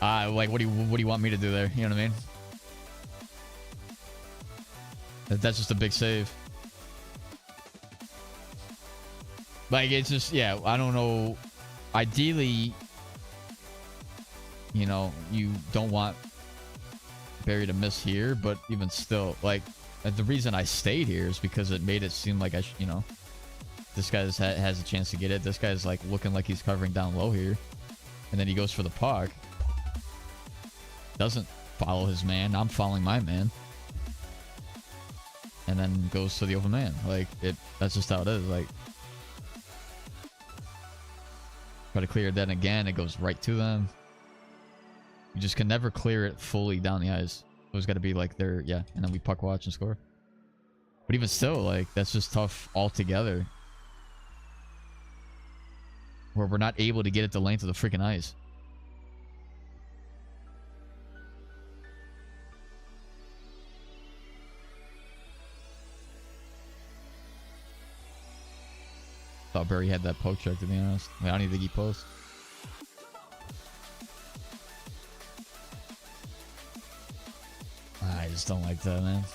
Like what do you want me to do there? You know what I mean? That's just a big save. Like, it's just, yeah, I don't know. Ideally, you know, you don't want Barry to miss here, but even still, like, the reason I stayed here is because it made it seem like I you know, this guy has a chance to get it. This guy's like looking like he's covering down low here. And then he goes for the puck. Doesn't follow his man. I'm following my man. And then goes to the open man. Like, that's just how it is. Like, try to clear it then again. It goes right to them. You just can never clear it fully down the ice. It's got to be like there, yeah. And then we puck watch and score. But even still, like, that's just tough altogether. Where we're not able to get it the length of the freaking ice. Thought Barry had that poke check, to be honest. I mean, I don't even think he posts. I just don't like that, man.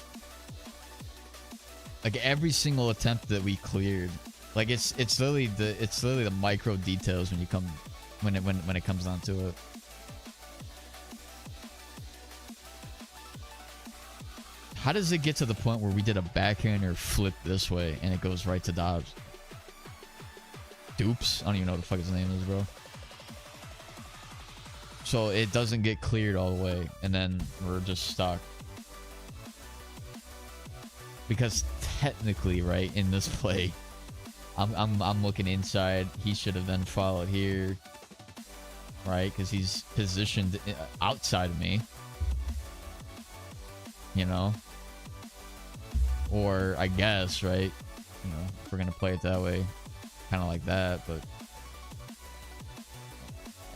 Like, every single attempt that we cleared, like, it's literally the micro details when it comes down to it. How does it get to the point where we did a backhander flip this way and it goes right to Dobbs? Dupes? I don't even know what the fuck his name is, bro. So it doesn't get cleared all the way, and then we're just stuck. Because technically, right, in this play, I'm looking inside. He should have then followed here, right? Because he's positioned outside of me, you know. Or I guess, right? You know, if we're gonna play it that way. Kind of like that, but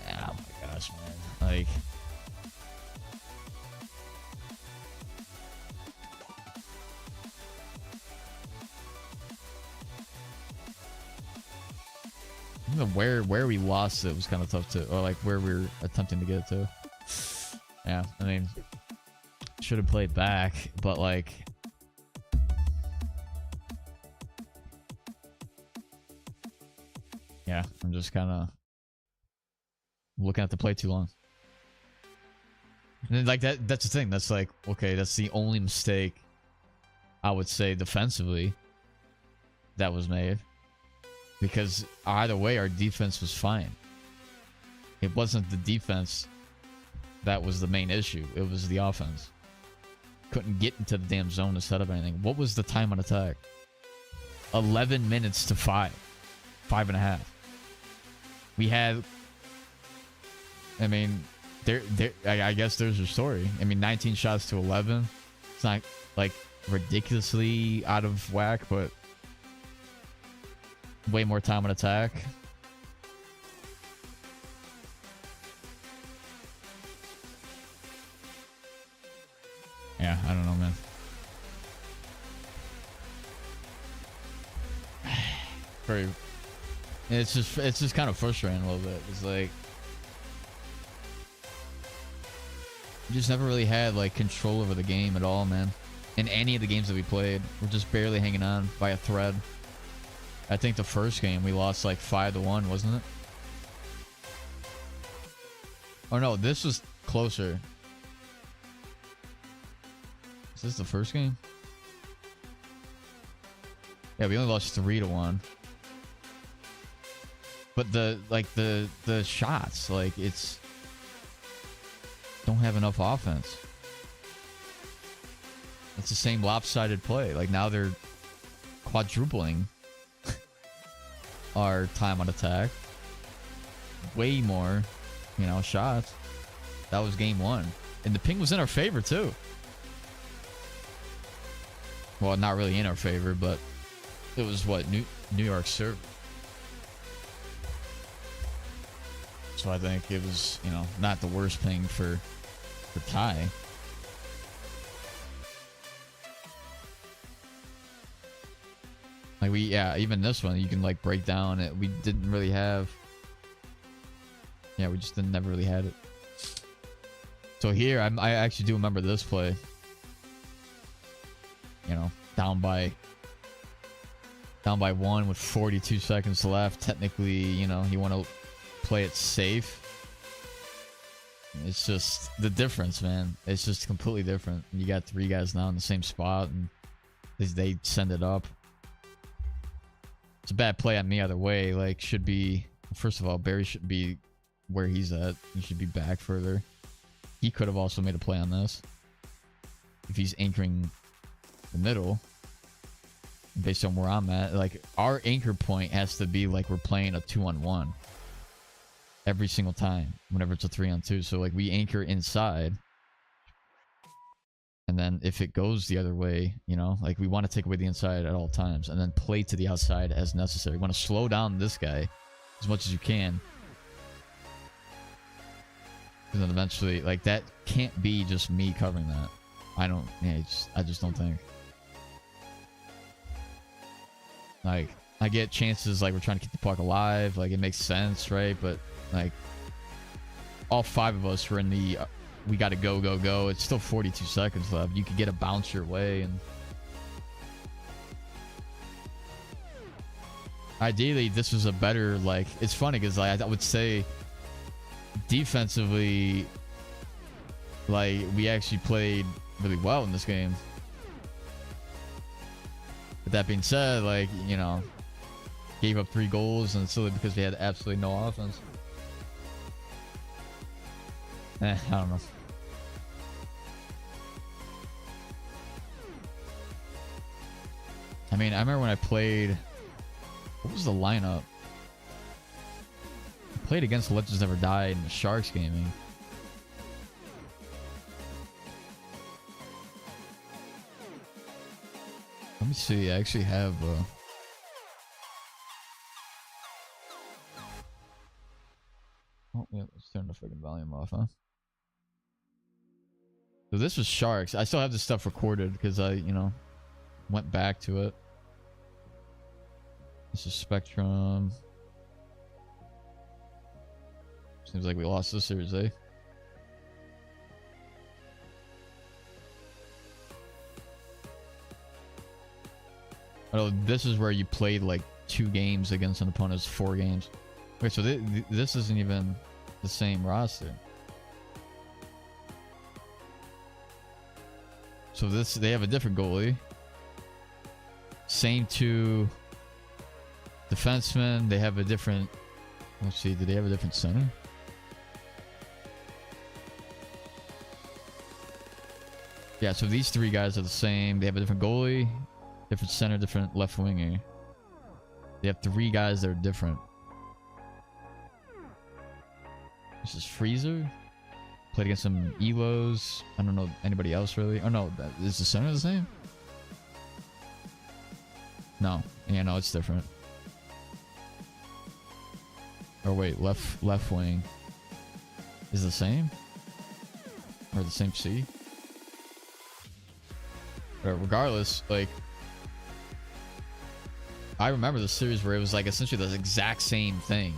oh my gosh, man! Like, Even where we lost it was kind of tough to, or like where we were attempting to get it to. Yeah, I mean, should have played back, but like, yeah, I'm just kind of looking at the play too long. And then, like that's the thing. That's like, okay, that's the only mistake I would say defensively that was made. Because either way, our defense was fine. It wasn't the defense that was the main issue. It was the offense. Couldn't get into the damn zone to set up anything. What was the time on attack? 11 minutes to 5. 5.5. We had... I mean, I guess there's your story. I mean, 19 shots to 11. It's not, like, ridiculously out of whack, but... way more time on attack. Yeah, I don't know, man. Very. It's just kind of frustrating a little bit. It's like we just never really had like control over the game at all, man. In any of the games that we played, we're just barely hanging on by a thread. I think the first game we lost like 5-1, wasn't it? Oh no, this was closer. Is this the first game? Yeah, we only lost 3-1. But the shots, like it's don't have enough offense. It's the same lopsided play. Like now they're quadrupling our time on attack. Way more, you know, shots. That was game 1. And the ping was in our favor too. Well, not really in our favor, but it was what, New York serve. So I think it was, you know, not the worst ping for tie. Like yeah, even this one, you can like break down it. We didn't really have... Yeah, we just never really had it. So here, I actually do remember this play. You know, down by 1 with 42 seconds left. Technically, you know, you want to play it safe. It's just the difference, man. It's just completely different. You got 3 guys now in the same spot, and they send it up. It's a bad play on me either way. Like, should be... First of all, Barry should be where he's at. He should be back further. He could have also made a play on this. If he's anchoring the middle. Based on where I'm at. Like, our anchor point has to be like we're playing a 2-on-1. Every single time. Whenever it's a 3-on-2. So, like, we anchor inside. And then if it goes the other way, you know, like we want to take away the inside at all times and then play to the outside as necessary. We want to slow down this guy as much as you can. And then eventually, like, that can't be just me covering that. I just don't think. Like, I get chances, like, we're trying to keep the puck alive. Like, it makes sense, right? But, like, all 5 of us were in the... we got to go. It's still 42 seconds left. You could get a bounce your way, and ideally this was a better, like, it's funny because I would say defensively, like, we actually played really well in this game. But that being said, like, you know, gave up 3 goals and silly because we had absolutely no offense. I don't know. I mean, I remember when I played... What was the lineup? I played against Legends Never Died in the Sharks gaming. Let me see. I actually have... Oh, yeah. Let's turn the freaking volume off, huh? So this was Sharks. I still have this stuff recorded because I, you know, went back to it. This is Spectrum. Seems like we lost this series, eh? Oh, this is where you played like 2 games against an opponent's 4 games. Wait, so this isn't even the same roster. So they have a different goalie. Same 2 defensemen. They have a different. Let's see. Do they have a different center? Yeah. So these 3 guys are the same. They have a different goalie, different center, different left winger. They have 3 guys that are different. This is Freezer. Played against some Elos. I don't know anybody else really. Oh no, is the center the same? No. Yeah, no, it's different. Or wait, left wing is the same? Or the same C? But regardless, like, I remember the series where it was like essentially the exact same thing.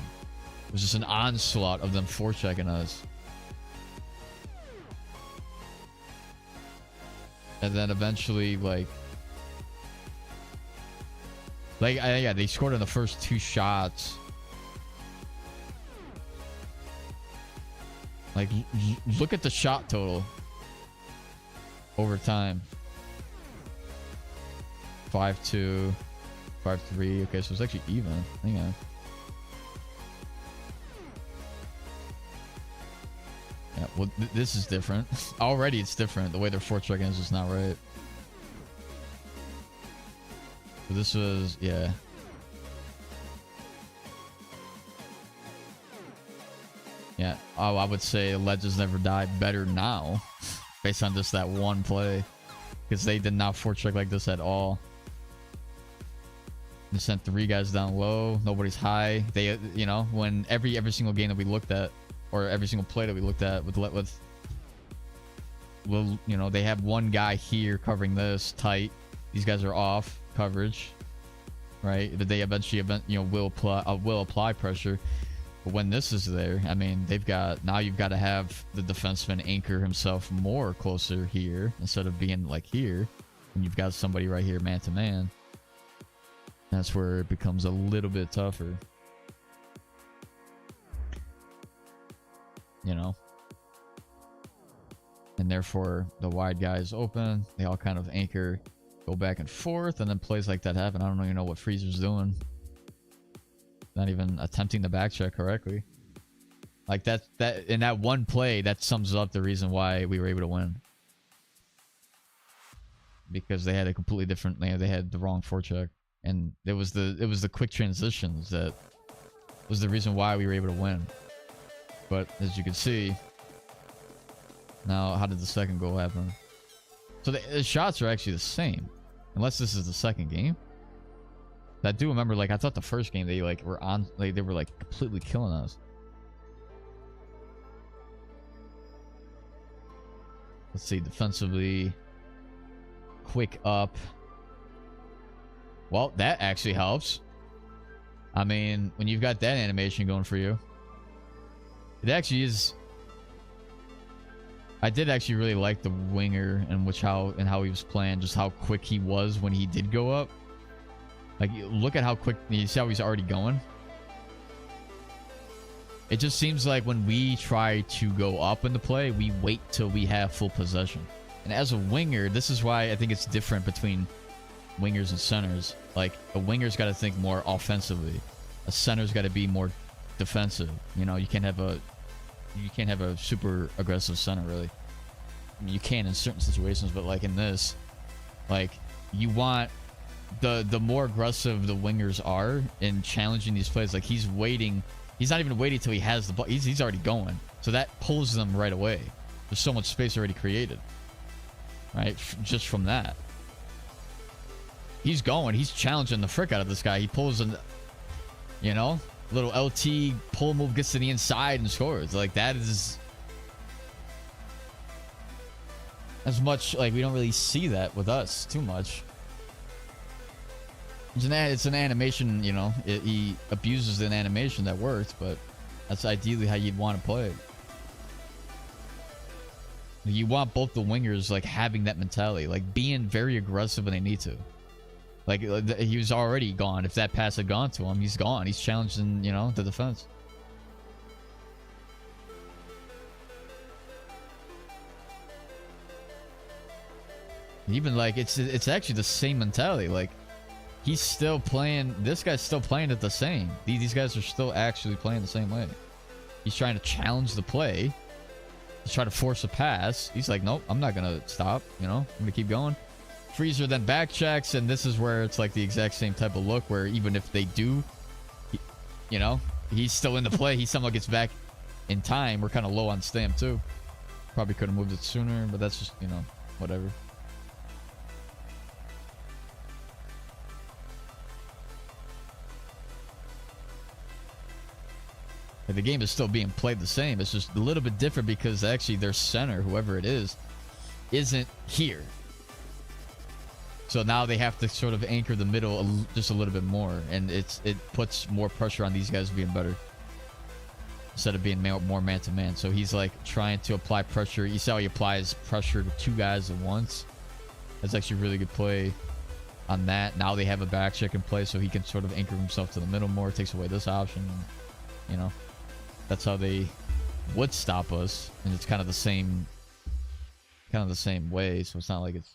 It was just an onslaught of them forechecking us. And then eventually, yeah, they scored on the first 2 shots. Like, look at the shot total over time. 5-2, 5-3. Okay, so it's actually even. Hang on. Yeah, well, this is different. Already it's different. The way their forechecking is just not right. So this was, yeah. Yeah. Oh, I would say Legends Never Die better now. Based on just that one play. Because they did not forecheck like this at all. They sent 3 guys down low. Nobody's high. They, you know, when every single game that we looked at, or every single play that we looked at with, well, you know, they have 1 guy here covering this tight. These guys are off coverage, right? But they eventually, you know, will apply pressure. But when this is there, I mean, they've got, now you've got to have the defenseman anchor himself more closer here instead of being like here. And you've got somebody right here, man to man. That's where it becomes a little bit tougher. You know? And therefore, the wide guys open. They all kind of anchor, go back and forth, and then plays like that happen. I don't even know what Freezer's doing. Not even attempting the back check correctly. Like that in that one play, that sums up the reason why we were able to win. Because they had a completely different, they had the wrong forecheck. And it was the quick transitions that was the reason why we were able to win. But as you can see, now how did the second goal happen? So the shots are actually the same, unless this is the second game. I do remember, like, I thought the first game they like were on, like, they were like completely killing us. Let's see, defensively, quick up. Well, that actually helps. I mean, when you've got that animation going for you, it actually is. I did actually really like the winger and how he was playing, just how quick he was when he did go up. Like, look at how quick, you see how he's already going? It just seems like when we try to go up in the play, we wait till we have full possession. And as a winger, this is why I think it's different between wingers and centers. Like, a winger's got to think more offensively. A center's got to be more defensive. You know, you can't have a super aggressive center, really. I mean, you can in certain situations, but like in this, like, you want the more aggressive the wingers are in challenging these plays. Like, he's waiting. He's not even waiting till he has the ball. He's already going. So that pulls them right away. There's so much space already created, right? Just from that. He's going. He's challenging the frick out of this guy. He pulls an, you know, little LT pull move, gets to the inside and scores. Like, that is as much, like, we don't really see that with us too much. It's an animation, you know. He abuses an animation that works, but That's ideally how you'd want to play it. You want both the wingers like having that mentality, like being very aggressive when they need to. Like he was already gone. If that pass had gone to him, he's gone. He's challenging, you know, the defense. Even like it's actually the same mentality. Like he's still playing. This guy's still playing it the same. These guys are still actually playing the same way. He's trying to challenge the play. He's trying to force a pass. He's like, nope, I'm not gonna stop. You know, I'm gonna keep going. Freezer then back checks, and this is where it's like the exact same type of look where even if they do, you know, he's still in the play. He somehow gets back in time. We're kind of low on stamp too. Probably could have moved it sooner, but that's just, you know, whatever. The game is still being played the same. It's just a little bit different because actually their center, whoever it is, isn't here. So now they have to sort of anchor the middle just a little bit more, and it puts more pressure on these guys being better instead of being more man-to-man. So he's like trying to apply pressure. You see how he applies pressure to two guys at once? That's actually a really good play on that. Now they have a back check in play, so he can sort of anchor himself to the middle more. It takes away this option, and, you know. That's how they would stop us, and it's kind of the same way. So it's not like it's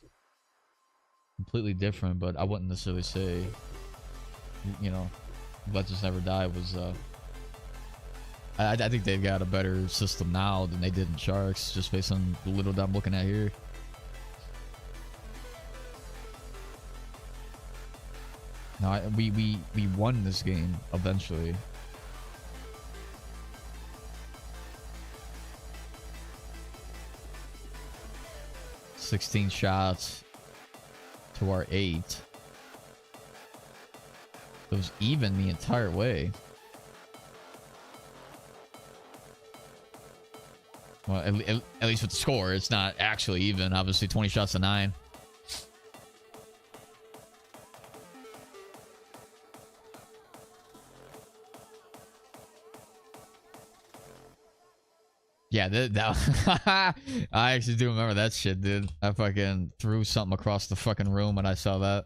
completely different, but I wouldn't necessarily say, you know, Let's Just Never Die was. I think they've got a better system now than they did in Sharks, just based on the little that I'm looking at here. No, we won this game eventually. 16 shots to our 8. It was even the entire way. Well, at least with the score, it's not actually even. Obviously, 20 shots to 9. Yeah, that I actually do remember that shit, dude. I fucking threw something across the fucking room when I saw that.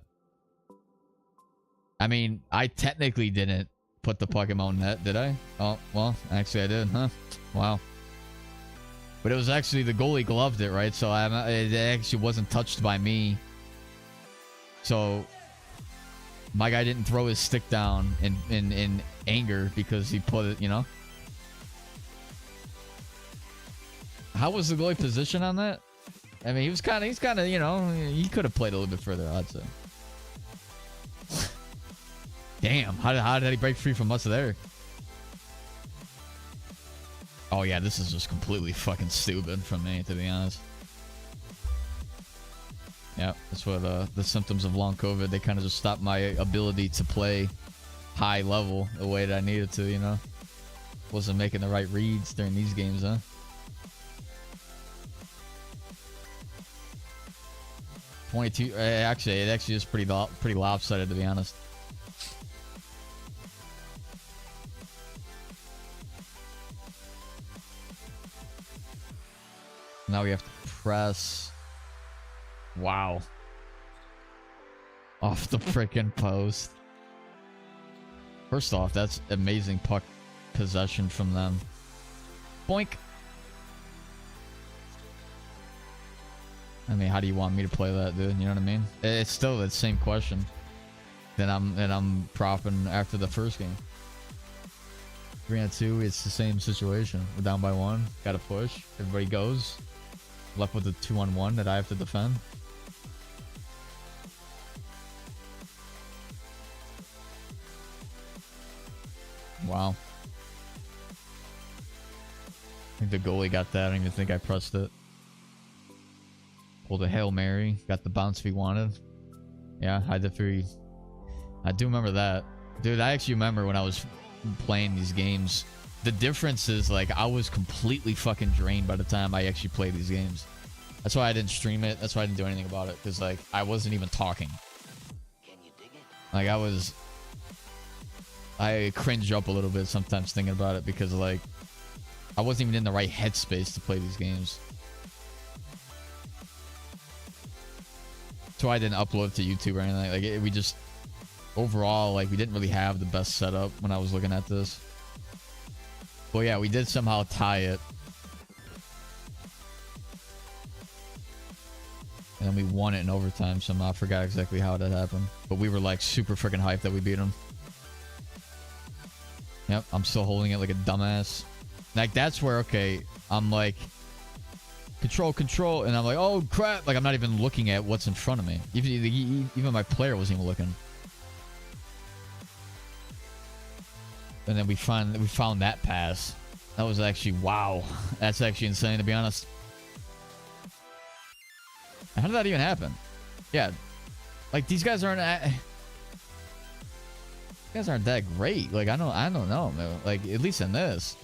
I mean, I technically didn't put the puck in my own net, did I? Oh, well, actually I did, huh? Wow. But it was actually the goalie gloved it, right? So it actually wasn't touched by me. So my guy didn't throw his stick down in anger because he put it, you know? How was the goalie position on that? I mean, he's kind of, you know, he could have played a little bit further, I'd say. Damn, how did he break free from us there? Oh yeah, this is just completely fucking stupid from me, to be honest. Yeah, that's what the symptoms of long COVID. They kind of just stopped my ability to play high level the way that I needed to, you know. Wasn't making the right reads during these games, huh? It actually is pretty lopsided, to be honest. Now we have to press. Wow. Off the frickin' post. First off, that's amazing puck possession from them. Boink. I mean, how do you want me to play that, dude? You know what I mean? It's still the same question that I'm propping after the first game. 3-2, it's the same situation. We're down by 1. Got to push. Everybody goes. Left with a 2-on-1 that I have to defend. Wow. I think the goalie got that. I don't even think I pressed it. Pulled a Hail Mary. Got the bounce we wanted. Yeah, I do remember that. Dude, I actually remember when I was playing these games. The difference is, like, I was completely fucking drained by the time I actually played these games. That's why I didn't stream it. That's why I didn't do anything about it. Because, like, I wasn't even talking. Like, I was I cringe up a little bit sometimes thinking about it because like I wasn't even in the right headspace to play these games. So I didn't upload to YouTube or anything. Like we just overall like we didn't really have the best setup when I was looking at this. But yeah, we did somehow tie it. And then we won it in overtime somehow. I forgot exactly how that happened. But we were like super freaking hyped that we beat them. Yep, I'm still holding it like a dumbass. Like that's where, okay, I'm like, control. And I'm like, oh crap. Like I'm not even looking at what's in front of me. Even my player wasn't even looking. And then we found that pass. That was actually, wow. That's actually insane, to be honest. How did that even happen? Yeah, like these guys aren't that great. Like I don't know, man. Like at least in this,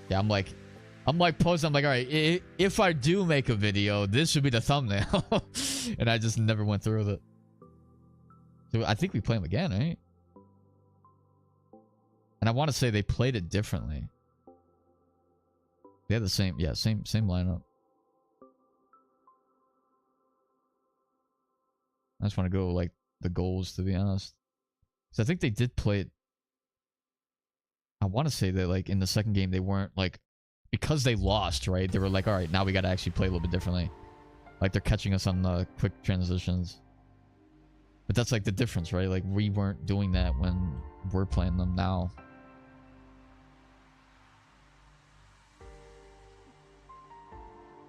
yeah, I'm like posting. I'm like, all right, if I do make a video, this should be the thumbnail, and I just never went through with it. So I think we play them again, right? And I want to say they played it differently. They had the same, yeah, same lineup. I just want to go like the goals, to be honest. So I think they did play it. I want to say that like in the second game they weren't like, because they lost, right? They were like, all right, now we got to actually play a little bit differently. Like they're catching us on the quick transitions. But that's like the difference, right? Like we weren't doing that when we're playing them now.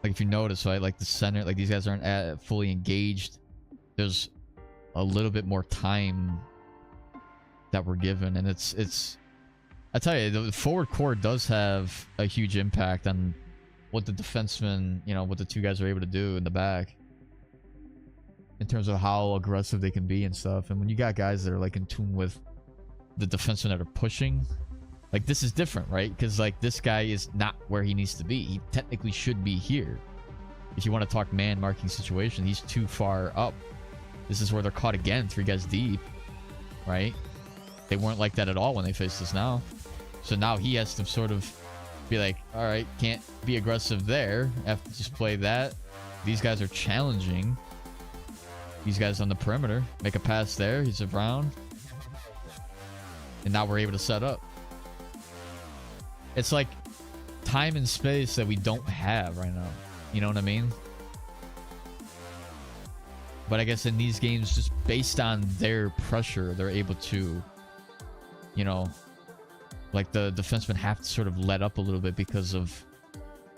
Like if you notice, right? Like the center, like these guys aren't fully engaged. There's a little bit more time that we're given, and it's I tell you, the forward core does have a huge impact on what the defensemen, you know, what the two guys are able to do in the back in terms of how aggressive they can be and stuff. And when you got guys that are like in tune with the defensemen that are pushing, like this is different, right? Because like this guy is not where he needs to be. He technically should be here. If you want to talk man marking situation, he's too far up. This is where they're caught again, 3 guys deep, right? They weren't like that at all when they faced us now. So now he has to sort of be like, all right, can't be aggressive there. Have to just play that. These guys are challenging. These guys on the perimeter. Make a pass there. He's around. And now we're able to set up. It's like time and space that we don't have right now. You know what I mean? But I guess in these games, just based on their pressure, they're able to, you know, like the defensemen have to sort of let up a little bit because of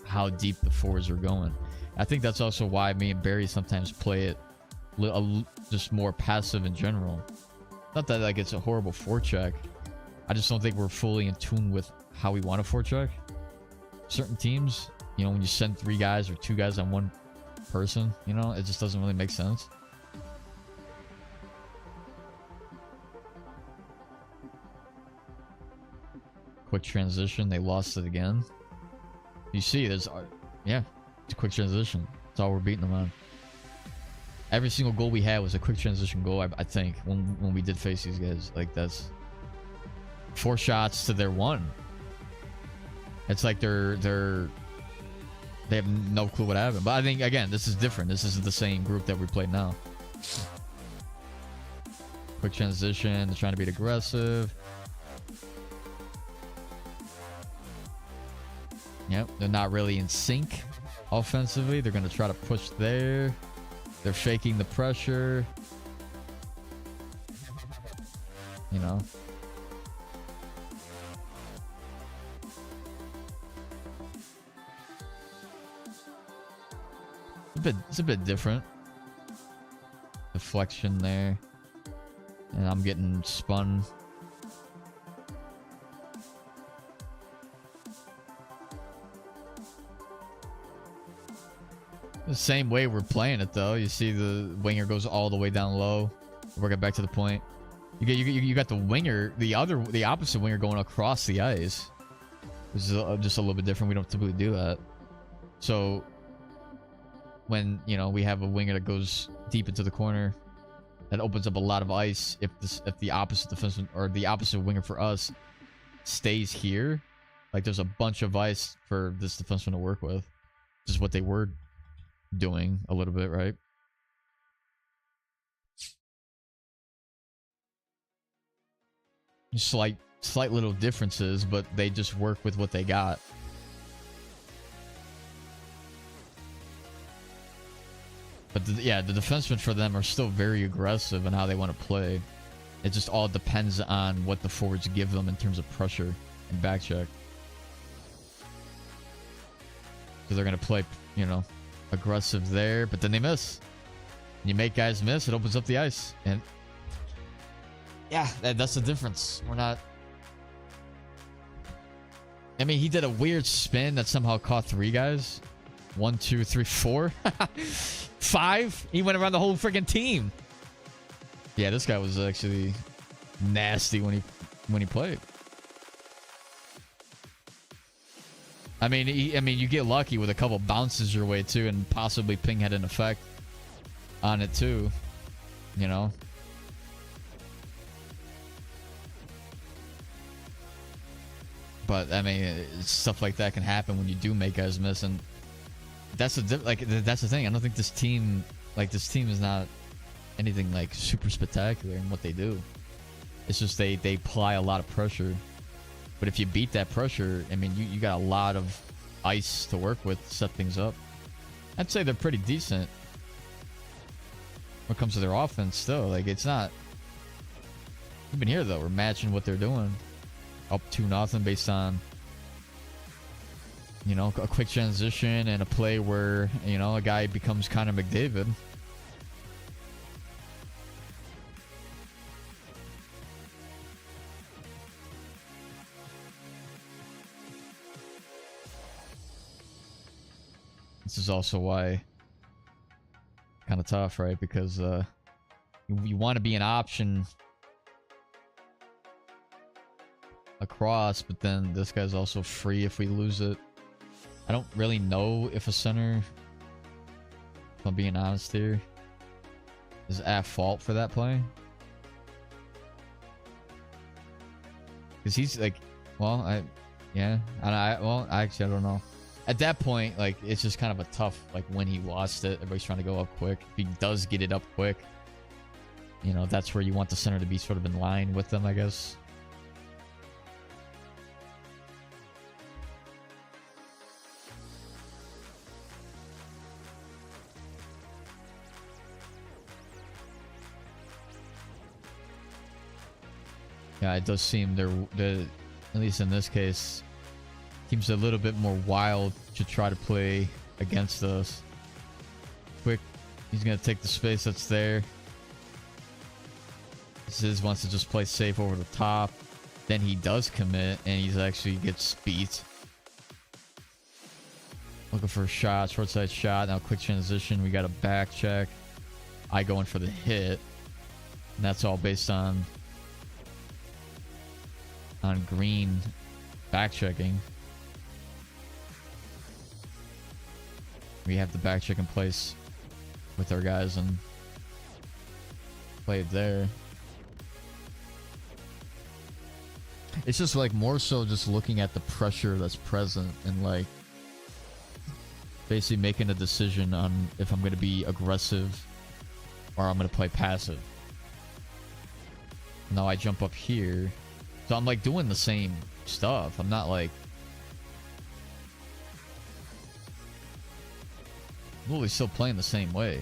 how deep the forwards are going. I think that's also why me and Barry sometimes play it just more passive in general. Not that like it's a horrible forecheck. I just don't think we're fully in tune with how we want to forecheck. Certain teams, you know, when you send 3 guys or 2 guys on one person, you know, it just doesn't really make sense. Quick transition, they lost it again. You see, there's, yeah, it's a quick transition. That's all we're beating them on. Every single goal we had was a quick transition goal, I think, when we did face these guys. Like, that's 4 shots to their 1. It's like they have no clue what happened. But I think, again, this is different. This isn't the same group that we played now. Quick transition, they're trying to be aggressive. Yep, they're not really in sync offensively. They're going to try to push there. They're faking the pressure. You know. It's a bit different. Deflection there. And I'm getting spun. The same way we're playing it though. You see the winger goes all the way down low. We're getting back to the point. You got the winger, the opposite winger going across the ice. This is just a little bit different. We don't typically do that. So when, you know, we have a winger that goes deep into the corner, That opens up a lot of ice if the opposite defenseman or the opposite winger for us stays here. Like there's a bunch of ice for this defenseman to work with. Just what they were doing a little bit, right? Slight little differences, but they just work with what they got. But yeah, the defensemen for them are still very aggressive in how they want to play. It just all depends on what the forwards give them in terms of pressure and back check. So they're going to play, you know, aggressive there, but then they miss. When you make guys miss, it opens up the ice. And yeah, that's the difference. We're not... I mean, he did a weird spin that somehow caught 3 guys. 1, 2, 3, 4. 5. He went around the whole freaking team. Yeah, this guy was actually nasty when he played. I mean, you get lucky with a couple bounces your way too, and possibly Ping had an effect on it too. You know. But I mean, stuff like that can happen when you do make guys miss, and that's the thing. I don't think this team is not anything like super spectacular in what they do. It's just they apply a lot of pressure. But if you beat that pressure, I mean, you got a lot of ice to work with to set things up. I'd say they're pretty decent when it comes to their offense still. Like, it's not... Even here, though, we're matching what they're doing. Up 2-0 based on, you know, a quick transition and a play where, you know, a guy becomes Connor McDavid. This is also why kind of tough, right? Because you want to be an option across, but then this guy's also free if we lose it. I don't really know if a center, if I'm being honest here, is at fault for that play. Because he's like, well, well, actually, I don't know. At that point, like, it's just kind of a tough, like, when he lost it, everybody's trying to go up quick. If he does get it up quick, you know, that's where you want the center to be sort of in line with them, I guess. Yeah, it does seem they're at least in this case, seems a little bit more wild to try to play against us. Quick, he's gonna take the space that's there. Ziz wants to just play safe over the top. Then he does commit, and he's actually gets beat. Looking for a shot, short side shot. Now quick transition. We got a back check. I go in for the hit, and that's all based on Green back checking. We have the back check in place with our guys and played there. It's just like more so just looking at the pressure that's present and like basically making a decision on if I'm going to be aggressive or I'm going to play passive. Now I jump up here. So I'm like doing the same stuff. I'm not like... I'm really still playing the same way.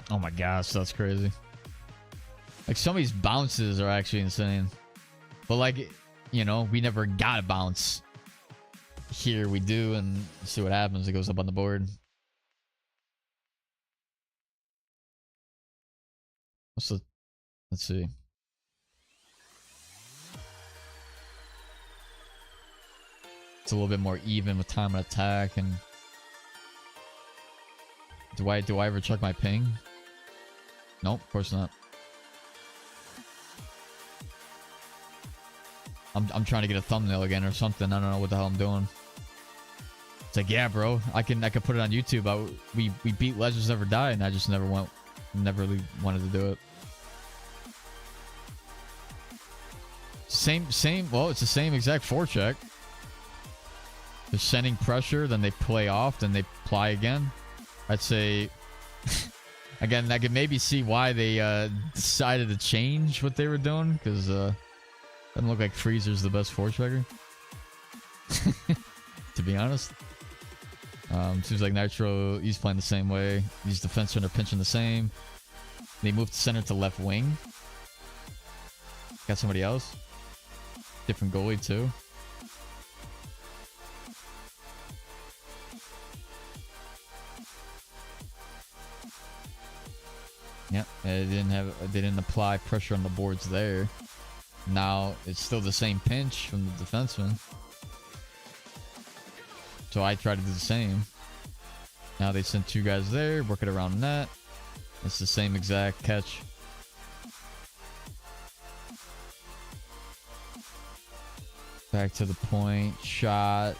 Oh my gosh, that's crazy. Like, some of these bounces are actually insane. But like, you know, we never got a bounce. Here we do, and see what happens. It goes up on the board. Let's see. It's a little bit more even with time and attack. And do I ever check my ping? Nope, of course not. I'm trying to get a thumbnail again or something. I don't know what the hell I'm doing. It's like, yeah, bro, I can put it on YouTube. We beat Legends Never Die, and I just never really wanted to do it. Same. Well, it's the same exact forecheck. They're sending pressure, then they play off, then they ply again. I'd say, again, I could maybe see why they decided to change what they were doing, because doesn't look like Freezer's the best forechecker. To be honest. Seems like Nitro, he's playing the same way. These defensemen are pinching the same. They moved center to left wing. Got somebody else. Different goalie too. Yep, they didn't apply pressure on the boards there. Now it's still the same pinch from the defenseman. So I try to do the same. Now they sent two guys there, work it around net. It's the same exact catch. Back to the point, shot,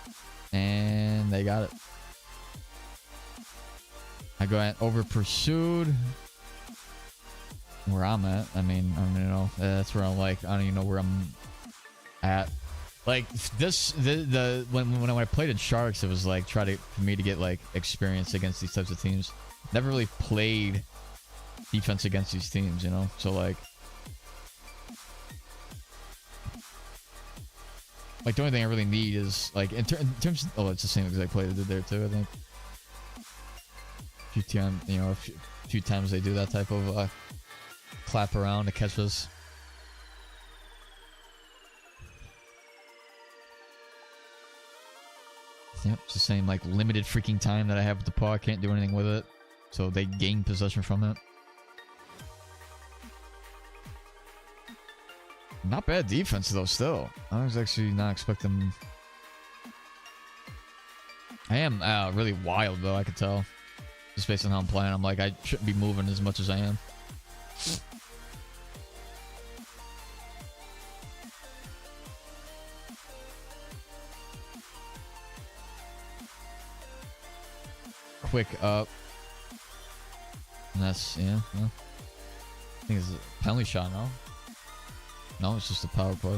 and they got it. I go at over pursued. Where I'm at, I mean, I don't even know. That's where I'm like, I don't even know where I'm at. Like this, when I played in Sharks, it was like for me to get like experience against these types of teams. Never really played defense against these teams, you know. So like the only thing I really need is like in terms of, oh, it's the same exact play they did there too. I think a few times they do that type of clap around to catch us. Yep, it's the same like limited freaking time that I have with the paw. I can't do anything with it, so they gain possession from it. Not bad defense though. Still, I was actually not expecting. I am really wild though. I could tell just based on how I'm playing. I'm like, I shouldn't be moving as much as I am. Quick up. And that's, yeah. I think it's a penalty shot, no? No, it's just a power play.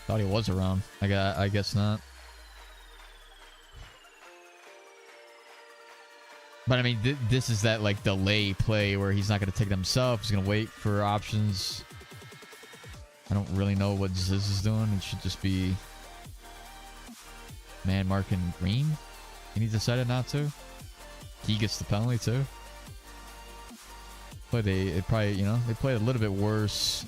Thought he was around. I guess not. But I mean, this is that like delay play where he's not going to take it himself. He's going to wait for options. I don't really know what Ziz is doing. It should just be man marking green. And he decided not to. He gets the penalty too. But they probably, you know, they played a little bit worse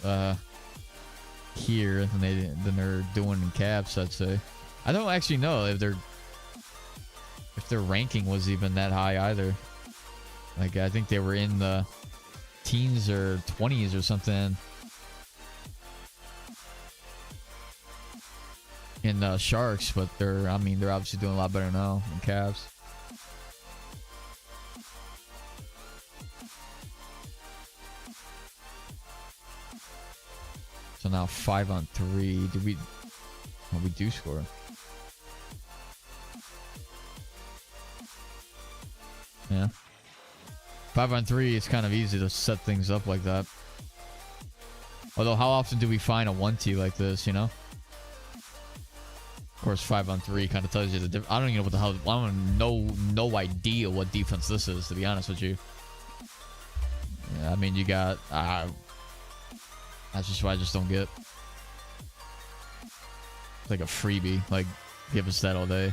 here than they're doing in Caps, I'd say. I don't actually know if their ranking was even that high either. Like, I think they were in the teens or 20s or something in the Sharks, but they're obviously doing a lot better now in Cavs. So now 5-on-3. We do score. Yeah. 5-on-3, it's kind of easy to set things up like that. Although, how often do we find a 1T like this, you know? Of course, 5-on-3 kind of tells you the difference. I don't even know what the hell. I don't no idea what defense this is, to be honest with you. Yeah, I mean, you got. That's just what I just don't get. It's like a freebie. Like, give us that all day.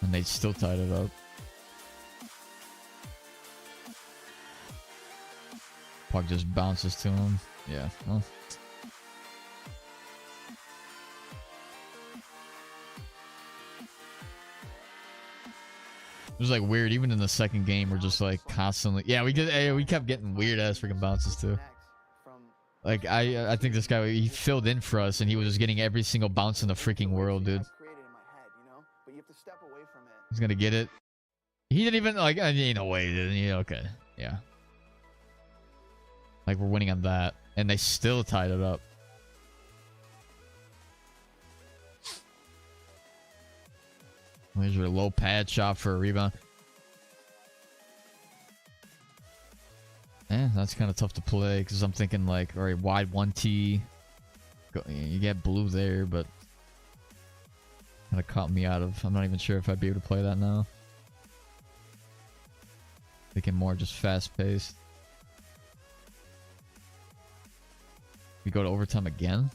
And they still tied it up. Puck just bounces to him. Yeah, well. was like weird. Even in the second game, we're just like constantly. Yeah, we kept getting weird ass freaking bounces too. Like I think this guy, he filled in for us, and he was just getting every single bounce in the freaking world, dude. He's gonna get it. He didn't even like. No way, didn't he? Okay, yeah. Like we're winning on that, and they still tied it up. There's your low pad shot for a rebound. That's kind of tough to play because I'm thinking like, all right, wide 1T. You get blue there, but kind of caught me out of. I'm not even sure if I'd be able to play that now. Thinking more just fast paced. We go to overtime again.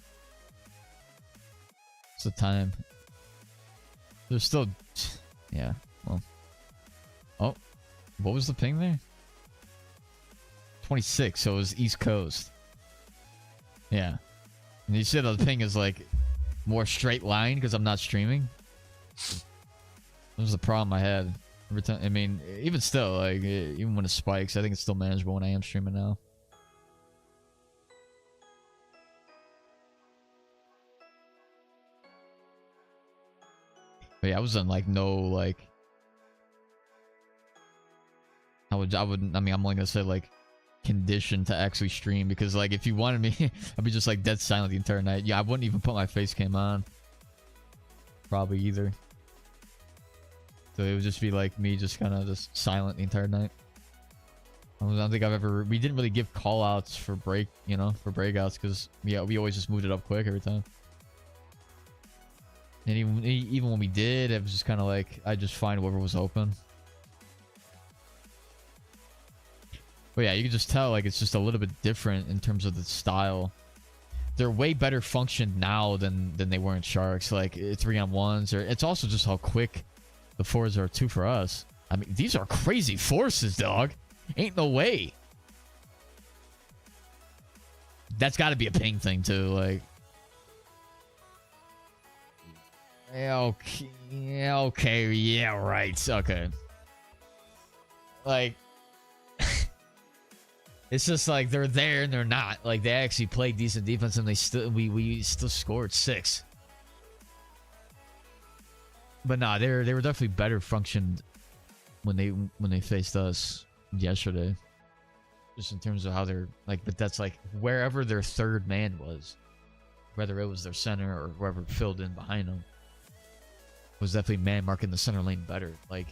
What's the time? There's still, yeah. Well, oh, what was the ping there? 26. So it was East Coast. Yeah, and you said the ping is like more straight line because I'm not streaming. That was the problem I had every time. I mean, even still, like even when it spikes, I think it's still manageable when I am streaming now. But yeah, I was in like no like. I mean, I'm only gonna say like condition to actually stream because like if you wanted me, I'd be just like dead silent the entire night. Yeah, I wouldn't even put my face cam on. Probably either. So it would just be like me just kind of just silent the entire night. I don't think I've ever. We didn't really give call outs for break, you know, for breakouts because yeah, we always just moved it up quick every time. And even when we did, it was just kind of like I just find whoever was open. But yeah, you can just tell like it's just a little bit different in terms of the style. They're way better functioned now than they were in Sharks. Like 3-on-1s, or it's also just how quick the fours are too for us. I mean, these are crazy forces, dog. Ain't no way. That's got to be a ping thing too. Like, okay, yeah, right, okay. Like. It's just like they're there and they're not. Like they actually played decent defense and they still we still scored 6. But nah, they were definitely better functioned when they faced us yesterday. Just in terms of how they're like, but that's like wherever their third man was, whether it was their center or whoever filled in behind them, was definitely man marking the center lane better. Like.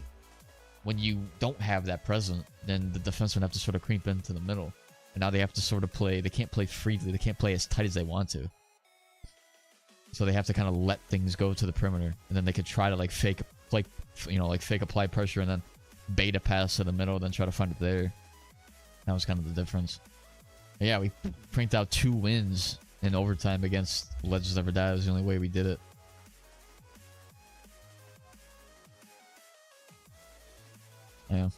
When you don't have that present, then the defensemen have to sort of creep into the middle. And now they have to sort of play. They can't play freely. They can't play as tight as they want to. So they have to kind of let things go to the perimeter. And then they could try to like fake apply pressure and then beta pass to the middle, then try to find it there. That was kind of the difference. But yeah, we pranked out 2 wins in overtime against Legends Never Die. It was the only way we did it. Yeah.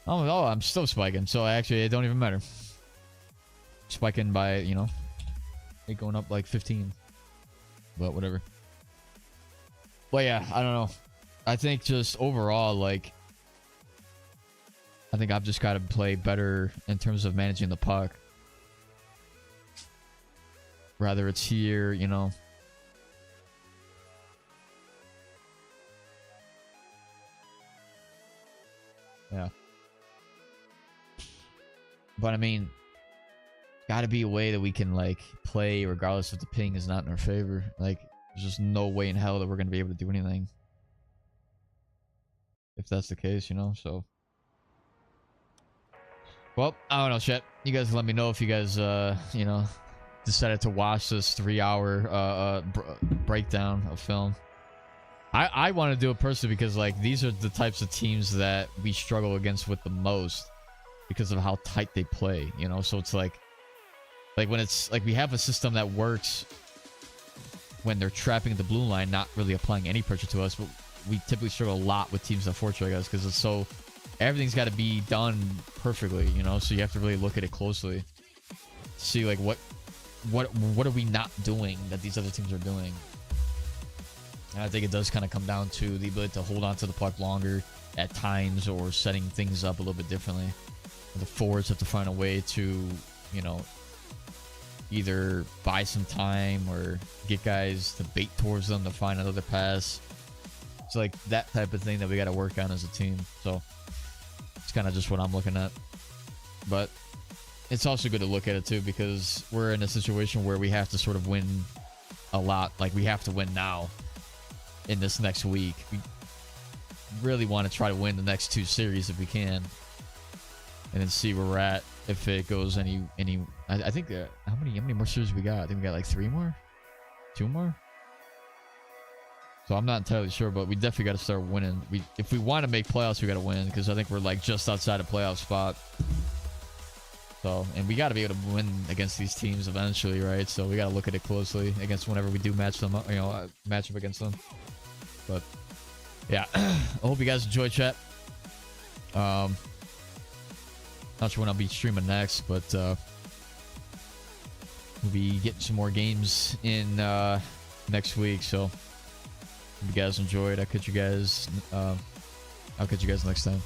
Oh, I'm still spiking, so actually it don't even matter. Spiking by, you know, it going up like 15. But whatever. But yeah, I don't know. I think just overall, like, I think I've just got to play better in terms of managing the puck. Rather it's here, you know. Yeah. But I mean, gotta be a way that we can like play regardless if the ping is not in our favor. Like, there's just no way in hell that we're gonna be able to do anything if that's the case, you know. So, well, I don't know, chat. You guys let me know if you guys, you know, decided to watch this 3-hour breakdown of film. I want to do it personally because like these are the types of teams that we struggle against with the most because of how tight they play, you know. So it's like when it's like we have a system that works when they're trapping the blue line, not really applying any pressure to us, but we typically struggle a lot with teams that forecheck us because it's so everything's got to be done perfectly, you know. So you have to really look at it closely, see like what are we not doing that these other teams are doing. And I think it does kind of come down to the ability to hold on to the puck longer at times, or setting things up a little bit differently. The forwards have to find a way to, you know, either buy some time or get guys to bait towards them to find another pass. It's like that type of thing that we got to work on as a team. So it's kind of just what I'm looking at. But it's also good to look at it too, because we're in a situation where we have to sort of win a lot. Like, we have to win now in this next week. We really want to try to win the next 2 series if we can, and then see where we're at. If it goes any, I think how many more series we got? I think we got like 3 more, 2 more. So I'm not entirely sure, but we definitely got to start winning. If we want to make playoffs, we got to win, because I think we're like just outside a playoff spot. So, and we got to be able to win against these teams eventually, right? So we got to look at it closely against whenever we do match them up, you know, match up against them. But yeah, I hope you guys enjoy, chat. Not sure when I'll be streaming next, but we'll be getting some more games in next week. So hope you guys enjoyed. I'll catch you guys next time.